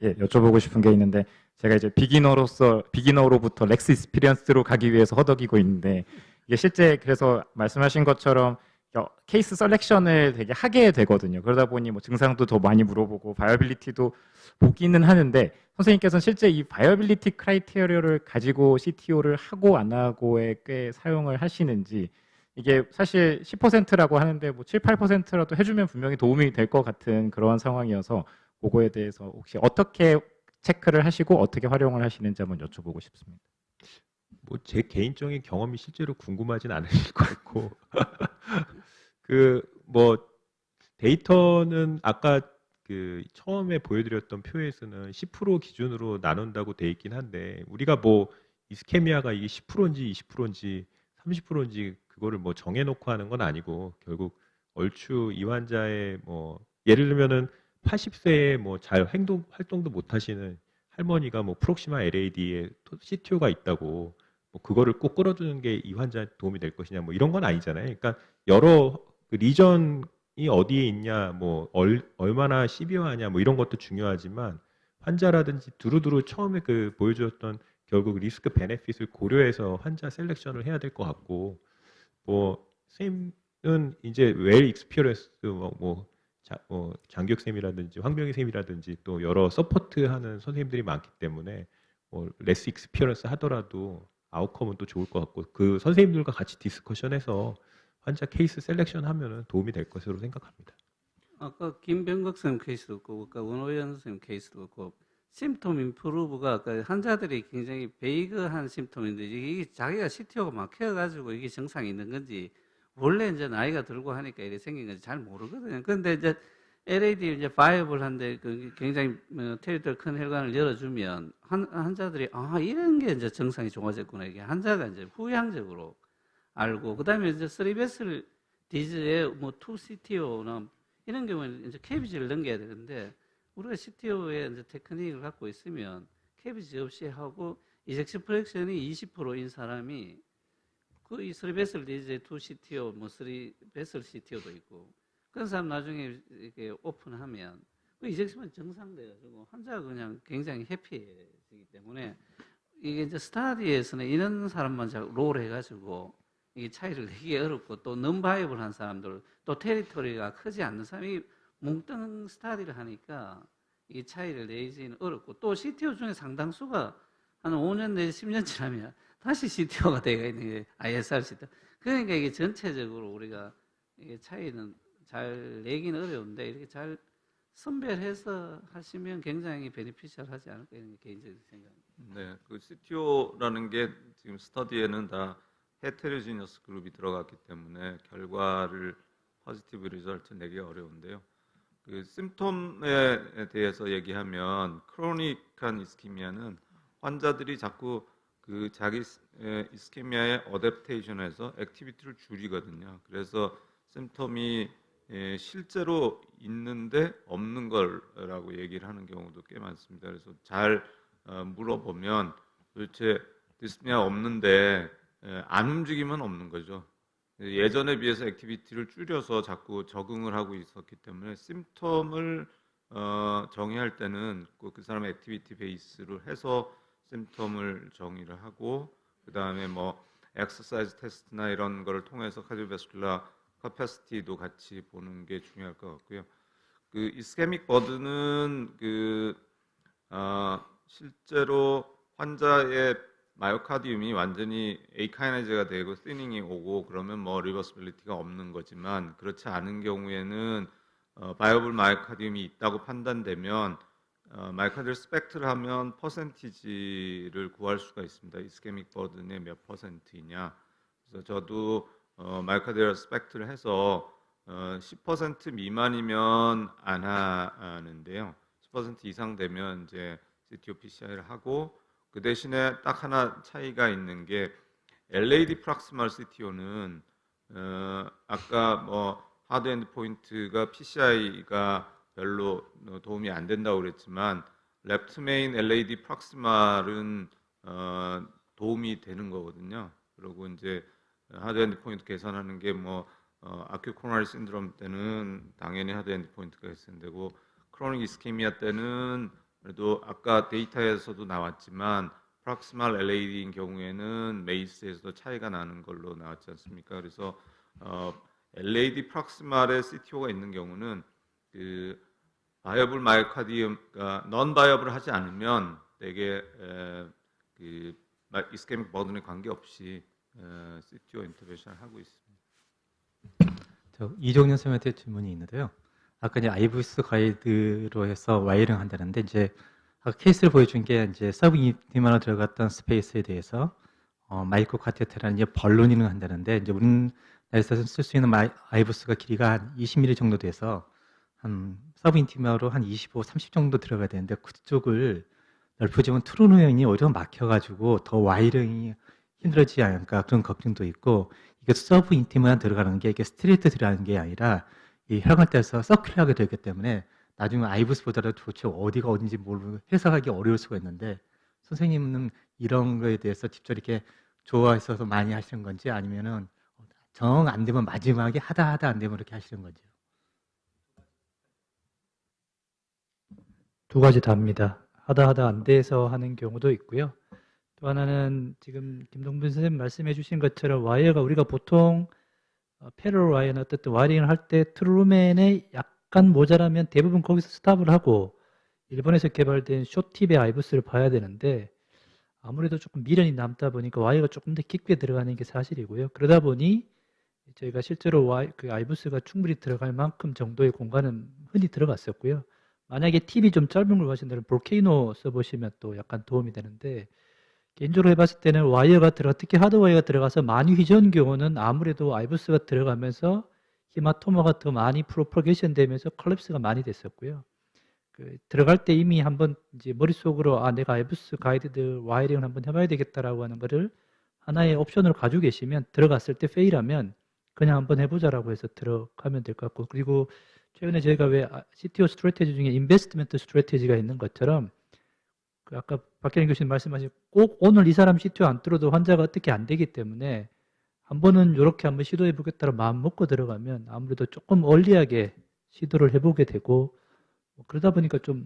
예, 여쭤보고 싶은 게 있는데 제가 이제 비기너로부터 렉스 익스피리언스로 가기 위해서 허덕이고 있는데 이게 실제 그래서 말씀하신 것처럼 케이스 셀렉션을 되게 하게 되거든요. 그러다 보니 뭐 증상도 더 많이 물어보고 바이어빌리티도 보기는 하는데 선생님께서는 실제 이 바이어빌리티 크라이테리어를 가지고 CTO를 하고 안 하고에 꽤 사용을 하시는지 이게 사실 10%라고 하는데 뭐 7, 8%라도 해주면 분명히 도움이 될 것 같은 그런 상황이어서 그거에 대해서 혹시 어떻게 체크를 하시고 어떻게 활용을 하시는지 한번 여쭤보고 싶습니다. 뭐 제 개인적인 경험이 실제로 궁금하진 않으실 것 같고 그 뭐 데이터는 아까 그 처음에 보여드렸던 표에서는 10% 기준으로 나눈다고 돼 있긴 한데 우리가 뭐 이스케미아가 이게 10%인지 20%인지 30%인지 그거를 뭐 정해놓고 하는 건 아니고 결국 얼추 이 환자의 뭐 예를 들면은 80세에 뭐 잘 활동도 못 하시는 할머니가 뭐 프록시마 LAD에 CTO가 있다고 뭐 그거를 꼭 끌어주는 게 이 환자한테 도움이 될 것이냐 뭐 이런 건 아니잖아요. 그러니까 여러 그 리전이 어디에 있냐 뭐 얼마나 시비어하냐 뭐 이런 것도 중요하지만 환자라든지 두루두루 처음에 그 보여주었던 결국 리스크 베네핏을 고려해서 환자 셀렉션을 해야 될 것 같고 뭐 쌤은 이제 웰 익스피리언스 장기혁 쌤이라든지 황병희 쌤이라든지 또 여러 서포트하는 선생님들이 많기 때문에 뭐 레스 익스피리언스 하더라도 아웃컴은 또 좋을 것 같고 그 선생님들과 같이 디스커션해서 환자 케이스 셀렉션 하면은 도움이 될 것으로 생각합니다. 아까 김병국 쌤 케이스도 그렇고 아까 원호연 쌤 케이스도 그렇고 심톰 임프루브가 아까 환자들이 굉장히 베이그한 심톰인데 이게 자기가 CTO가 막혀가지고 이게 증상이 있는 건지 원래 이제 나이가 들고 하니까 이렇게 생긴 건지 잘 모르거든요. 그런데 이제 LAD 이제 바이어블한데 굉장히 테리토리 큰 혈관을 열어주면 환자들이 이런 게 이제 증상이 좋아졌구나 이게 환자가 이제 후향적으로 알고 그다음에 이제 3베슬 디즈의 뭐 2CTO나 이런 경우는 이제 케비지를 넘겨야 되는데 우리가 CTO의 이제 테크닉을 갖고 있으면 케비지 없이 하고 이젝션 프랙션이 20%인 사람이 그 이 3베슬 디즈의 2CTO 뭐 3베슬 CTO도 있고 그런 사람 나중에 이렇게 오픈하면 그 이젝션은 정상돼가지고 환자가 그냥 굉장히 해피해지기 때문에 이게 이제 스타디에서는 이런 사람만 롤 해가지고 이 차이를 내기 어렵고 또 넘바이블한 사람들 또 테리토리가 크지 않는 사람이 뭉뚱 스타디를 하니까 이 차이를 내기는 어렵고 또 CTO 중에 상당수가 한 5년 내지 10년 지나면 다시 CTO가 되어 있는 게 ISR CTO. 그러니까 이게 전체적으로 우리가 이게 차이는 잘 내기는 어려운데 이렇게 잘 선별해서 하시면 굉장히 베니피셜하지 않을까 이런 게 개인적인 생각입니다. 네, 그 CTO라는 게 지금 스터디에는 다 헤테로지니어스 그룹이 들어갔기 때문에 결과를 포지티브 리절트 내기 어려운데요. 그 심톰에 대해서 얘기하면 크로닉한 이스키미아는 환자들이 자꾸 그 자기 이스케미아의 어댑테이션에서 액티비티를 줄이거든요. 그래서 심텀이 실제로 있는데 없는 거라고 얘기를 하는 경우도 꽤 많습니다. 그래서 잘 물어보면 도대체 디스니아 없는데 안 움직이면 없는 거죠. 예전에 비해서 액티비티를 줄여서 자꾸 적응을 하고 있었기 때문에 심텀을 정의할 때는 그 사람의 액티비티 베이스를 해서 심텀을 정의를 하고 그 다음에 뭐 엑서사이즈 테스트나 이런 거를 통해서 카디오베스큘라 커패시티도 같이 보는 게 중요할 것 같고요. 그 이스케믹 버든은 실제로 환자의 마이오카디움이 완전히 에이카이네즈가 되고 스니닝이 오고 그러면 뭐 리버스빌리티가 없는 거지만 그렇지 않은 경우에는 바이어블 마이오카디움이 있다고 판단되면 마이오카디얼 스펙트를 하면 퍼센티지를 구할 수가 있습니다. 이스케믹 버든의 몇 퍼센트이냐. 그래서 저도 마이오카디얼 스펙트를 해서 10% 미만이면 안 하는데요. 10% 이상 되면 이제 CTO PCI를 하고 그 대신에 딱 하나 차이가 있는 게 LAD 프락시말 CTO는 아까 뭐 하드 엔드 포인트가 PCI가 별로 도움이 안 된다고 그랬지만 레프트 메인 LAD 프락시말은 도움이 되는 거거든요. 그리고 이제 하드 엔드 포인트 계산하는 게 뭐 아큐 코로나리 신드롬 때는 당연히 하드 엔드 포인트가 있어야 되고 크로닉 이스케미아 때는 그래도 아까 데이터에서도 나왔지만 프락시말 LAD인 경우에는 메이스에서도 차이가 나는 걸로 나왔지 않습니까? 그래서 LAD 프락시말에 CTO가 있는 경우는 그 바이어블 마이오카디움가 넌 바이어블 하지 않으면 되게 그 이스케믹 버든에 관계없이 CTO 인터벤션을 하고 있습니다. 저 이종현 선생님한테 질문이 있는데요. 아까 이제 아이브스 가이드로 해서 와이링 한다는데 이제 아까 케이스를 보여준 게 이제 서브 유니티만으로 들어갔던 스페이스에 대해서 마이크로 카테테라는 이제 벌로닝을 한다는데 이제 우리나라에서 쓸 수 있는 아이브스가 길이가 한 20mm 정도 돼서 한 서브 인티마로 한 25, 30 정도 들어가야 되는데 그쪽을 넓혀지면 트루노형이 오히려 막혀가지고 더 와이링이 힘들어지지 않을까 그런 걱정도 있고 이게 서브 인티마만 들어가는 게 이게 스트레이트 들어가는 게 아니라 이 혈관 떼서 서큘하게 되기 때문에 나중에 아이브스보다도 도대체 어디가 어딘지 모르고 해석하기 어려울 수가 있는데 선생님은 이런 거에 대해서 직접 이렇게 좋아해서 많이 하시는 건지 아니면은 정 안 되면 마지막에 하다 안 되면 이렇게 하시는 건지요? 두 가지 다입니다. 하다 안 돼서 하는 경우도 있고요. 또 하나는 지금 김동빈 선생님 말씀해 주신 것처럼 와이어가 우리가 보통 패러럴 와이어나 어쨌든 와이링을 할 때 트루맨에 약간 모자라면 대부분 거기서 스탑을 하고 일본에서 개발된 숏팁의 아이브스를 봐야 되는데 아무래도 조금 미련이 남다 보니까 와이어가 조금 더 깊게 들어가는 게 사실이고요. 그러다 보니 저희가 실제로 그 아이브스가 충분히 들어갈 만큼 정도의 공간은 흔히 들어갔었고요. 만약에 팁이 좀 짧은 걸 하신다면 볼케이노 써보시면 또 약간 도움이 되는데 개인적으로 해봤을 때는 와이어가 특히 하드와이어가 들어가서 많이 휘저은 경우는 아무래도 아이브스가 들어가면서 히마토마가 더 많이 프로퍼게이션 되면서 컬랩스가 많이 됐었고요. 들어갈 때 이미 한번 이제 머릿속으로 내가 아이브스 가이드드 와이링을 한번 해봐야 되겠다라고 하는 거를 하나의 옵션으로 가지고 계시면 들어갔을 때 페일하면 그냥 한번 해보자라고 해서 들어가면 될 것 같고 그리고 최근에 저희가 왜 CTO 스트래테지 중에 인베스트먼트 스트래테지가 있는 것처럼 아까 박현희 교수님 말씀하신 꼭 오늘 이 사람 CTO 안 들어도 환자가 어떻게 안 되기 때문에 한 번은 이렇게 한번 시도해 보겠다고 마음 먹고 들어가면 아무래도 조금 얼리하게 시도를 해보게 되고 그러다 보니까 좀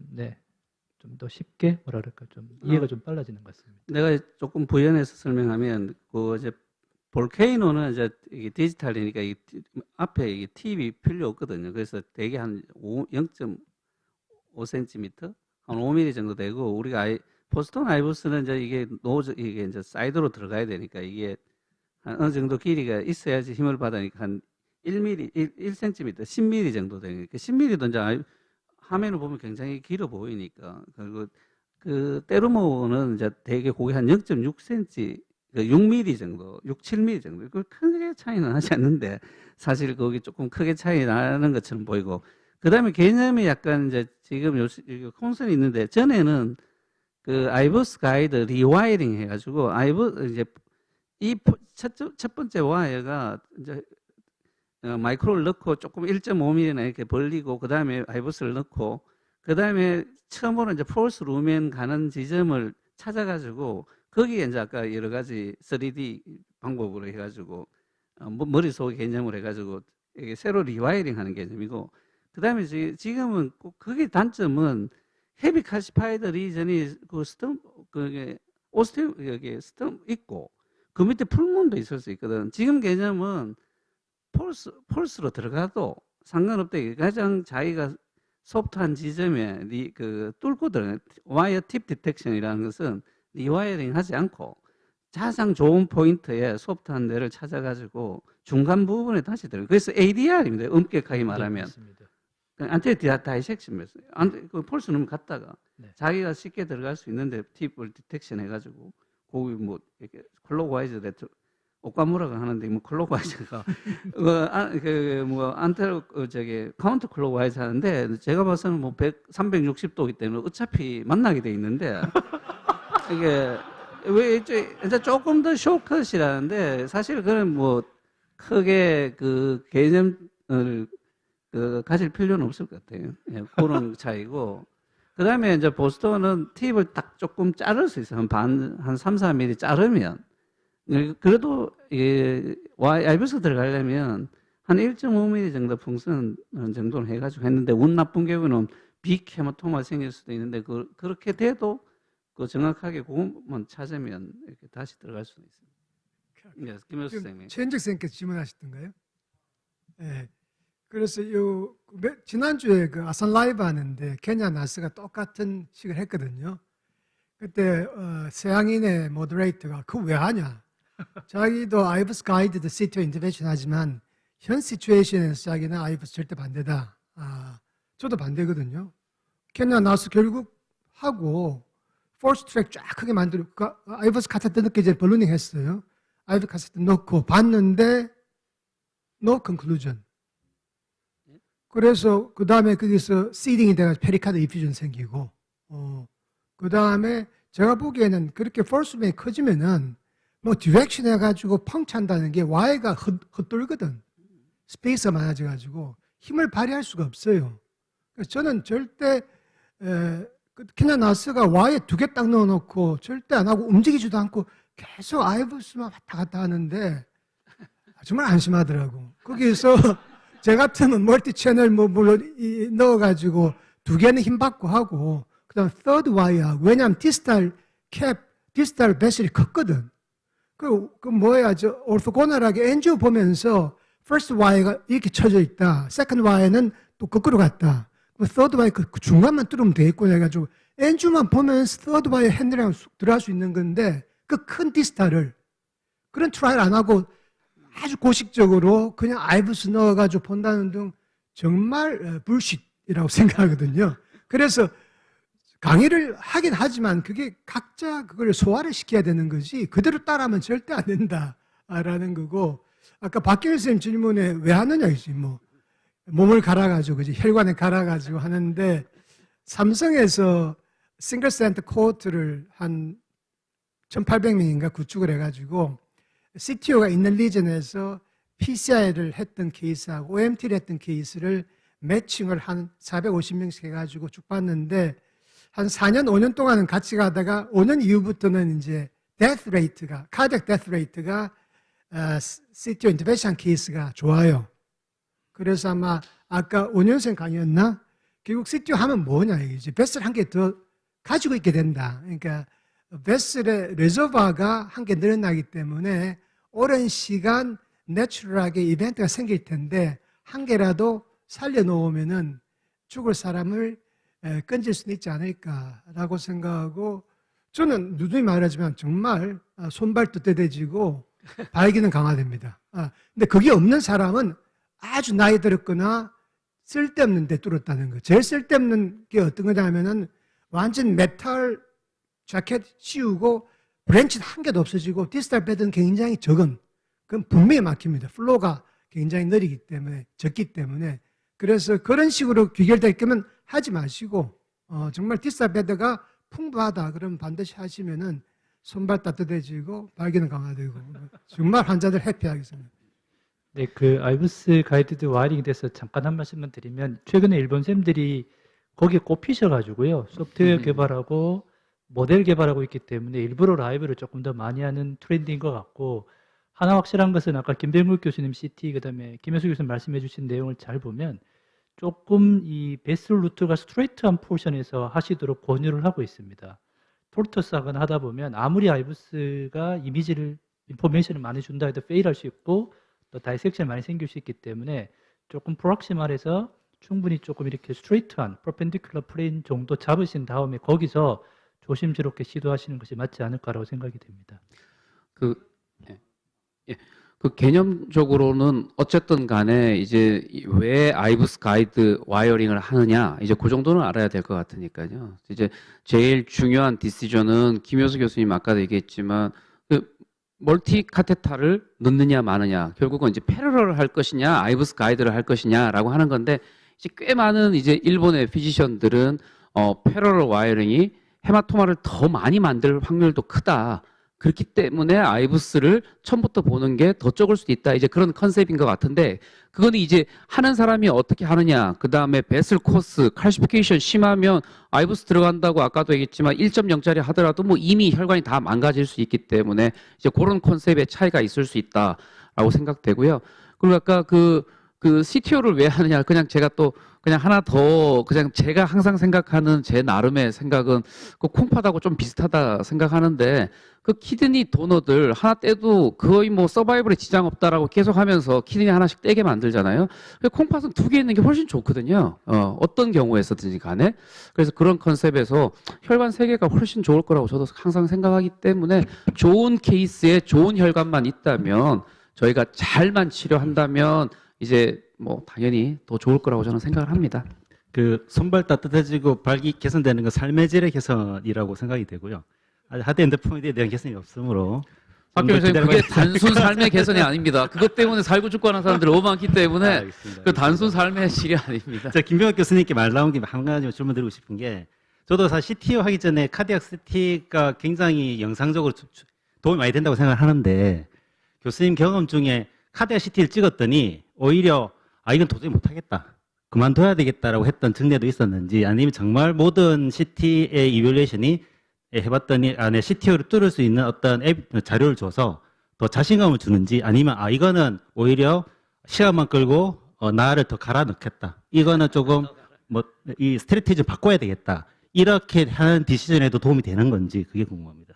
더 쉽게 좀 이해가 좀 빨라지는 것 같습니다. 내가 조금 부연해서 설명하면 이제 볼케이노는 이제 이게 디지털이니까 앞에 이게 팁이 필요 없거든요. 그래서 대개 한 0.5cm, 한 5mm 정도 되고 우리가 보스턴 아이브스는 이제 이게 이제 사이드로 들어가야 되니까 이게 한 어느 정도 길이가 있어야지 힘을 받으니까 한 1mm, 1cm, 10mm 정도 되니까 10mm도 이제 화면을 보면 굉장히 길어 보이니까 그리고 그 테르모는 이제 대개 그게 한 0.6cm, 6mm 정도, 6, 7mm 정도. 그 크게 차이는 하지 않는데 사실 거기 조금 크게 차이 나는 것처럼 보이고 그 다음에 개념이 약간 이제 지금 콘선이 있는데 전에는 그 아이버스 가이드 리와이링 해가지고 이제 첫 번째 와이어가 이제 마이크로를 넣고 조금 1.5mm나 이렇게 벌리고 그 다음에 아이버스를 넣고 그 다음에 처음으로 이제 폴스 루멘 가는 지점을 찾아가지고 거기에 이제 아까 여러 가지 3D 방법으로 해가지고 머릿속에 개념을 해가지고 이게 새로 리와이링 하는 개념이고 그 다음에 지금은 꼭 그게 단점은 헤비 칼시파이드 리전이 그 스톰 그게 오스템 여기 스톰 있고 그 밑에 풀문도 있을 수 있거든. 지금 개념은 폴스로 들어가도 상관없다. 가장 자기가 소프트한 지점에 그 뚫고 들어가 와이어 팁 디텍션이라는 것은 리와이어링 하지 않고 가장 좋은 포인트에 소프트한 데를 찾아가지고 중간 부분에 다시 들어가. 그래서 ADR입니다. 엄격하게 말하면. 안테나 다이섹션 그 폴스 룸 갔다가 자기가 쉽게 들어갈 수 있는데 팁을 디텍션 해가지고 거기 뭐 이렇게 클로그와이즈 오카무라가 하는데 뭐 클로그와이즈가 뭐 안테나 저기 카운터 클로그와이즈 하는데 제가 봐서는 뭐 360도이기 때문에 어차피 만나게 돼 있는데 이게 왜 이제 조금 더 쇼컷이라는데 사실 그건 뭐 크게 그 개념을 가질 필요는 없을 것 같아요. 예, 그런 차이고. 그 다음에 이제 보스턴은 팁을 딱 조금 자를 수 있어요. 한 3, 4mm 자르면. 그래도, 아이버스 들어가려면 한 1.5mm 정도 풍선 정도는 해가지고 했는데, 운 나쁜 경우는 빅헤마토마 생길 수도 있는데, 그렇게 돼도 정확하게 그것만 찾으면 이렇게 다시 들어갈 수도 있습니다. 예, 김효수 선생님. 최현적 선생님께서 질문하셨던가요? 예. 그래서 지난주에 그 아산 라이브 하는데 케냐 나스가 똑같은 식을 했거든요. 그때 서양인의 모더레이터가 그거 왜 하냐? 자기도 아이버스 가이드드 시티어 인터벤션 하지만 현 시츄에이션에서 자기는 아이버스 절대 반대다. 저도 반대거든요. 케냐 나스 결국 하고 포스 트랙 쫙 크게 만들고 아이버스 카세트 넣기 전에 벌루닝 했어요. 아이버스 카세트 넣고 봤는데 no conclusion. 그래서 그 다음에 거기서 시딩이 돼가지고 페리카드 이퓨전 생기고, 그 다음에 제가 보기에는 그렇게 폴스맨이 커지면은 뭐 디렉션 해가지고 펑치한다는 게 Y가 헛돌거든. 스페이스가 많아져가지고 힘을 발휘할 수가 없어요. 그래서 저는 절대 케냐 나스가 Y에 2개 딱 넣어놓고 절대 안 하고 움직이지도 않고 계속 아이버스만 왔다 갔다 하는데 정말 안심하더라고. 거기서 제 같으면 멀티 채널 물론 넣어가지고 2개는 힘받고 하고, 그 다음 third wire, 왜냐하면 디스탈 배슬이 컸거든. 오르토고널하게 엔지오 보면서 first wire가 이렇게 쳐져 있다. second wire는 또 거꾸로 갔다. third wire 그 중간만 뚫으면 되겠구나 해가지고 엔지오만 보면서 third wire 핸들이랑 들어갈 수 있는 건데 그 큰 디스탈을 그런 트라이를 안 하고 아주 고식적으로 그냥 아이버스 넣어가지고 본다는 등 정말 불쉿이라고 생각하거든요. 그래서 강의를 하긴 하지만 그게 각자 그걸 소화를 시켜야 되는 거지 그대로 따라하면 절대 안 된다라는 거고, 아까 박경일 선생님 질문에 왜 하느냐 이지 뭐 몸을 갈아가지고 그지 혈관에 갈아가지고 하는데 삼성에서 싱글 센터 코트를 한 1,800명인가 구축을 해가지고 CTO가 있는 리전에서 PCI를 했던 케이스하고 OMT를 했던 케이스를 매칭을 한 450명씩 해가지고 쭉 봤는데 한 4년, 5년 동안은 같이 가다가 5년 이후부터는 이제 데스 레이트가, 카디악 데스 레이트가 CTO 인터벤션 케이스가 좋아요. 그래서 아마 아까 5년생 강의였나? 결국 CTO 하면 뭐냐 이제 베슬 한 개 더 가지고 있게 된다. 그러니까 베슬의 레저버가 한 개 늘어나기 때문에 오랜 시간 내추럴하게 이벤트가 생길 텐데 한 개라도 살려놓으면은 죽을 사람을 건질 수는 있지 않을까라고 생각하고, 저는 누누이 말하지만 정말 손발도 떼대지고 발기는 강화됩니다. 근데 그게 없는 사람은 아주 나이 들었거나 쓸데없는 데 뚫었다는 거. 제일 쓸데없는 게 어떤 거냐면은 완전 메탈 자켓 씌우고 브랜치는 한 개도 없어지고 디스탈 패드는 굉장히 적은, 그건 분명히 막힙니다. 플로우가 굉장히 느리기 때문에, 적기 때문에. 그래서 그런 식으로 귀결될 거면 하지 마시고 정말 디스탈 패드가 풍부하다 그러면 반드시 하시면은 손발 따뜻해지고 발기는 강화되고 정말 환자들 해피하겠습니다. 네, 그 아이브스 가이드드 와이링에 대해서 잠깐 한 말씀만 드리면 최근에 일본 쌤들이 거기에 꼽히셔가지고요 소프트웨어 개발하고 모델 개발하고 있기 때문에 일부러 라이브를 조금 더 많이 하는 트렌드인 것 같고 하나 확실한 것은 아까 김병국 교수님 CT 그다음에 김효수 교수님 말씀해 주신 내용을 잘 보면 조금 이 베슬 루트가 스트레이트한 포션에서 하시도록 권유를 하고 있습니다. 톨터스 하거나 하다 보면 아무리 아이브스가 이미지를 인포메이션을 많이 준다 해도 페일할 수 있고 또 다이섹션이 많이 생길 수 있기 때문에 조금 프록시말해서 충분히 조금 이렇게 스트레이트한 퍼펜디큘러 플레인 정도 잡으신 다음에 거기서 조심스럽게 시도하시는 것이 맞지 않을까라고 생각이 됩니다. 그 개념적으로는 어쨌든 간에 이제 왜 아이브스 가이드 와이어링을 하느냐 이제 그 정도는 알아야 될 것 같으니까요. 이제 제일 중요한 디시전은 김효수 교수님 아까도 얘기했지만 그 멀티 카테타를 넣느냐 마느냐 결국은 이제 패러럴을 할 것이냐 아이브스 가이드를 할 것이냐라고 하는 건데 이제 꽤 많은 이제 일본의 피지션들은 패러럴 와이어링이 헤마토마를 더 많이 만들 확률도 크다. 그렇기 때문에 아이브스를 처음부터 보는 게 더 적을 수도 있다. 이제 그런 컨셉인 것 같은데 그거는 이제 하는 사람이 어떻게 하느냐. 그 다음에 베슬 코스, 칼시피케이션 심하면 아이브스 들어간다고 아까도 얘기했지만 1.0짜리 하더라도 뭐 이미 혈관이 다 망가질 수 있기 때문에 이제 그런 컨셉의 차이가 있을 수 있다라고 생각되고요. 그리고 아까 그 CTO를 왜 하느냐. 그냥 제가 또 그냥 하나 더 그냥 제가 항상 생각하는 제 나름의 생각은 그 콩팥하고 좀 비슷하다 생각하는데 그 키드니 도너들 하나 떼도 거의 뭐 서바이벌에 지장 없다라고 계속 하면서 키드니 하나씩 떼게 만들잖아요. 콩팥은 2개 있는 게 훨씬 좋거든요. 어떤 경우에서든지 간에. 그래서 그런 컨셉에서 혈관 3개가 훨씬 좋을 거라고 저도 항상 생각하기 때문에 좋은 케이스에 좋은 혈관만 있다면 저희가 잘만 치료한다면 이제 뭐 당연히 더 좋을 거라고 저는 생각을 합니다. 그 손발 따뜻해지고 발기 개선되는 건 삶의 질의 개선이라고 생각이 되고요. 하드 엔드포인트에 대한 개선이 없으므로 박 교수님 그게 단순 삶의 개선이 아닙니다. 그것 때문에 살고 죽고 하는 사람들이 너무 많기 때문에 알겠습니다. 그 단순 삶의 질이 아닙니다. 자, 김병학 교수님께 말 나온 김에 한 가지 질문 드리고 싶은 게 저도 사실 CTO 하기 전에 카디악 CT가 굉장히 영상적으로 도움이 많이 된다고 생각을 하는데 교수님 경험 중에 카디악 CT를 찍었더니 오히려 이건 도저히 못하겠다. 그만둬야 되겠다라고 했던 증례도 있었는지 아니면 정말 모든 CT의 이밸리에이션이 해봤더니 안에 CTO를 뚫을 수 있는 어떤 자료를 줘서 더 자신감을 주는지 아니면 이거는 오히려 시간만 끌고 나를 더 갈아 넣겠다. 이거는 조금 뭐 이 스트래티지를 바꿔야 되겠다. 이렇게 하는 디시전에도 도움이 되는 건지 그게 궁금합니다.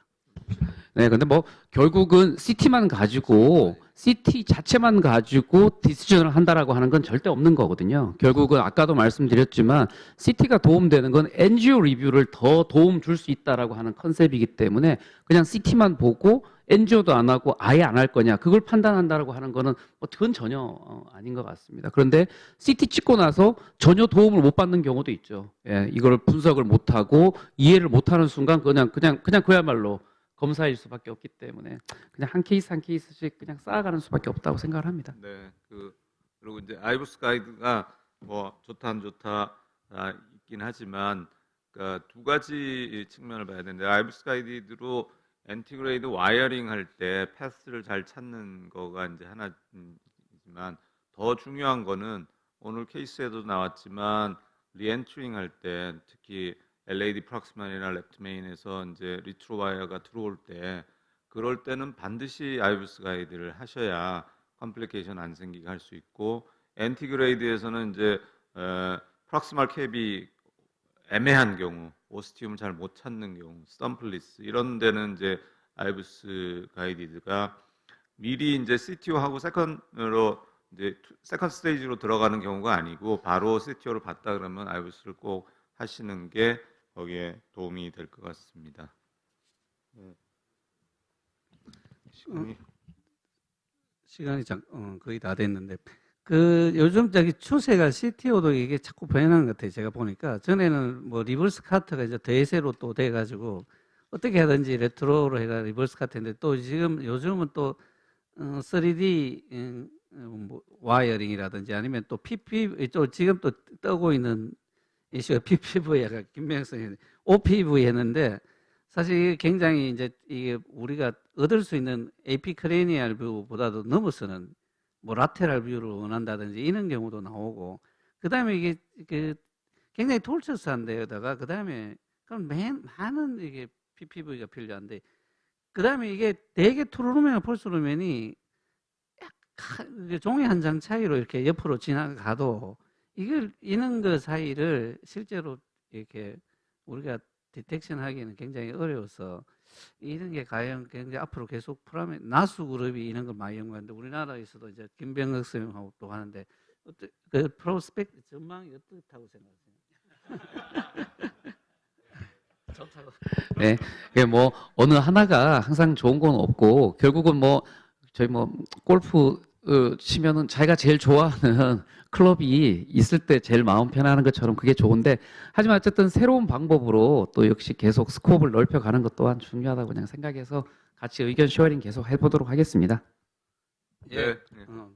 네, 근데 뭐 결국은 CT만 가지고 CT 자체만 가지고 디시전을 한다라고 하는 건 절대 없는 거거든요. 결국은 아까도 말씀드렸지만 CT가 도움되는 건 엔지오 리뷰를 더 도움 줄 수 있다라고 하는 컨셉이기 때문에 그냥 CT만 보고 엔지오도 안 하고 아예 안 할 거냐 그걸 판단한다라고 하는 거는 그건 전혀 아닌 것 같습니다. 그런데 CT 찍고 나서 전혀 도움을 못 받는 경우도 있죠. 예, 이걸 분석을 못 하고 이해를 못 하는 순간 그냥 그야말로 검사일 수밖에 없기 때문에 그냥 한 케이스 한 케이스씩 그냥 쌓아가는 수밖에 없다고 생각을 합니다. 네, 그리고 이제 아이브스 가이드가 뭐 좋다 안 좋다 있긴 하지만 그러니까 두 가지 측면을 봐야 되는데 아이브스 가이드로 엔티그레이드 와이어링 할 때 패스를 잘 찾는 거가 이제 하나지만 더 중요한 거는 오늘 케이스에도 나왔지만 리엔트링 할 때 특히 LAD 프록시멀이나 레프트 메인에서 이제 리트로 와이어가 들어올 때 그럴 때는 반드시 아이브스 가이드를 하셔야 컴플리케이션 안 생기게 할 수 있고 엔티그레이드에서는 이제 프록시멀 캡이 애매한 경우 오스티움을 잘 못 찾는 경우 스텀플리스 이런 데는 이제 아이브스 가이드가 미리 이제 CTO하고 세컨으로 이제 세컨 스테이지로 들어가는 경우가 아니고 바로 CTO를 봤다 그러면 아이브스를 꼭 하시는 게 거기에 도움이 될 것 같습니다. 시간이 거의 다 됐는데 그 요즘 저기 추세가 CTO도 이게 자꾸 변하는 것 같아요. 제가 보니까 전에는 뭐 리버스 카트가 이제 대세로 또 돼가지고 어떻게 하든지 레트로로 해가 리버스 카트인데 또 지금 요즘은 또 3D 뭐 와이어링이라든지 아니면 또 PP 또 지금 또 뜨고 있는 이슈가 PPV가 김명석 선생님 OPV 했는데 사실 이게 굉장히 이제 이게 우리가 얻을 수 있는 AP 크레니얼 뷰보다도 넘어서는 뭐 라테랄 뷰를 원한다든지 이런 경우도 나오고 그다음에 이게 그 굉장히 톨처스한 데다가 그다음에 그럼 많은 이게 PPV가 필요한데 그다음에 이게 되게 투르루멘과 폴스루멘이 약간 종이 한 장 차이로 이렇게 옆으로 지나가도 이걸 이런 거 사이를 실제로 이렇게 우리가 디텍션 하기는 굉장히 어려워서 이런 게 과연 굉장히 앞으로 계속 나수 그룹이 이런 걸 많이 연구하는데 우리나라에서도 이제 김병석 선생님하고 또 하는데 그 프로스펙트 전망이 어떻다고 생각하세요? 좋다고. 네, 이게 뭐 어느 하나가 항상 좋은 건 없고 결국은 뭐 저희 뭐 골프 치면은 자기가 제일 좋아하는 클럽이 있을 때 제일 마음 편안한 것처럼 그게 좋은데 하지만 어쨌든 새로운 방법으로 또 역시 계속 스코업을 넓혀가는 것 또한 중요하다고 그냥 생각해서 같이 의견 쉐어링 계속 해보도록 하겠습니다. 네. 어.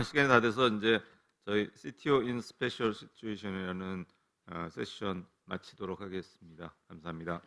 시간이 다 돼서 이제 저희 CTO in Special Situation이라는 세션 마치도록 하겠습니다. 감사합니다.